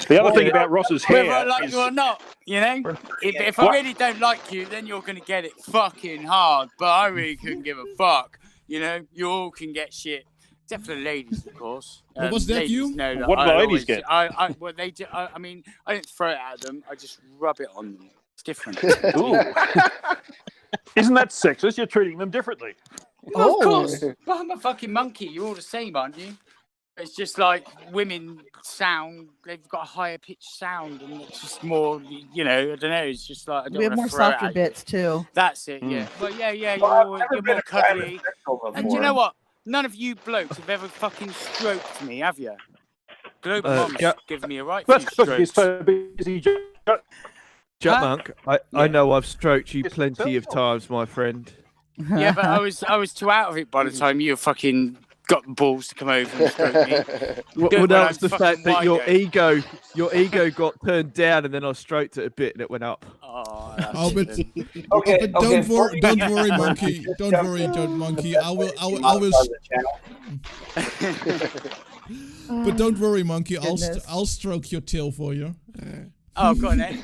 The other thing about Ross's Whether hair I like is... you or not, you know? If I really don't like you, then you're going to get it fucking hard. But I really couldn't give a fuck. You know, you all can get shit. Except for the ladies, of course. What was that, ladies you? know that What do I the ladies always- get? Well, they do, I mean, I don't throw it at them. I just rub it on them. It's different. Ooh. Isn't that sexist? You're treating them differently. Of course. But I'm a fucking monkey. You're all the same, aren't you? It's just like women sound, they've got a higher pitched sound and it's just more, you know, I don't know, it's just like, I don't We have wanna more throw it softer at you. bits too. That's it, yeah. Well, yeah, Well, I've you're never been more a fan of cuddly. sexual And you before. know what? None of you blokes have ever fucking stroked me, have you? Global Mom's yeah. given me a right That's few because he's strokes. so busy. Jack Huh? Monk, I know I've stroked you plenty of times, my friend. Yeah, but I was too out of it by the time you fucking got the balls to come over and stroke me. Well, Do it when that I'm was the fucking fact that wide your ego got turned down, and then I stroked it a bit, and it went up. Oh, Oh, but, Okay, but okay, don't worry, monkey. Don't worry, monkey. I will. But don't worry, monkey. Goodness. I'll stroke your tail for you. Oh, go on then.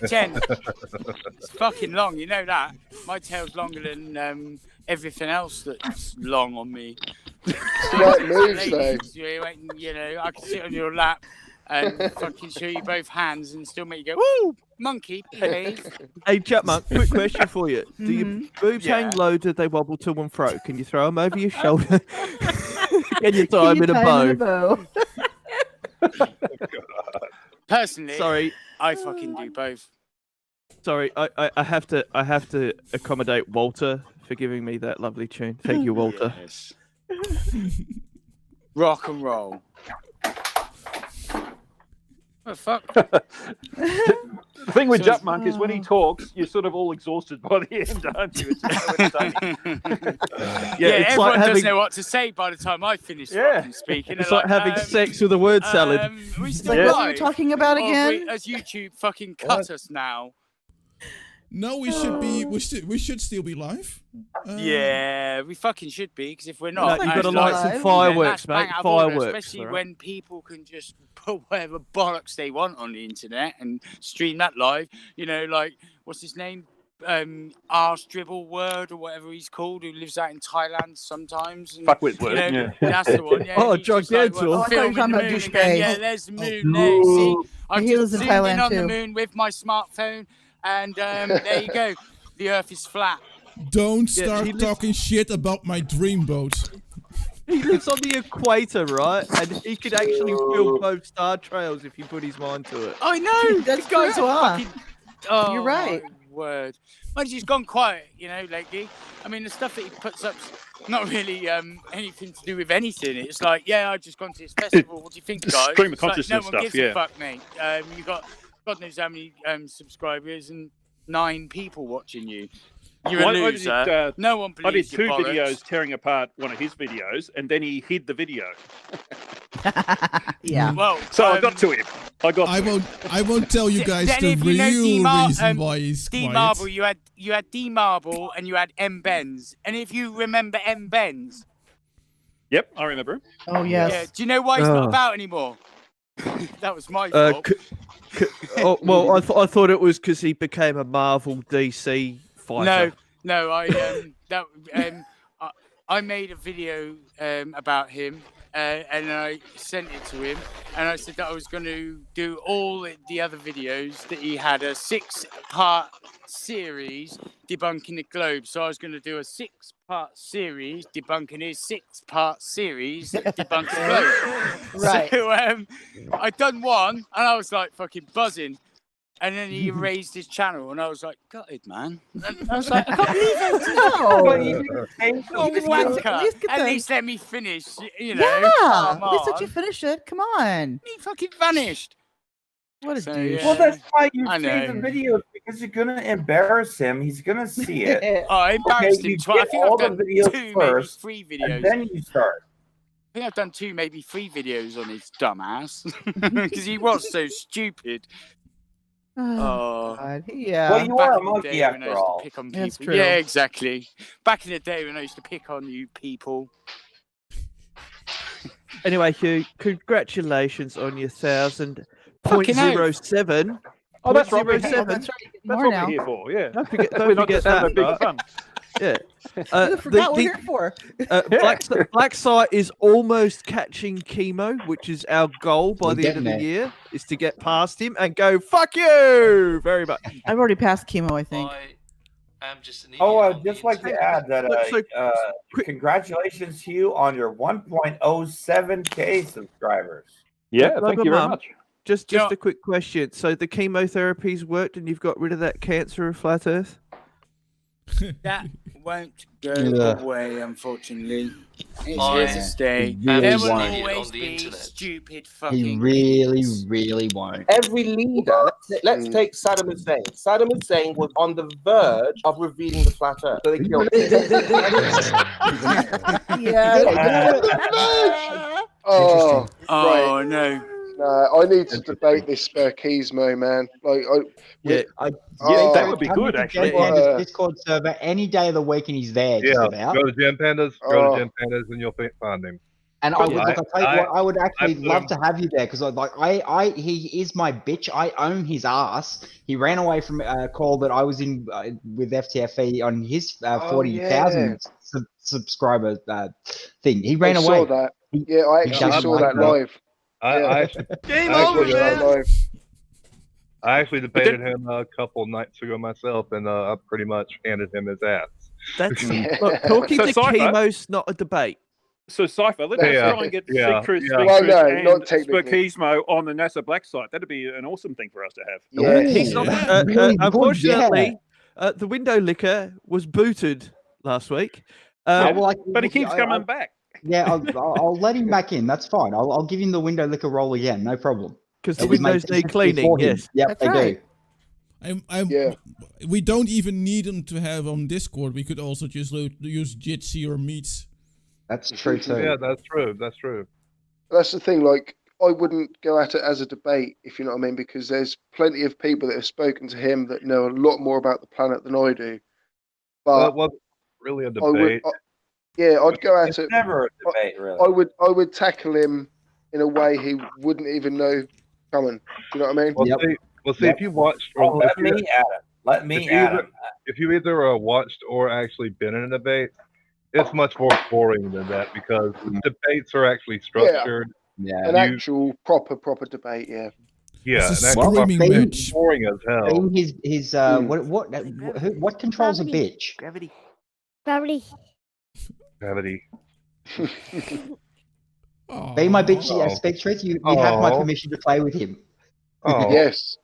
Jen, it's fucking long, you know that. My tail's longer than everything else that's long on me. Right moves, though. You know, I can sit on your lap and fucking show you both hands and still make you go, woo, monkey, behave. Hey, Jack Monk, quick question for you: do your boobs Yeah. hang low? Do they wobble to and fro? Can you throw them over your shoulder? Can you tie them in a tie 'em bow? Personally, Sorry. I fucking do both. Sorry, I have to accommodate Walter for giving me that lovely tune. Thank you, Walter. Yes. Rock and roll. What the fuck? The thing with So Jack Monk is when he talks, you're sort of all exhausted by the end, aren't you? It's just so entertaining. Yeah, it's everyone like doesn't having- know what to say by the time I finish Yeah. fucking speaking. It's They're like having um, sex with a word salad. Are we still Like what we were live? talking about Or again? has YouTube fucking cut us now? No, we should be. We should still be live. Yeah, we fucking should be, because if we're No, not, you've got to and light like- some then fireworks, that's bang mate. out of order, Fireworks. especially alright? when people can just put whatever bollocks they want on the internet and stream that live. You know, like what's his name? Arse Dribble Word or whatever he's called, who lives out in Thailand sometimes. And, Fuckwit you Word, know, yeah. That's the one. Yeah, Oh, he's just like, Gigantor. well, I thought you were filming talking the about moon douchebag. again. Yeah, there's the moon there. See, I've He lives just in zoomed Thailand, on the too. moon with my smartphone, and there you go. The Earth is flat. Don't Yeah, start he lives- talking shit about my dreamboat. He lives on the equator, right? And he could actually fill both star trails if he put his mind to it. I know. That's the guy's true, huh? fucking. Oh, You're right. my word. Well, he's gone quiet, you know, lately. I mean, the stuff that he puts up's not really anything to do with anything. It's like, yeah, I've just gone to this festival. What do you think, guys? Stream of It's like, consciousness no one stuff, gives yeah. a fuck, mate. You got God knows how many subscribers and 9 people watching you. You're a loser. No one I did believes 2 your bollocks. videos tearing apart one of his videos, and then he hid the video. Yeah. Well, so I got to him. I won't tell you guys Danny, the if you know real reason why he's D quiet. Marble, you had D Marble and you had M Benz. And if you remember M Benz, Yep, I remember him. Oh yes. yeah, do you know why he's not about anymore? That was my fault. Well, I thought it was because he became a Marvel DC fighter. No, I made a video about him, and I sent it to him, and I said that I was going to do all the other videos that he had a 6-part series debunking the globe. So I was going to do a 6-part series debunking his 6-part series debunking the globe. Right. So I'd done one, and I was like fucking buzzing. And then he erased his channel, and I was like, gutted, man. And I was like, I can't believe it. At least let me finish, you know. Yeah. Come At least let you on. finish it. Come on. He fucking vanished. What a So, douche. yeah. Well, that's why you I save the know. videos, because you're gonna embarrass him. He's gonna see it. Oh, I embarrassed him you twice. I get think all I've done the videos 2, first, maybe 3 videos. and then you start. I think I've done 2, maybe 3 videos on his dumbass because he was so stupid. Oh, God. Yeah. Well, you Back are a in the monkey day when I after used to all. pick on That's people. true. Yeah, exactly. Back in the day when I used to pick on you people. Anyway, Hugh, congratulations on your Fucking 1,007. Oh, that's right. 0.07. That's right. That's More what now. we're here for, yeah. Don't forget, We're not just having a big right? fun. Yeah. You forgot what we're here for. Black Site is almost catching Chemo, which is our goal by We're the end of the getting year, is to get past him and go, fuck you very much. I've already passed chemo, I think. I'm just an Oh, I'd just like to add that So, congratulations, Hugh, on your 1.07K subscribers. Yeah, Love thank her you very mum. much. Just a quick question. So the chemotherapy's worked and you've got rid of that cancer of flat Earth? That won't go Yeah. away, unfortunately. It's I here to stay. really There will won't. always On the be internet. stupid He fucking really, idiots. really won't. Every leader, let's take Saddam Hussein. Saddam Hussein was on the verge of revealing the flat earth. So they killed him. Yeah. Oh, Oh right. no. I need to debate this Spurkismo, man. Like, that would be good, actually. What, Discord server any day of the week, and he's there. Yeah, Just about. go to Gem Pandas, and you'll find him. And I would, look, I'll tell you what, I would actually love to have you there because, he is my bitch. I own his ass. He ran away from a call that I was in with FTFE on his 40,000 subscriber thing. He ran away. I saw that. Yeah, I actually saw that live. I actually debated him a couple nights ago myself, and I pretty much handed him his ass. That's look, talking to Chemo's not a debate. So, Cypher, let's try and get Secret Well, no, and not technically. Spokesmo on the NASA Black site. That'd be an awesome thing for us to have. Yeah. He's not. Unfortunately, the window licker was booted last week. But he keeps coming back. Yeah, I'll let him back in. That's fine. I'll give him the window licker roll again. No problem. Because the windows need cleaning. Yes. Yep, they do. We don't even need him to have on Discord. We could also just use Jitsi or Meets. That's true too. Yeah, that's true. That's true. That's the thing. Like, I wouldn't go at it as a debate, if you know what I mean, because there's plenty of people that have spoken to him that know a lot more about the planet than I do. But it wasn't really a debate. I'd go at it. Never a debate, really. I would tackle him in a way he wouldn't even know coming. Do you know what I mean? Well, see, if you watched, let me add him. If you either watched or actually been in a debate, it's much more boring than that because debates are actually structured. Yeah, an actual proper debate. Yeah. Yeah, It's a an actual screaming proper match. boring as hell. His what controls a bitch? Gravity. Gravity. Be my bitch, speak truth. You have my permission to play with him. Yes.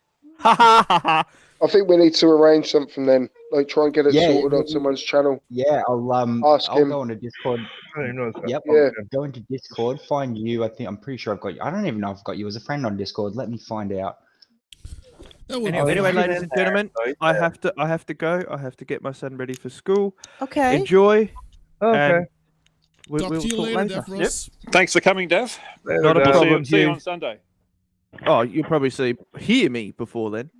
I think we need to arrange something then. Like, try and get it sorted on someone's channel. Yeah, Ask I'll him. go on to Discord. Yep, Yeah. I'll go into Discord, find you. I'm pretty sure I've got you. I don't even know if I've got you as a friend on Discord. Let me find out. Anyway, ladies and gentlemen, I have to go. I have to get my son ready for school. Okay. Enjoy. Okay. And we'll Talk to you talk later, Davros. Thanks for coming, Dev. Not a We'll problem. see you on Sunday. Oh, you'll probably hear me before then.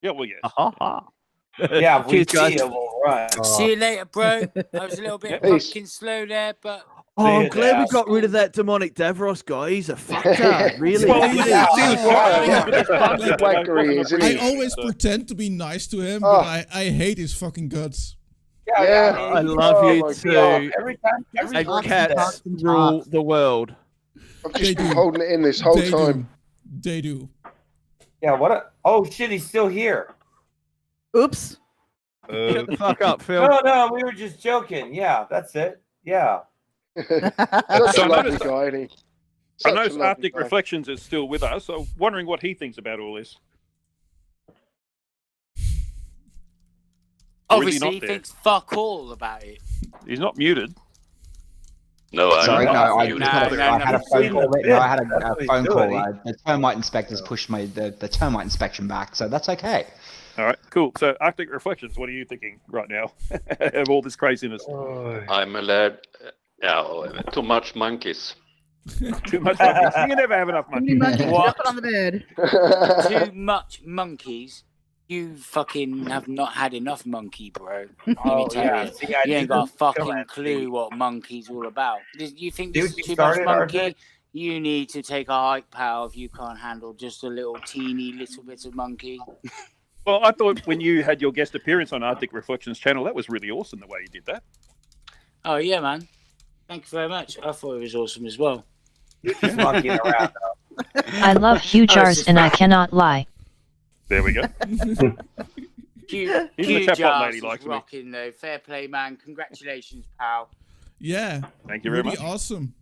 Yeah, well, yes. Yeah, we Cheers, guys. see it, we'll run. See you later, bro. I was a little bit fucking slow there, but. Oh, I'm glad we got rid of that demonic Davros guy. He's a fucktard, really. I always pretend to be nice to him, but I hate his fucking guts. I love you too. Every time, And cats rule the world. I've just been holding it in this whole time. They do. Yeah, oh shit, he's still here. Oops. Shut the fuck up, Phil. No, we were just joking. Yeah, that's it. Yeah. Such a lovely guy, isn't he? I noticed Arctic Reflections is still with us, so wondering what he thinks about all this. Obviously, he thinks fuck all about it. He's not muted. No, Sorry, no, I had a phone call. No, I had a phone call. The termite inspectors pushed the termite inspection back, so that's okay. All right, cool. So, Arctic Reflections, what are you thinking right now of all this craziness? I'm allowed. Too much monkeys. Too much monkeys. You can never have enough monkeys. What? on the bed. Too much monkeys? You fucking have not had enough monkey, bro. Let me tell you. See, you ain't got a fucking clue what monkey's all about. You think this is Dude, too you much started monkey? already? You need to take a hike, pal, if you can't handle just a little teeny little bit of monkey. Well, I thought when you had your guest appearance on Arctic Reflections channel, that was really awesome the way you did that. Oh, yeah, man. Thank you very much. I thought it was awesome as well. I love huge jars and I cannot lie. There we go. Huge Even the chat bot jars lady is likes me. rocking, though. Fair play, man. Congratulations, pal. Yeah. Thank you very really much. Awesome.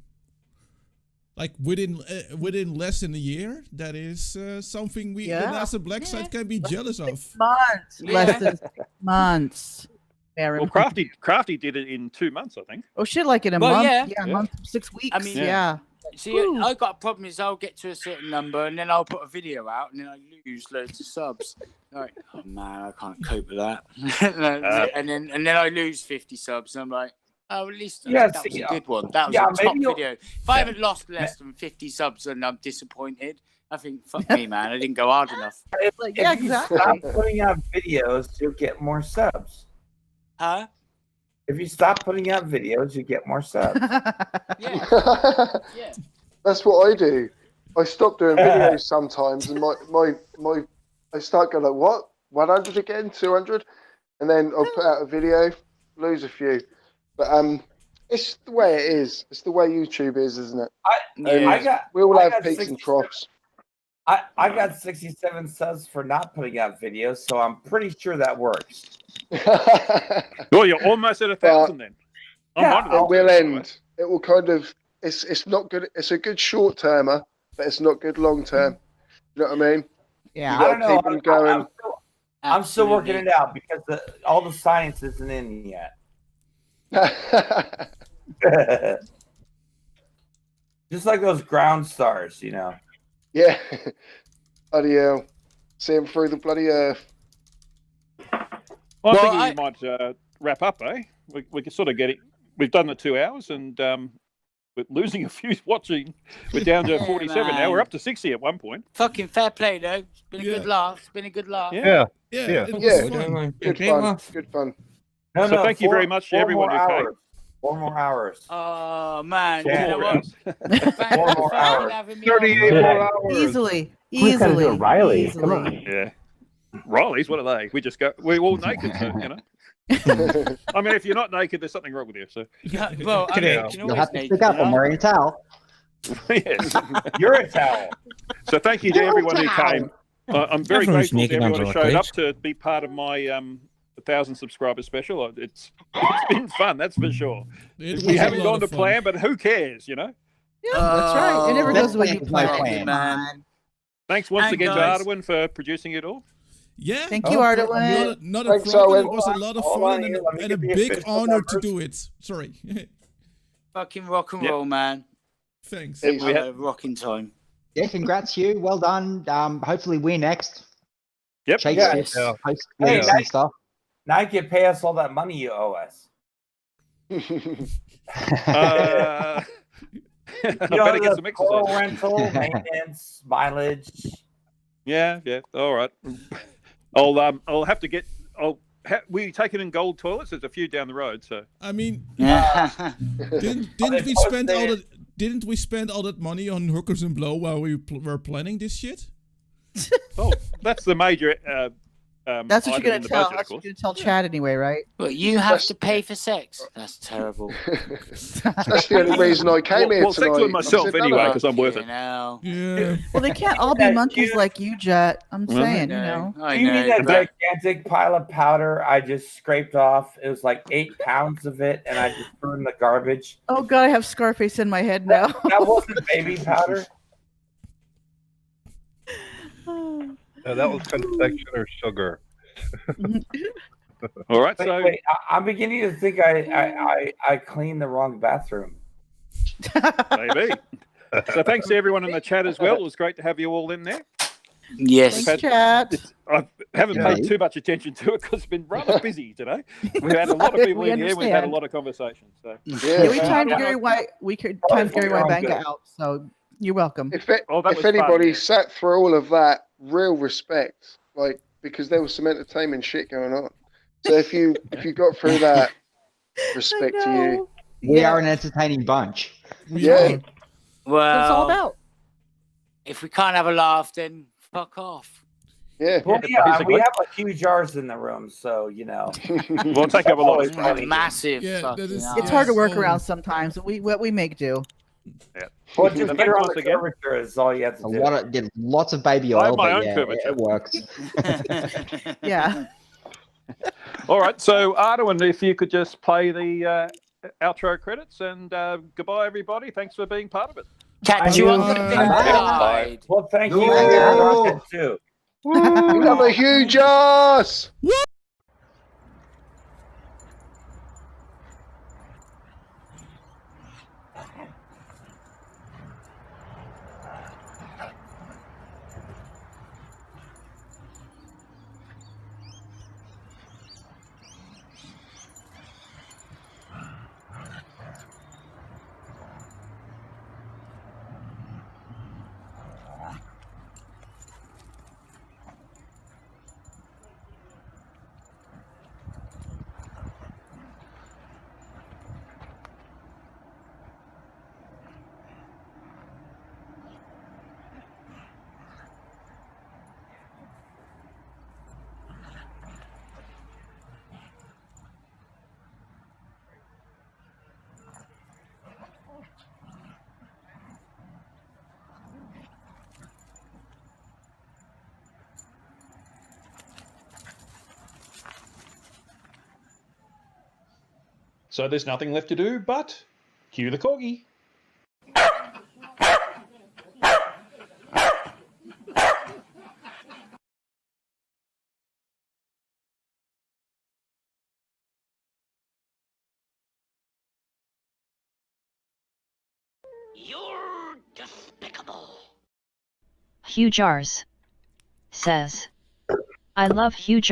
Like within less than a year, that is something we as a black side can be jealous of. Months. Less than 6 months. Well, Crafty did it in 2 months, I think. Oh shit! Like in a Well, month? yeah. A month, 6 weeks. I mean, yeah. See, I got a problem is I'll get to a certain number and then I'll put a video out and then I lose loads of subs. Like, oh man, I can't cope with that. and then I lose 50 subs and I'm like, oh, at least that was a good one. That was a top video. If I haven't lost less than 50 subs and I'm disappointed, I think, fuck me, man, I didn't go hard enough. If you stop putting out videos, you'll get more subs. Huh? If you stop putting out videos, you get more subs. That's what I do. I stop doing videos sometimes, and my I start going like, what? 100 again, 200, and then I'll put out a video, lose a few. But it's the way it is. It's the way YouTube is, isn't it? We all have peaks and troughs. I got 67 subs for not putting out videos, so I'm pretty sure that works. Well, you're almost at 1,000 then. It will end. It will kind of. It's not good. It's a good short termer, but it's not good long term. You know what I mean? Yeah. You gotta keep them going. I'm still working it out because all the science isn't in yet. Just like those ground stars, you know. Yeah. Bloody hell. See them through the bloody earth. Well, I think we might wrap up, eh? We can sort of get it. We've done the 2 hours and we're losing a few watching. We're down to 47 now. We're up to 60 at one point. Fucking fair play, though. It's been a good laugh. It's been a good laugh. Yeah. Good fun. Good fun. No, So thank you very much to everyone who came. 4 more hours. Oh, man. Yeah. You know what? 4 more hours. 38 more hours. Easily. We gotta do a Riley. Come on. Yeah. Riley's, what are they? We just go, we're all naked, so, you know. I mean, if you're not naked, there's something wrong with you. So, well, I mean, You'll have to stick up. I'm wearing a towel. yes. You're a towel. So thank you to everyone who came. I'm very Everyone's grateful to naked everyone who onto our showed up page. to be part of my 1,000 subscriber special. It's been fun, that's for sure. We haven't gone to plan, but who cares, you know? Yeah, that's right. It never goes the way you That's my planned, plan. man. Thanks once And again guys- to Arwin for producing it all. Yeah. Thank you, Ardalan. Not a Thanks, problem. Owen. It was a lot of Hold fun on here, let me and a get the big official honor to numbers. do it. Sorry. Fucking rock and roll, man. Thanks. We had a rocking time. Yeah, congrats, you. Well done. Hopefully we're next. Yep. Chase Yeah. this, Yeah. post Hey, clips and stuff. Nike, pay us all that money you owe us. I better get some Coral exercise. rental, maintenance, mileage. Yeah. All right. I'll have to get. We taking in gold toilets? There's a few down the road, so. I mean, Didn't didn't we spend all that money on hookers and blow while we were planning this shit? Oh, that's the major. That's what item you're in gonna the tell. budget, That's of what course. you're gonna tell Chad anyway, right? But you have to pay for sex. That's terrible. That's the only reason I came here Well, sex tonight. with myself I said, anyway, no, because I'm worth it. Yeah. Well, they can't all be monkeys like you, Jet. I'm saying, you know. Do you mean that gigantic pile of powder I just scraped off? It was like 8 pounds of it, and I just threw in the garbage. Oh God, I have Scarface in my head now. That wasn't baby powder. No, that was confectioner sugar. All right, Wait, so wait, I'm beginning to think I cleaned the wrong bathroom. maybe. So thanks to everyone in the chat as well. It was great to have you all in there. Yes. Thanks, Chat. I haven't paid too much attention to it because it's been rather busy today. We've had a lot of people We in here. We've had a understand. lot of conversations. So. Yeah, we timed Gary White. We could time Gary White Bank out. So you're welcome. If was anybody fun, sat through all of that, real respect, like, because there was some entertainment shit going on. So if you got through that, respect to you. We are an entertaining bunch. Yeah. Well, That's all about. if we can't have a laugh, then fuck off. Yeah. Well, yeah, we have a few jars in the room, so you know. We'll take up a lot of space. Massive. Yeah, that fucking is- hell. It's hard to work Oh. around sometimes. What we make do. Yeah. Well, just And get her thanks on once the again. curvature is all you have to do. Get lots of baby I have oil, my but own yeah, curvature. it works. Yeah. All right, so Ardalan, if you could just play the outro credits and goodbye, everybody. Thanks for being part of it. Catch you on the big side. Well, thank you. No. And too. You have a huge ass! So there's nothing left to do but cue the Corgi. You're despicable. Hugh Jars says, I love Hugh Jars.